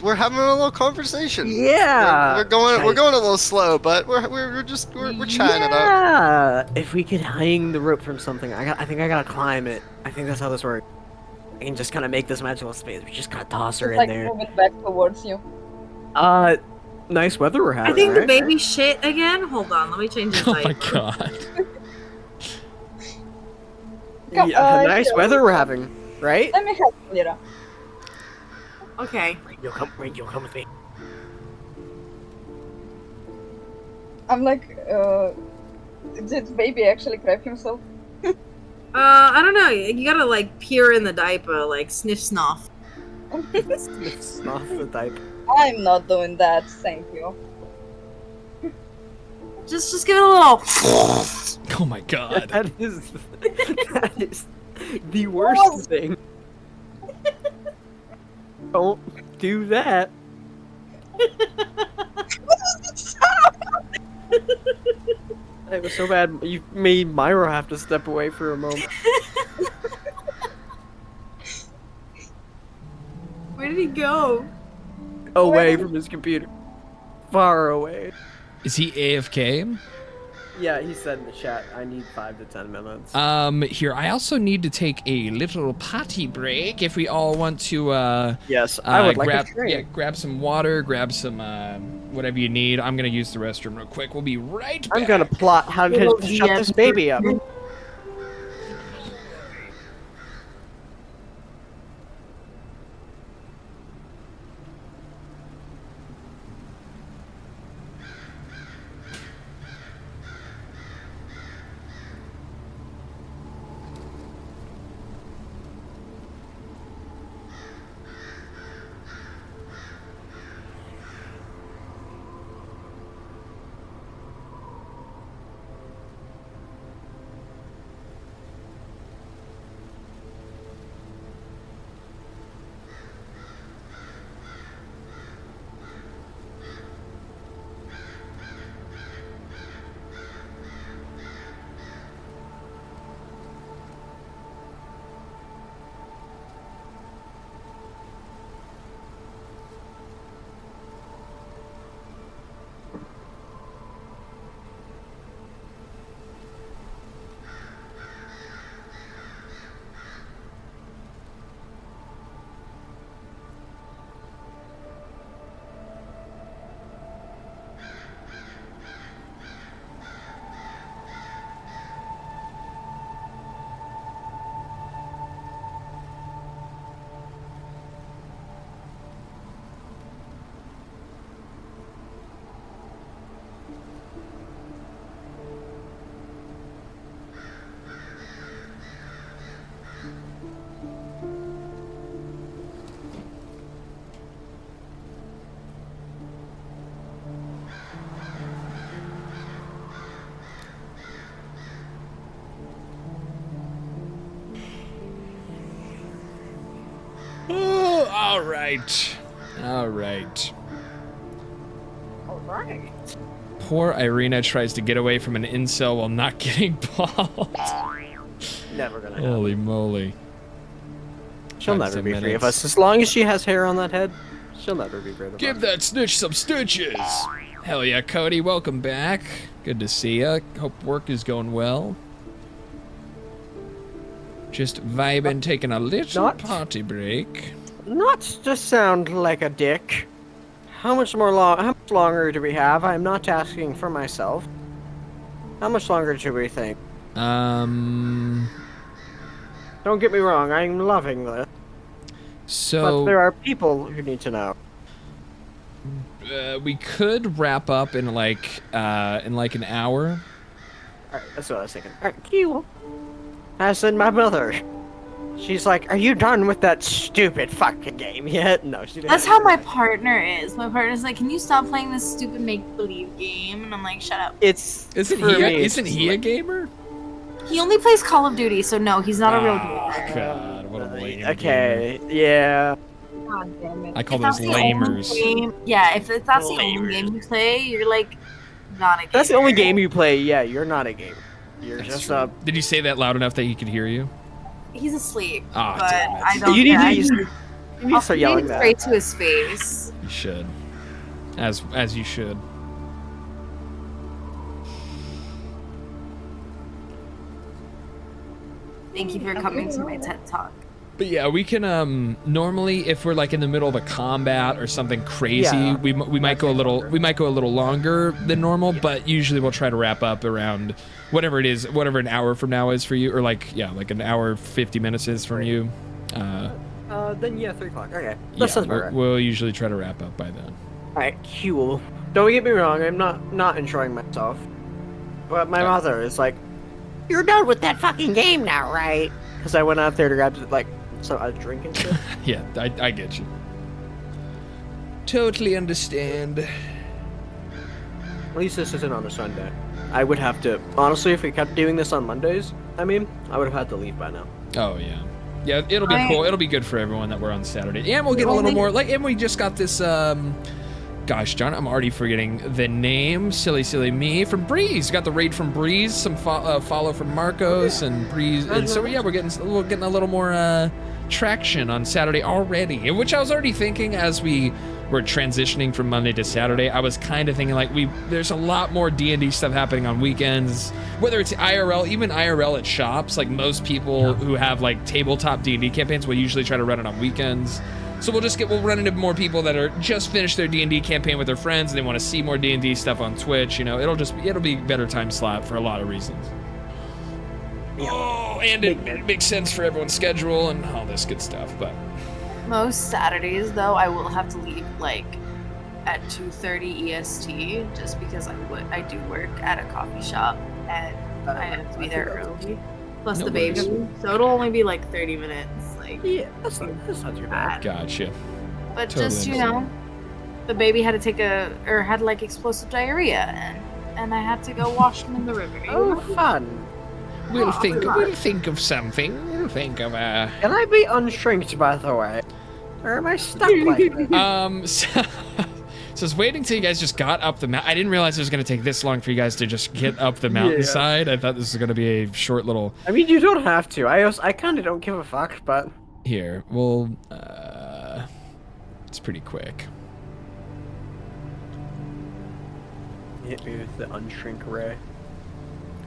We're having a little conversation. Yeah. We're going a little slow, but we're chatting it up. Yeah. If we could hang the rope from something, I think I gotta climb it. I think that's how this works. I can just kind of make this magical space. We just gotta toss her It's in like there. moving back towards you. Nice weather we're having. I think the right? baby shit again. Hold on, let me change his Oh my diaper. god. Yeah, nice Joe, weather we're having, right? Let me help you, Lira. Okay. You'll come with me. I'm like, did baby actually grab himself? I don't know. You gotta like peer in the diaper, like sniff snuff. Snuff the diaper. I'm not doing that, thank you. Just give it a little. Oh my god. That is the worst thing. Don't do that. It was so bad. You made Myro have to step away for a moment. Where did he go? Away from his computer. Far away. Is he AFK? Yeah, he said in the chat, I need 5 to 10 minutes. Here, I also need to take a little potty break if we all want to, Yes, I would like grab, a drink. grab some water, grab some, whatever you need. I'm gonna use the restroom real quick. We'll be right back. I'm gonna plot how to shut this baby up. Oh, all right. All right. All right. Poor Irina tries to get away from an incel while not getting bald. Never gonna happen. Holy moly. She'll 5 never to be 10 free of minutes. us. As long as she has hair on that head, she'll never be free of us. Give that snitch some stitches. Hell yeah, Cody, welcome back. Good to see ya. Hope work is going well. Just vibing, taking a little Not- party break. Not to sound like a dick. How much longer do we have? I'm not asking for myself. How much longer do we think? Don't get me wrong, I'm loving this. But there So are people who need to know. we could wrap up in like an hour. Alright, that's what I was thinking. Alright, Q. As in my mother. She's like, are you done with that stupid fucking game yet? No, she didn't. That's how my partner is. My partner's like, can you stop playing this stupid make-believe game? And I'm like, shut up. Isn't he a gamer? He only plays Call of Duty, so no, he's not a real Oh gamer. god, what a lame Okay, yeah. God damn it. I call If those that's the only lamers. game- yeah, if that's the only game you play, you're like, not a gamer. That's the only game you play, yeah, you're not a gamer. You're That's just true. Did you say that loud enough that he could hear you? He's asleep, Ah, but damn it. I don't You need care. to use- you need I'll to start say yelling it that. straight to his face. You should. As you should. Thank you for coming to my TED Talk. But yeah, we can normally if we're like in the middle of a combat or something crazy, Yeah. we might go a little longer than normal, but usually we'll try to wrap up around whatever it is, whatever an hour from now is for you, or like an hour 50 minutes is from you. Then yeah, 3 o'clock. Okay. That Yeah, sounds about right. we'll usually try to wrap up by then. Alright, cool. Don't get me wrong, I'm not enjoying myself. But my mother is like, you're done with that fucking game now, right? Because I went out there to grab like a drink and shit. Yeah, I get you. Totally understand. At least this isn't on a Sunday. I would have to honestly, if we kept doing this on Mondays, I would have had to leave by now. Oh yeah. Yeah, it'll be cool. It'll be good for everyone that we're on Saturday. And we'll get a little more and we just got this gosh darn, I'm already forgetting the name. Silly me from Breeze. Got the raid from Breeze, some follow from Marcos and Breeze. And so yeah, we're getting a little more traction on Saturday already. Which I was already thinking as we were transitioning from Monday to Saturday. I was kind of thinking like there's a lot more D&D stuff happening on weekends, whether it's IRL, even IRL at shops. Like most people who have like tabletop D&D campaigns will usually try to run it on weekends. So we'll run into more people that are just finished their D&D campaign with their friends and they want to see more D&D stuff on Twitch. You know, it'll be a better time slot for a lot of reasons. Oh, and it makes sense for everyone's schedule and all this good stuff. But Most Saturdays, though, I will have to leave like at 2:30 EST, just because I do work at a coffee shop and I have to be there early. Plus No the baby, worries. so it'll only be like 30 minutes. Like, Yeah, that's not too bad. gotcha. but Totally just understand. the baby had to had like explosive diarrhea, and I had to go wash him in the river. Oh, fun. We'll think of something. We'll think of Can I be unshrinked, by the way? Or am I stuck like that? So I was waiting till you guys just got up the mountain. I didn't realize it was going to take this long for you guys to just get up the mountainside. I thought this was going to be a short little... I mean, you don't have to. I kind of don't give a fuck, but... Here, well, it's pretty quick. Hit me with the unshrink ray.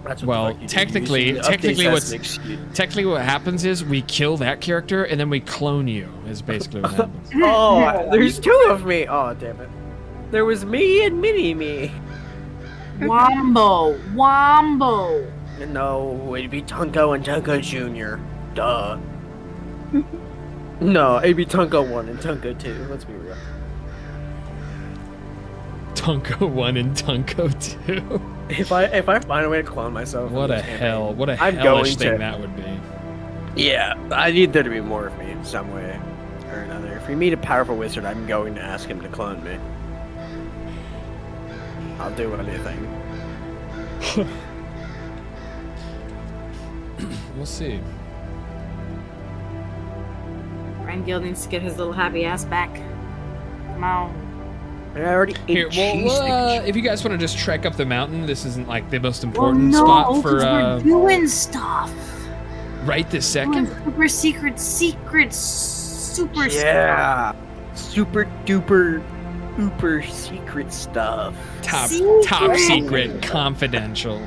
That's what Well, the fuck you do. technically You just update what's- as an excuse. Technically what happens is we kill that character and then we clone you, is basically what happens. Oh, there's 2 of me! Oh, damn it. There was me and Mini-Me. Wombo. No, it'd be Tunko and Tunko Jr. Duh. No, it'd be Tunko 1 and Tunko 2. Let's be real. Tunko 1 and Tunko 2. If I find a way to clone myself... What in a this campaign, hell, what a I'm hellish going thing to. that would be. Yeah, I need there to be more of me in some way or another. If we meet a powerful wizard, I'm going to ask him to clone me. I'll do anything. We'll see. Rangel needs to get his little happy ass back. Come on. I already ate Here, cheese well, sticks. if you guys want to just trek up the mountain, this isn't like the most Oh important no, spot for 'cause we're doing stuff. right this Doing second. super secret, super Yeah. Super duper uber secret stuff. Top Secret. secret, confidential.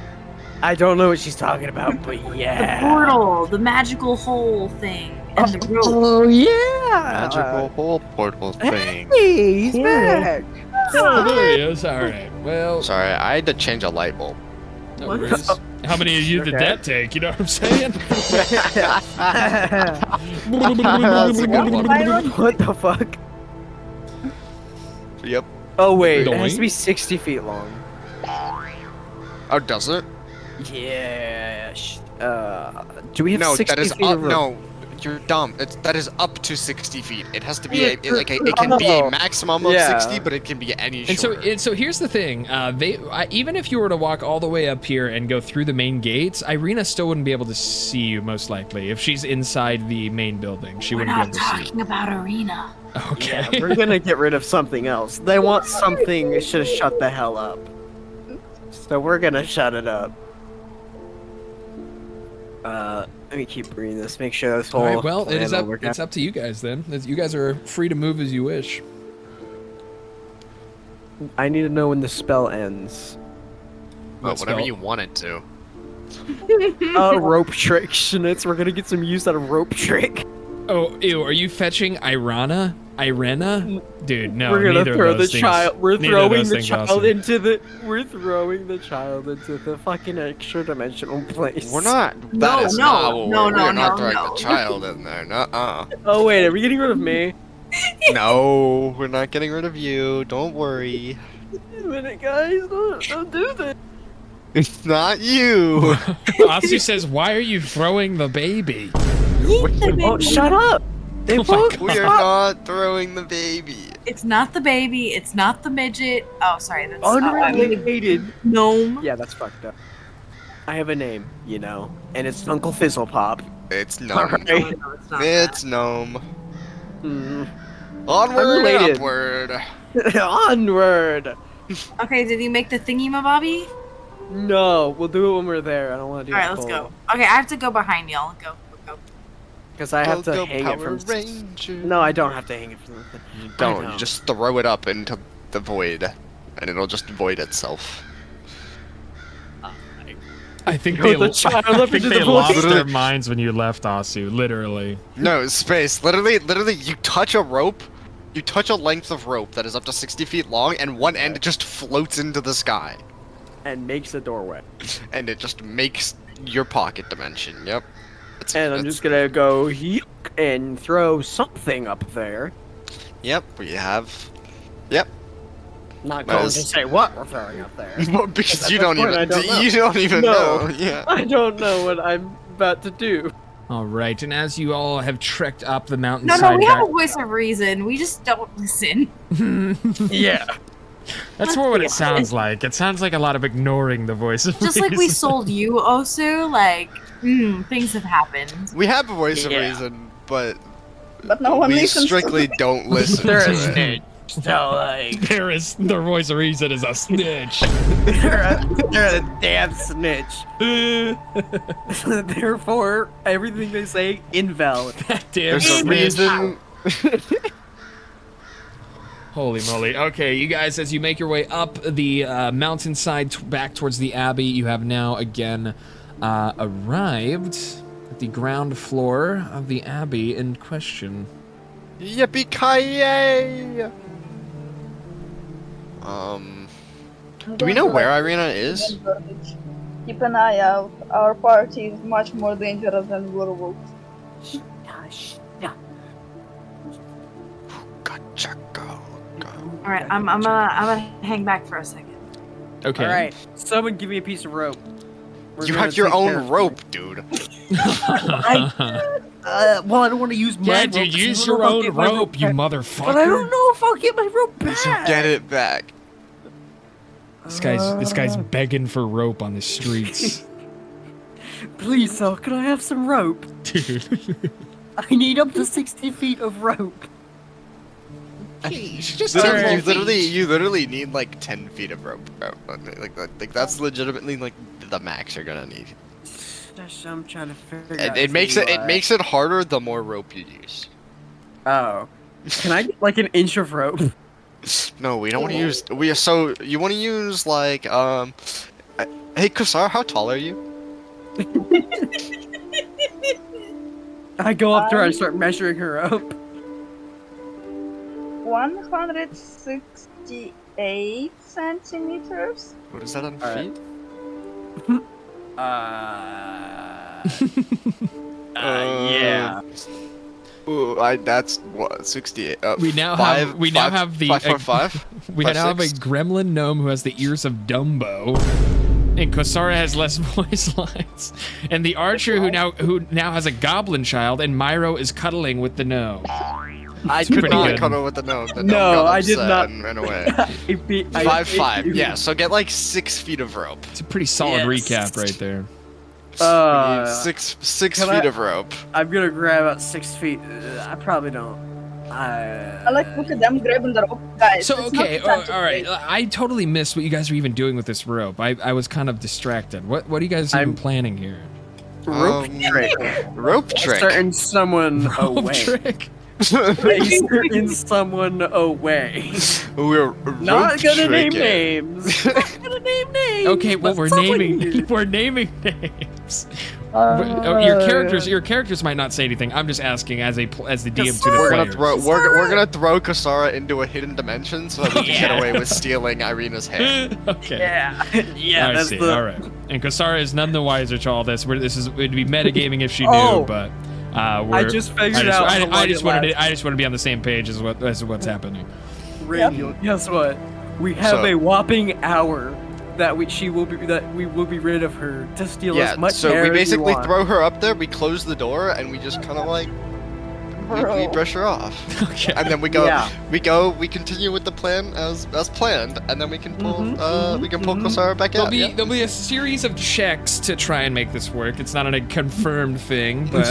I don't know what she's talking about, but The yeah. portal, the magical hole thing, and the rope. Oh yeah. Magical hole portal thing. Hey, he's back. Oh, there he is. All right. Well, Sorry, I had to change a light bulb. no What? worries. How many of you did Okay. that take? You know what I'm saying? What the fuck? Yep. Oh wait, it Doink. has to be 60 feet long. Oh, does it? Yeah. Do we have No, 60 that is feet up. of rope? No, you're dumb. That is up to 60 feet. It has to be Yeah, it can be a oh. maximum of Yeah. 60, but it can be any And so, shorter. so here's the thing. Even if you were to walk all the way up here and go through the main gates, Irina still wouldn't be able to see you, most likely. If she's inside the main building, she We're wouldn't be not able to see you. talking about Arena. Okay. Yeah, we're gonna get rid of something else. They want something that should shut the hell up. So we're gonna shut it up. Let me keep reading this. Make sure this whole. All right. Well, it plan is will up. work It's out. up to you guys then. You guys are free to move as you wish. I need to know when the spell ends. But whatever spell? you want it to. Rope trick, Schnitz. We're gonna get some use out of rope trick. Oh, ew. Are you fetching Irina? Dude, no. we're gonna neither throw of the those things- child. We're neither of throwing those the things child awesome. into the. We're throwing the child into the fucking extra dimensional place. We're not. No, That is no, not what no, we're, no, we're not no, throwing no. the child in there. Nuh-uh. Oh wait, are we getting rid of me? No, we're not getting rid of you. Don't worry. Wait a minute, guys. Don't do this. It's not you. Asu says, "Why are you throwing the baby?" Oh, shut up! They Oh my both. We are not throwing the baby. It's not the baby. It's not the midget. Oh, sorry. That's Unrelated. gnome. Yeah, that's fucked up. I have a name, you know, and it's Uncle Fizzlepop. It's gnome. Alright. No, it's not It's gnome. Mm. Onward and Unrelated. upward. Onward. that. Okay, did you make the thingy, my Bobby? No, we'll do it when we're there. I don't want to do All it. right, let's go. Okay, I have to go behind y'all. Go. Because I have to Go, hang Power it from. Rangers. No, I don't have to hang it from the thing. You I don't. know. You just throw it up into the void, and it'll just void itself. I think Throw they, the child I up think into they the lost void. their minds when you left Asu. Literally. No, space. Literally, you touch a rope. You touch a length of rope that is up to 60 feet long, and one end just floats into the sky, And makes a doorway. and it just makes your pocket dimension. Yep. And I'm just gonna go yeek and throw something up there. Yep. We have. Yep. Not That going is- to say what we're throwing up there. Well, because At you this don't point, even. I don't know. You don't even No. know. Yeah. I don't know what I'm about to do. All right, and as you all have trekked up the No, mountainside, no, we have a voice of reason. We just don't listen. Yeah. That's more what it sounds like. It sounds like a lot of ignoring the voice of Just like we reason. sold you, Osu, like, things have happened. We have a voice of Yeah. reason, but But no one we listens strictly don't listen They're to a it. snitch. So, like, Their voice of reason is a snitch. they're a damn snitch. Therefore, everything they say, invalid. Damn There's a snitch. reason. Holy moly. Okay, you guys, as you make your way up the mountainside back towards the Abbey, you have now again arrived at the ground floor of the Abbey in question. Yippee-ki-yay! Do we know where Irina is? Keep an eye out. Our party is much more dangerous than werewolves. Gotcha, go. All right, I'm gonna hang back for a second. Okay. All right, someone give me a piece of rope. We're You gonna have your take care own of rope, dude. Well, I don't want to use my Yeah, rope. dude, 'cause I use don't your know if I'll own get my rope, you back. motherfucker. But I don't know if I'll get my rope back. So get it back. This guy's begging for rope on the streets. Please, though, can I have some rope? Dude. I need up to 60 feet of rope. You should just Literally, tell you me. literally need like 10 feet of rope. Like that's legitimately like the max you're gonna need. I'm trying to figure And out. it makes it harder the more rope you use. Oh. Can I get like an inch of rope? No, we don't want to use. So you want to use like Hey, Kusar, how tall are you? I go up to her and start measuring her up. 168 centimeters. What is that on Alright. feet? Yeah. Ooh, that's what 68. We now have the 5.5. we now have a 5'6". gremlin gnome who has the ears of Dumbo, and Kosara has less voice lines, and the archer who now has a goblin child, and Myro is cuddling with the gnome. I could pretty not good. cuddle with the gnome. The No, gnome got I did upset not. And ran away. 5'5". Yeah, so get like 6 feet of rope. It's a pretty solid recap right there. We need six can feet I- of rope. I'm gonna grab about 6 feet. I probably don't. I like look at them grabbing the rope, guys. So it's not okay, the time to all right. play. I totally missed what you guys were even doing with this rope. I was kind of distracted. What are you guys even planning here? Rope trick. Rope trick. Starting someone Rope away. trick. Starting someone away. We're Not rope gonna name tricking. names. Not gonna name names. Okay, well but we're someone naming here. we're naming names. Uh, Your characters might not say anything. I'm just asking as the DM to the We're players. we're gonna throw Kasara into a hidden dimension so that we can Yeah. get away with stealing Irina's hair. Okay. Yeah, yeah. I That's see. the. All right. And Kosara is none the wiser to all this. It'd be metagaming if she knew, Oh. but I just figured out. how long I it just wanted lasts. to be on the same page as what's happening. Radio. Guess what? We have So- a whopping hour that we will be rid of her to steal Yeah, as much so hair we as basically want. throw her up there, we close the door, and we just kind of like we brush her off, Okay. and then we go, Yeah. we continue with the plan as planned, and then we can pull Mhm, Kasara back out. There'll be a series of checks to try and make this work. It's not a confirmed thing, but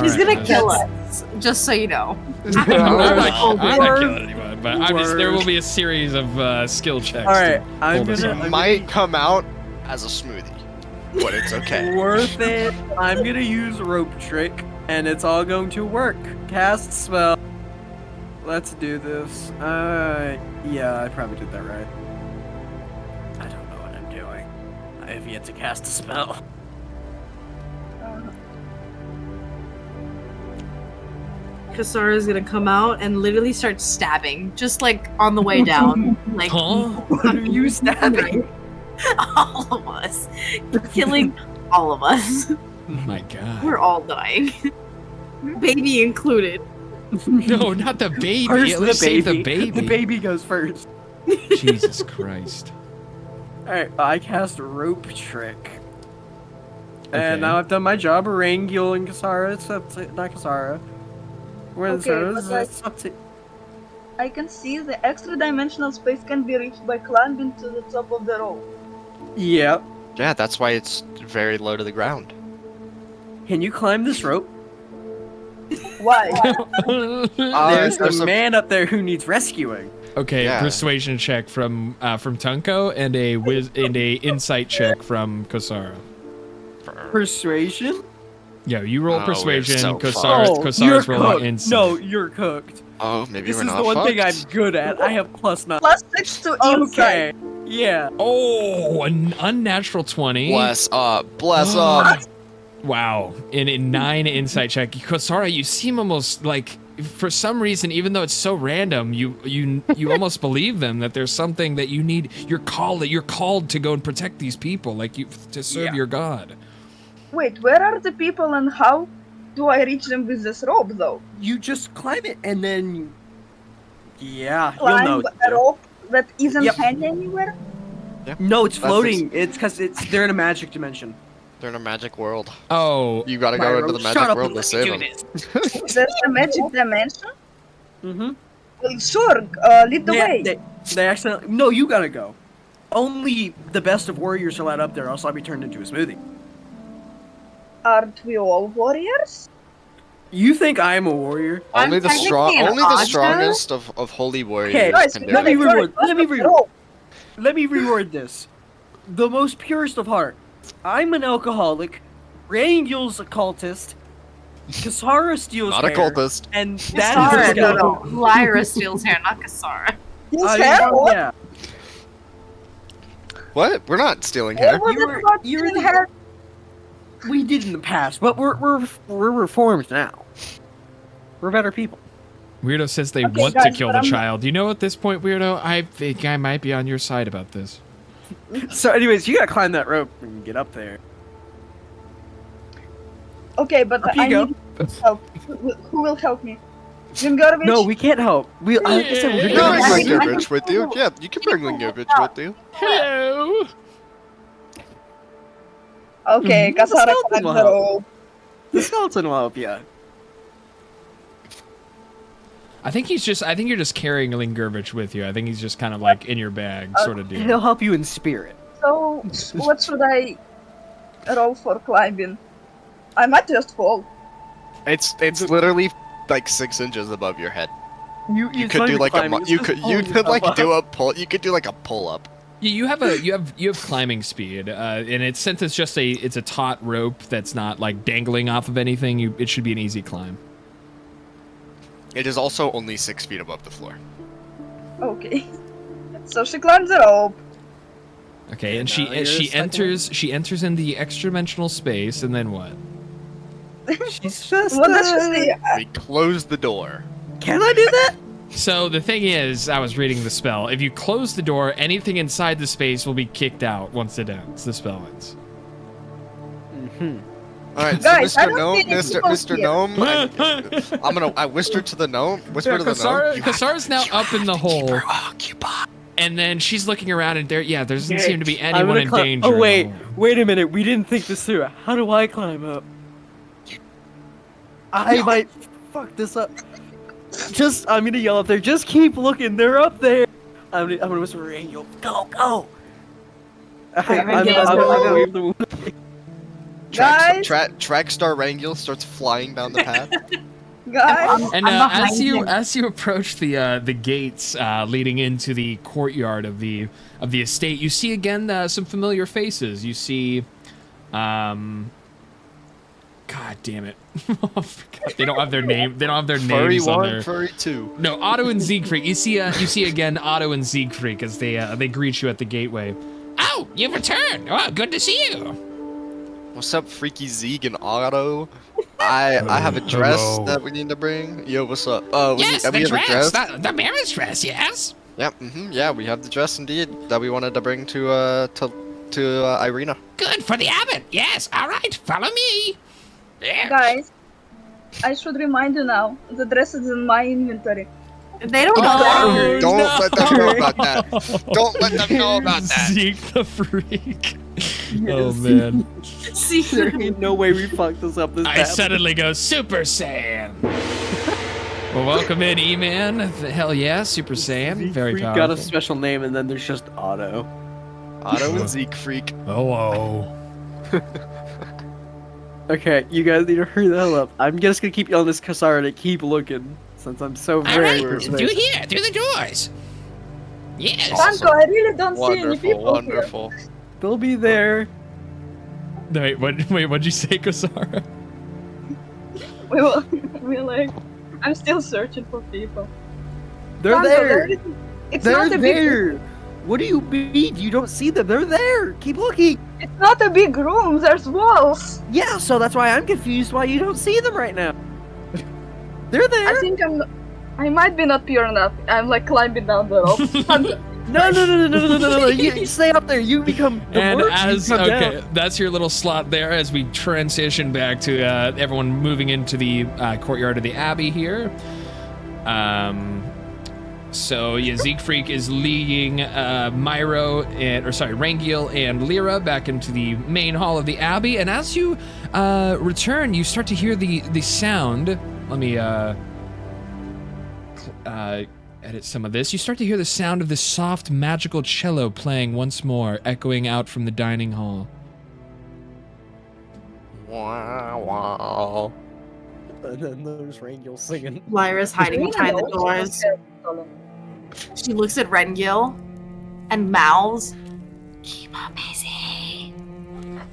He's gonna kill us, just so you know. I'm not Word. killing anyone, but there will be a series of skill checks. All right, to I'm pull this gonna- off. Might come out as a smoothie, but it's okay. Worth it. I'm gonna use rope trick, and it's all going to work. Cast spell. Let's do this. Yeah, I probably did that right. I don't know what I'm doing. I have yet to cast a spell. Kasara's gonna come out and literally start stabbing, just like on the way down. Like Huh? What are you stabbing? all of us. Killing all of us. Oh my god. We're all dying. Baby included. No, not the baby. First At least save the baby. The baby goes first. Jesus Christ. Alright, I cast rope trick. Okay. And now I've done my job. Rangil and Kasara. It's up to not Kasara. Okay, but It's up to. I can see the extra dimensional space can be reached by climbing to the top of the rope. Yep. Yeah, that's why it's very low to the ground. Can you climb this rope? Why? There's there's a a- man up there who needs rescuing. Okay, Yeah. persuasion check from Tunko and a insight check from Kosara. Persuasion? Yeah, you roll Oh, we're persuasion. so Kosara's you're rolling cooked. insight. No, you're cooked. Oh, maybe This we're is not the one thing I'm fucked. good at. I have +9. +6 to Okay. insight. Yeah. Oh, an unnatural 20. Bless up, bless up. Wow. In a 9 insight check. Kosara, you seem almost like, for some reason, even though it's so random, you almost believe them that there's something that you need. You're called to go and protect these people, like to serve Yeah. your god. Wait, where are the people and how do I reach them with this rope though? You just climb it and then. Yeah, Climb you'll know. a rope that isn't Yep. hanging anywhere? No, it's That's floating. It's because they're in a magic dimension. They're in a magic world. Oh, You gotta go Myro, into the shut magic up world and to let me save do them. this. There's a magic dimension? Mm-hmm. Well, sure, lead the way. They accidentally. No, you gotta go. Only the best of warriors are allowed up there, else I'll be turned into a smoothie. Aren't we all warriors? You think I'm a warrior? I'm Only the technically an only the Aja. strongest of holy warriors Okay, Guys, can we do let me it. gotta- reword. Let me reword this. The most purest of heart. I'm an alcoholic. Rangil's a cultist. Kasara steals Not a hair, cultist. and that Kasara, is a no, skeleton. no. Lyra steals hair, not Kasara. His I hair? mean, What? yeah. What? We're not stealing What hair. was You it were- about you were stealing the- hair? We did in the past, but we're reformed now. We're better people. Weirdo says they Okay, want guys, to kill but the I'm- child. You know, at this point, Weirdo, I think I might be on your side about this. So, anyways, you gotta climb that rope and get up there. Okay, but Up you I go. need help. Who will help me? Grimgarbage? No, we can't help. Like I said, You we're can gonna bring I bring mean, Lingovich with you. Yeah, you can bring Lingovich with you. Hello. Okay, Mhm. Kasara Skeleton climbs will the help. rope. The skeleton will help you. I think you're just carrying Lingurvich with you. I think he's just kind of like in your bag, sort of deal. He'll help you in spirit. So, what should I roll for climbing? I might just fall. It's literally like 6 inches above your head. You You could do like a climbing. you could like do a pull. You could do like a pull up. You have climbing speed, and it's since it's just it's a taut rope that's not like dangling off of anything. It should be an easy climb. It is also only 6 feet above the floor. Okay. So she climbs the rope. Okay, and now she you're she enters in the extra dimensional space, and then what? She's just. What does she say? We close the door. Can I do that? So the thing is, I was reading the spell. If you close the door, anything inside the space will be kicked out once it ends. The spell ends. Mm-hmm. All right, Guys, so I Mr. don't Gnome, see any Mr. people Gnome, I whisper to the gnome. Whisper to the Kasara, gnome. Kasara's now up in the hole, and then she's looking around, and there doesn't seem to be anyone in danger. Oh in the wait, hole. wait a minute. We didn't think this through. How do I climb up? I might fuck this up. I'm gonna yell up there. Just keep looking. They're up there. I'm gonna whisper, Rangel, go. I'm gonna wave them away. Guys? Trackstar Rangil starts flying down the path. Guys? And I'm behind as you approach the gates leading into the courtyard of the estate, you see again some familiar faces. You see, God damn it! Oh, they don't have their name. They don't have their Furry names on 1, there. Furry 2. No, Otto and Siegfried. You see again Otto and Siegfried as they greet you at the gateway. Oh, you've returned. Oh, good to see you. What's up, Freaky Zeeg and Otto? I have a dress Hello. that we need to bring. Yo, what's up? Yes, we the have a dress, the marriage dress. Yes. Yep. Yeah, we have the dress indeed that we wanted to bring to Irina. Good for the abbot. Yes. All right. Follow me. Yes. Guys? I should remind you now, the dress is in my inventory. They don't know Oh, that. Don't no. let them know about that. Don't let them know about that. Zeke the freak. Oh man. See, There ain't no way we fucked this up this I bad. suddenly go Super Saiyan. Well, welcome in, E-Man. Hell yeah, Super Saiyan. Very Siegfried powerful. got a special name, and then there's just Otto. Otto and Zeke freak. Hello. Okay, you guys need to hurry the hell up. I'm just gonna keep yelling this Kasara to keep looking, since I'm so All very right, through here, through the doors. Yes. Awesome. Franco, I really don't see any Wonderful, people wonderful. They'll be there. No, what'd you say, Kasara? here. We're like, I'm still searching for people. They're Franco, there. It's They're not a big. there. What do you mean? You don't see them? They're there. Keep looking. It's not a big room. There's walls. Yeah, so that's why I'm confused why you don't see them right now. They're there. I think I might be not pure enough. I'm like climbing down the rope. No. You stay up there. You become the And worst. as You come okay, down. that's your little slot there. As we transition back to everyone moving into the courtyard of the abbey here. So yeah, Siegfried is leading Rangil and Lyra back into the main hall of the abbey. And as you return, you start to hear the sound. Let me edit some of this. You start to hear the sound of this soft magical cello playing once more, echoing out from the dining hall. Wow, wow. And then there's Rangel singing. Lyra's hiding behind the doors. She looks at Rengil and mouths, "Keep her busy."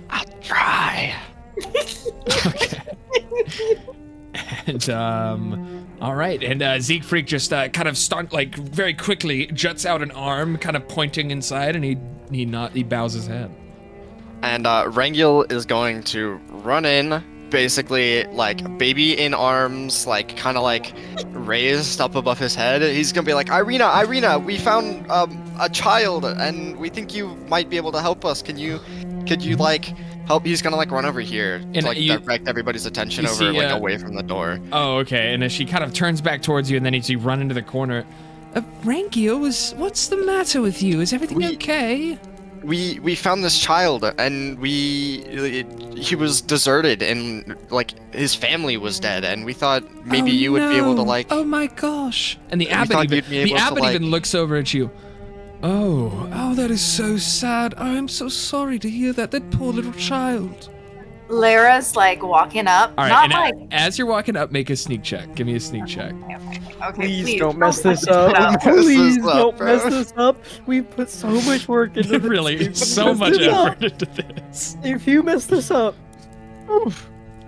I'll try. Okay. And all right, and Siegfried just kind of very quickly juts out an arm, kind of pointing inside, and he bows his head. And Rengil is going to run in, basically like baby in arms, like kind of like raised up above his head. He's gonna be like, Irina, we found a child, and we think you might be able to help us. Could you like help? He's gonna like run over here to like direct everybody's attention over like away from the door. Oh, okay. And as she kind of turns back towards you, and then you run into the corner. Rangio, what's the matter with you? Is everything okay? We found this child, and he was deserted, and like his family was dead, and we thought maybe you would be able to like. Oh my gosh! And the abbot even looks over at you. Oh, that is so sad. I am so sorry to hear that. That poor little child. Lyra's like walking up. All right, not and like. as you're walking up, make a sneak check. Give me a sneak check. Okay, Please don't mess this up. Please don't mess this up. We put so much work into this. Really, so much effort into this. If you mess this up.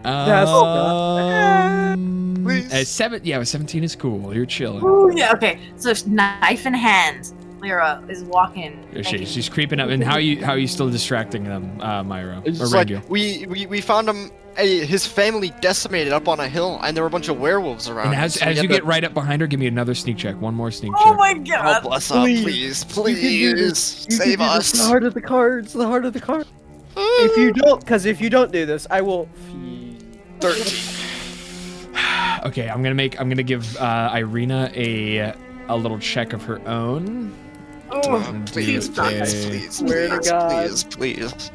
That's Please. 17 is cool. You're chilling. Ooh, yeah, okay. So knife in hand, Lyra is walking. She's creeping up. And how are you still distracting them, Myro? It's Or just like Rengil? we found him. His family decimated up on a hill, and there were a bunch of werewolves around. And as you get right up behind her, give me another sneak check. One more sneak check. Oh my god. Oh, bless up, please, save us. The heart of the cards. The heart of the cards. If you don't do this, I will. 13. Okay, I'm gonna give Irina a little check of her own. Oh, Please, Swear to God. please.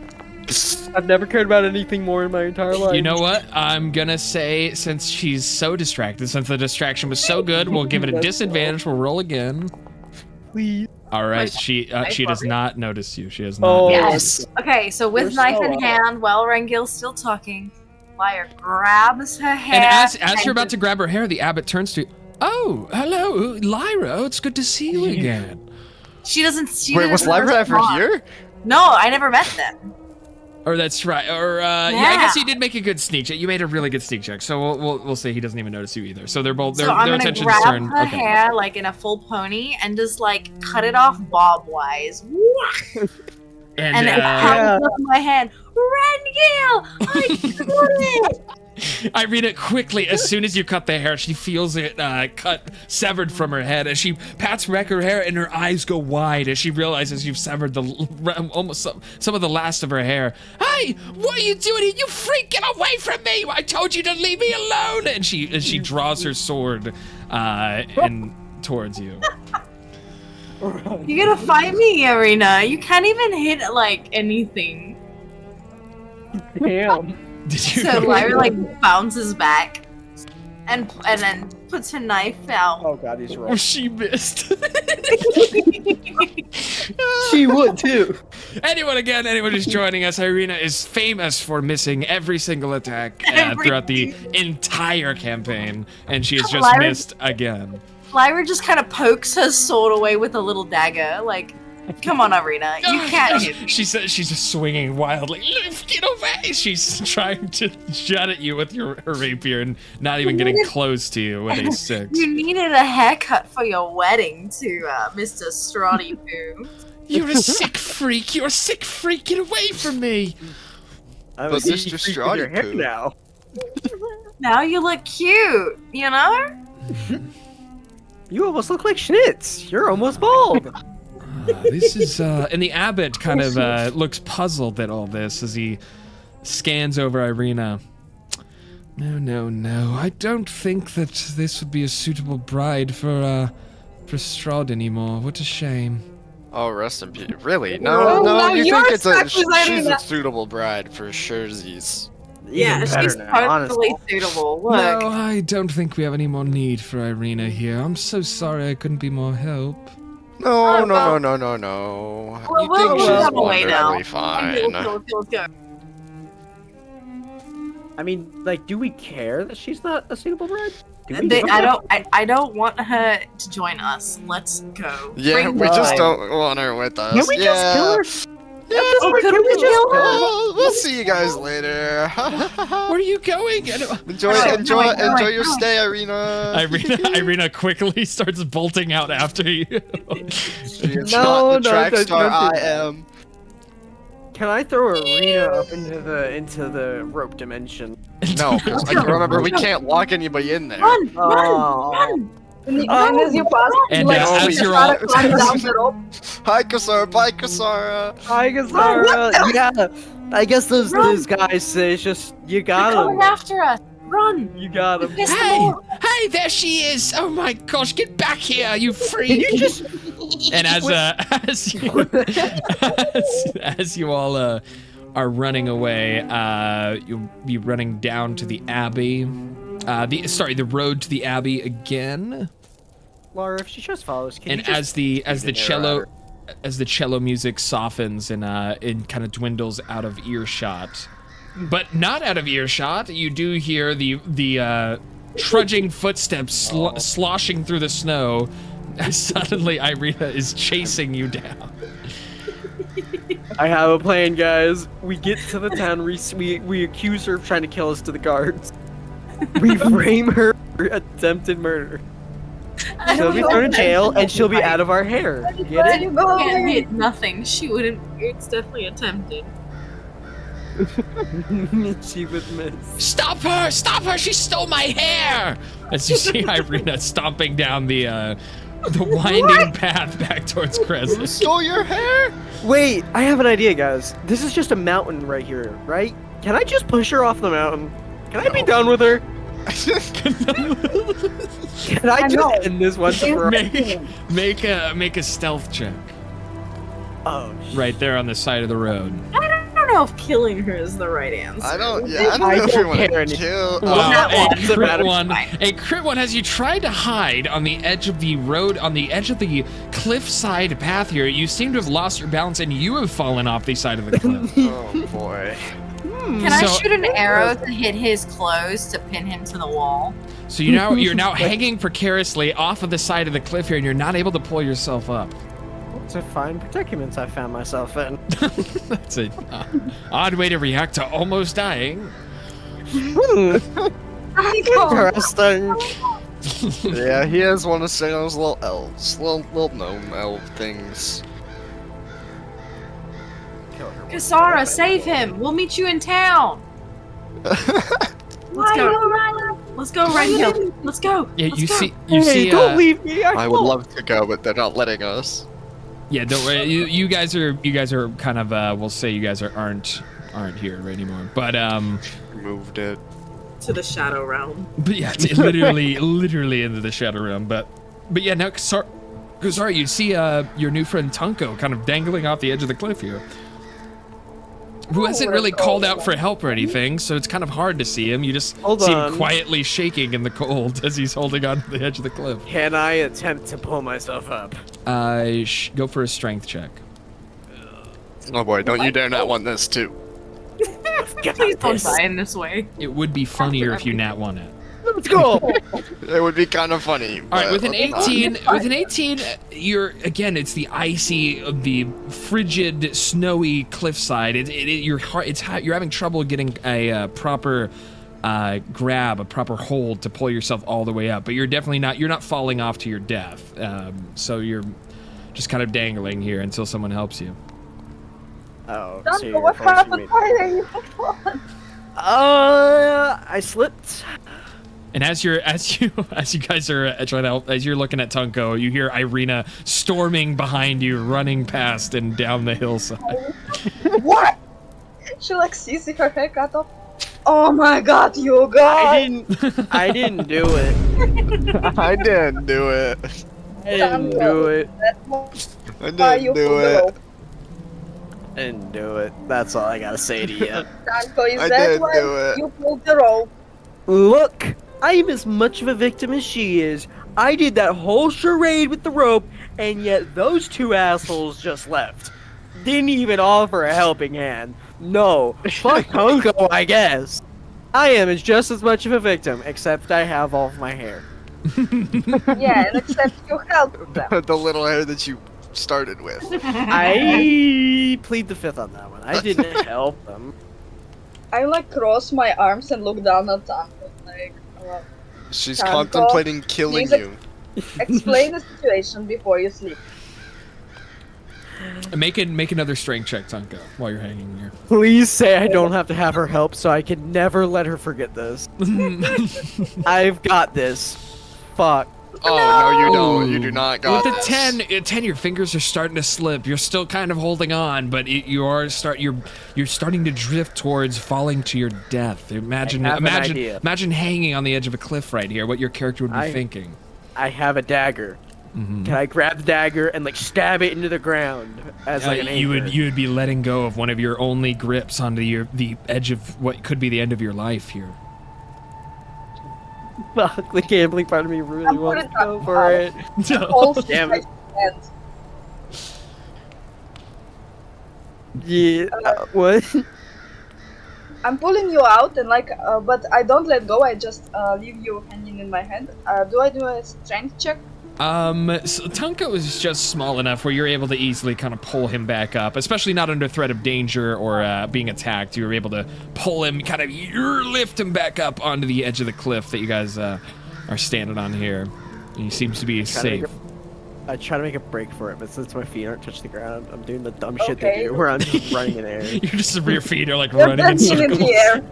I've never cared about anything more in my entire life. You know what? I'm gonna say, since she's so distracted, since the distraction was so good, we'll give it a disadvantage. We'll roll again. Please. All right, she does not notice you. She has not. Oh, yes. Okay, so with knife in hand, while Rengil's still talking, Lyra grabs her hair. And as you're about to grab her hair, the abbot turns to you. Oh, hello, Lyra. It's good to see you again. She doesn't see. Wait, was Lyra ever here? No, I never met them. Or that's right. Or yeah, I guess you did make a good sneak check. You made a really good sneak check. So we'll say he doesn't even notice you either. So they're both their attention's grab turned. her hair like in a full pony and just like cut it off bob wise. And it comes up my hand. Rengil, I got it. I read it quickly. As soon as you cut the hair, she feels it severed from her head. As she pats back her hair, and her eyes go wide as she realizes you've severed almost some of the last of her hair. Hey, what are you doing here? You freak! Get away from me! I told you to leave me alone! And she draws her sword and towards you. You're gonna fight me, Irina. You can't even hit like anything. Damn. Did you? So Lyra like bounces back and then puts her knife out. Oh god, he's Oh, wrong. she missed. She would too. Anyone who's joining us, Irina is famous for missing every single attack throughout the entire campaign, and she has just missed again. Lyra just kind of pokes her sword away with a little dagger, like, come on, Irina, you can't hit me. She says she's just swinging wildly. Get away! She's trying to jut at you with her rapier and not even getting close to you with a 6. You needed a haircut for your wedding to Mr. Strawdy Poo. You're a sick freak! You're a sick freak! Get away from me! I'm But a Mr. freak with your hair Strawdy now. Now you look cute, you know? You almost look like Schnitz. You're almost bald. This is and the abbot kind of looks puzzled at all this as he scans over Irina. No. I don't think that this would be a suitable bride for Strahd anymore. What a shame. Oh, rest in peace. Really? No, No, you you're think she's Irina. a suitable bride for surezies. Yeah, she's totally suitable. Look. No, I don't think we have any more need for Irina here. I'm so sorry I couldn't be more help. No. Well, You we'll think she's run away now. wonderfully fine. Let's go. I I mean, like, do we care that she's not a suitable bride? Do we? I don't want her to join us. Let's go. Yeah, Bring we the just boy. don't want her with us. Can we just kill her? Yeah, Oh, could we kill her? we'll see you guys later. Where are you going? enjoy your stay, Irina. Irina quickly starts bolting out after you. She is No, not the no, track don't star do I that. am. Can I throw Arena up into the rope dimension? No, because remember we can't lock anybody in there. Run! Oh. Run! When as you pass, And like, as you you're try all- to climb down the rope. Hi, Kasara. Bye, Kasara. Hi, Gazara. Yeah, I guess those guys say it's just you They're got coming him. after us. Run! You got him. Piss them Hey, off. hey, there she is! Oh my gosh, get back here, you freak! You just And as you all are running away, you'll be running down to the Abbey. The road to the Abbey again. Laura, if she just follows, can you And just as the an arrow at cello music softens and kind of dwindles out of earshot, but not out of earshot, you do hear the trudging footsteps sloshing through the snow. As suddenly Irina is chasing you down. I have a plan, guys. We get to the town, we accuse her of trying to kill us to the guards. We frame her for attempted murder. She'll be thrown in jail, and she'll be out of our hair. Get Where it? you go? Can't hit nothing. She wouldn't. It's definitely attempted. She would miss. Stop her! Stop her! She stole my hair! As you see Irina stomping down the winding path back towards Who Crescent. stole your hair? Wait, I have an idea, guys. This is just a mountain right here, right? Can I just push her off the mountain? Can I be done with her? Can I just end this once and for all? Make a stealth check Oh, right there on the side of the road. I don't know if killing her is the right answer. I don't know I if we don't want care to any- kill. Wow, Not a one. Doesn't crit matter. one. Fine. A crit one has you tried to hide on the edge of the road, on the edge of the cliffside path here. You seem to have lost your balance and you have fallen off the side of the cliff. Oh boy. Can I So- shoot an arrow to hit his clothes to pin him to the wall? So you're now hanging precariously off of the side of the cliff here, and you're not able to pull yourself up. It's a fine predicament I found myself in. That's an odd way to react to almost dying. Interesting. Yeah, he has one of those little elves, little gnome elf things. Kasara, save him! We'll meet you in town! Let's go. Let's go, Rangil. Let's go. Yeah, Let's you go. see, you Hey, see. don't leave me. I would love to go, but they're not letting us. Yeah, don't worry. You guys are kind of. We'll say you guys aren't here anymore. But Moved it. To the Shadow Realm. But yeah, it's literally into the Shadow Realm. But yeah, now Kasara, you see your new friend Tunko kind of dangling off the edge of the cliff here. Who hasn't really called out for help or anything, so it's kind of hard to see him. You just Hold see on. him quietly shaking in the cold as he's holding on to the edge of the cliff. Can I attempt to pull myself up? Go for a strength check. Oh boy, don't you dare not want this too. Please don't die in this way. It would be funnier if you nat one it. Let's go. It would be kind of funny. All right, but with an let's not. 18, you're again. It's the icy, the frigid, snowy cliffside. You're having trouble getting a proper grab, a proper hold to pull yourself all the way up. But you're definitely not. You're not falling off to your death. So you're just kind of dangling here until someone helps you. Oh, Don't so know you're what forcing happened. me. Why are you on? I slipped. And as you guys are trying to help, as you're looking at Tunko, you hear Irina storming behind you, running past and down the hillside. What? She like sees her hair cut off. Oh my god, you guys! I didn't do it. I didn't do it. I didn't do it. I Why you didn't do pulled the it. rope? I didn't do it. That's all I gotta say to you. Danko, is I that didn't why do it. you pulled the rope? Look, I'm as much of a victim as she is. I did that whole charade with the rope, and yet those two assholes just left. Didn't even offer a helping hand. No, fuck Honko, I guess. I am just as much of a victim, except I have all of my hair. Yeah, and except you helped them. The little hair that you started with. I plead the fifth on that one. I didn't help them. I like cross my arms and look down at Tanko. Like, She's Tanko, contemplating killing please you. explain the situation before you sleep. Make another strength check, Tonka, while you're hanging here. Please say I don't have to have her help, so I can never let her forget this. I've got this. Fuck. Oh no, you don't. You do not got With this. the 10, your fingers are starting to slip. You're still kind of holding on, but you're starting to drift towards falling to your death. Imagine hanging on the edge of a cliff right here. What your character would be thinking. I have a dagger. Can I grab the dagger and like stab it into the ground as like an anchor? You would be letting go of one of your only grips onto the edge of what could be the end of your life here. Fuck, the gambling part of me really wants to go for it. Whole Damn it. situation. Yeah, what? I'm pulling you out and like, but I don't let go. I just leave you hanging in my hand. Do I do a strength check? So Tunko is just small enough where you're able to easily kind of pull him back up, especially not under threat of danger or being attacked. You were able to pull him, kind of lift him back up onto the edge of the cliff that you guys are standing on here. And he seems to be safe. I try to make a break for it, but since my feet aren't touching the ground, I'm doing the dumb shit they do, where I'm just running in air. You're just your feet are like You're running in dancing circles. in the air.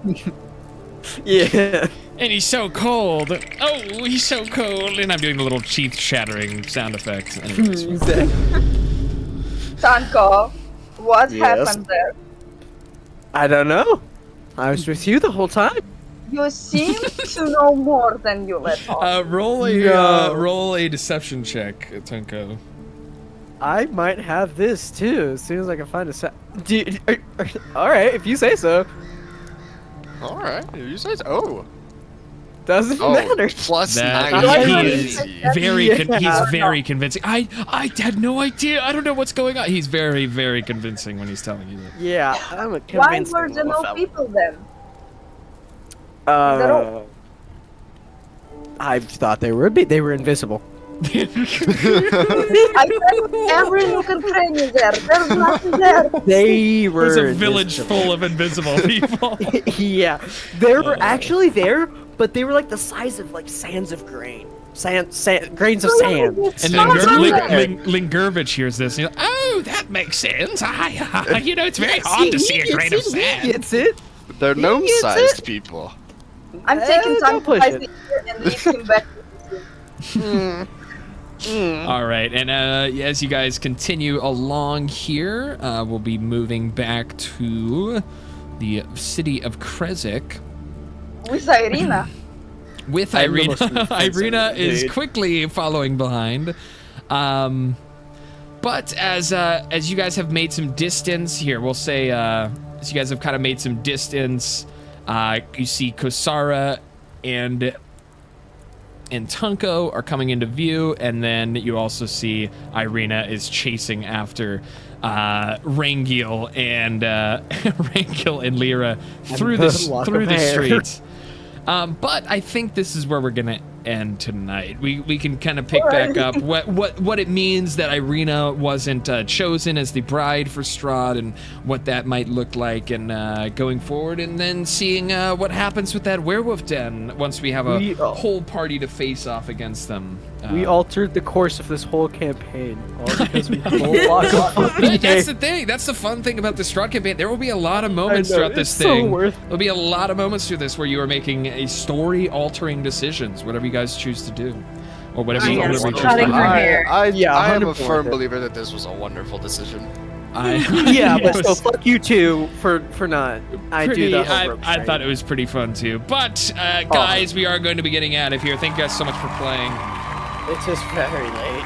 Yeah. And he's so cold. Oh, he's so cold. And I'm doing the little teeth shattering sound effect. Anyways. Tanko, what Yes? happened there? I don't know. I was with you the whole time. You seem to know more than you let on. Roll a deception check, Tunko. I might have this too, as soon as I can find a alright, if you say so. Alright, you say so. Oh. Doesn't Oh, matter. plus That 9. he is he's very convincing. I had no idea. I don't know what's going on. He's very, very convincing when he's telling you that. Yeah, I'm a Why convinced were there little no fella. people then? I thought they would be. They were invisible. I said every nook and cranny there. There's nothing there. They were. There's a village invisible. full of invisible people. Yeah, they were actually there, but they were like the size of like sands of grain. Grains of sand. And Lingurvich hears this. And he's like, oh, that makes sense. You know, it's very hard to see a grain of sand. It's it. They're gnome-sized people. I'm taking don't time push by it. the ear and lead him back. All right, and as you guys continue along here, we'll be moving back to the city of Krezik. With Irina. With I'm the Irina. most defensive Irina is dude. quickly following behind. But as you guys have made some distance here, we'll say as you guys have kind of made some distance, you see Kosara and Tunko are coming into view, and then you also see Irina is chasing after Rangil and Rangil and Lyra through Lock of the hair. streets. But I think this is where we're gonna end tonight. We can kind of pick back up what it means that Irina wasn't chosen as the bride for Strahd, and what that might look like, and going forward, and then seeing what happens with that werewolf den once we have a whole party to face off against them. We altered the course of this whole campaign, all because we have a whole lock of That's the thing. That's the fun thing about the Strahd campaign. There will be a lot of moments know, throughout this it's so thing. worth- There'll be a lot of moments through this where you are making a story-altering decisions, whatever you guys choose to do, or whatever you choose to Cutting do. her hair. I am a 100% firm worth it. believer that this was a wonderful decision. Yeah, but so fuck you too for not. I do the whole rope I strain. thought it was pretty fun too. But guys, we are going to be getting out of here. Thank you guys so much for playing. It's just very late.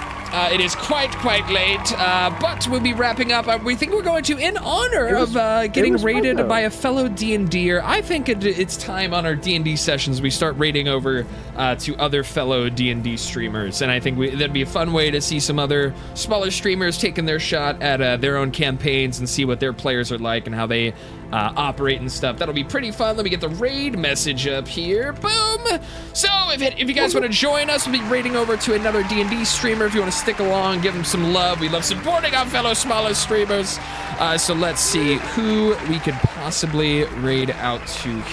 It is quite late, but we'll be wrapping up. We think we're going to, in honor of getting was fun, raided though. by a fellow D&D'er, I think it's time on our D&D sessions we start raiding over to other fellow D&D streamers, and I think that'd be a fun way to see some other smaller streamers taking their shot at their own campaigns and see what their players are like and how they operate and stuff. That'll be pretty fun. Let me get the raid message up here. Boom. So if you guys want to join us, we'll be raiding over to another D&D streamer. If you want to stick along, give them some love. We love supporting our fellow smaller streamers. So let's see who we could possibly raid out to here.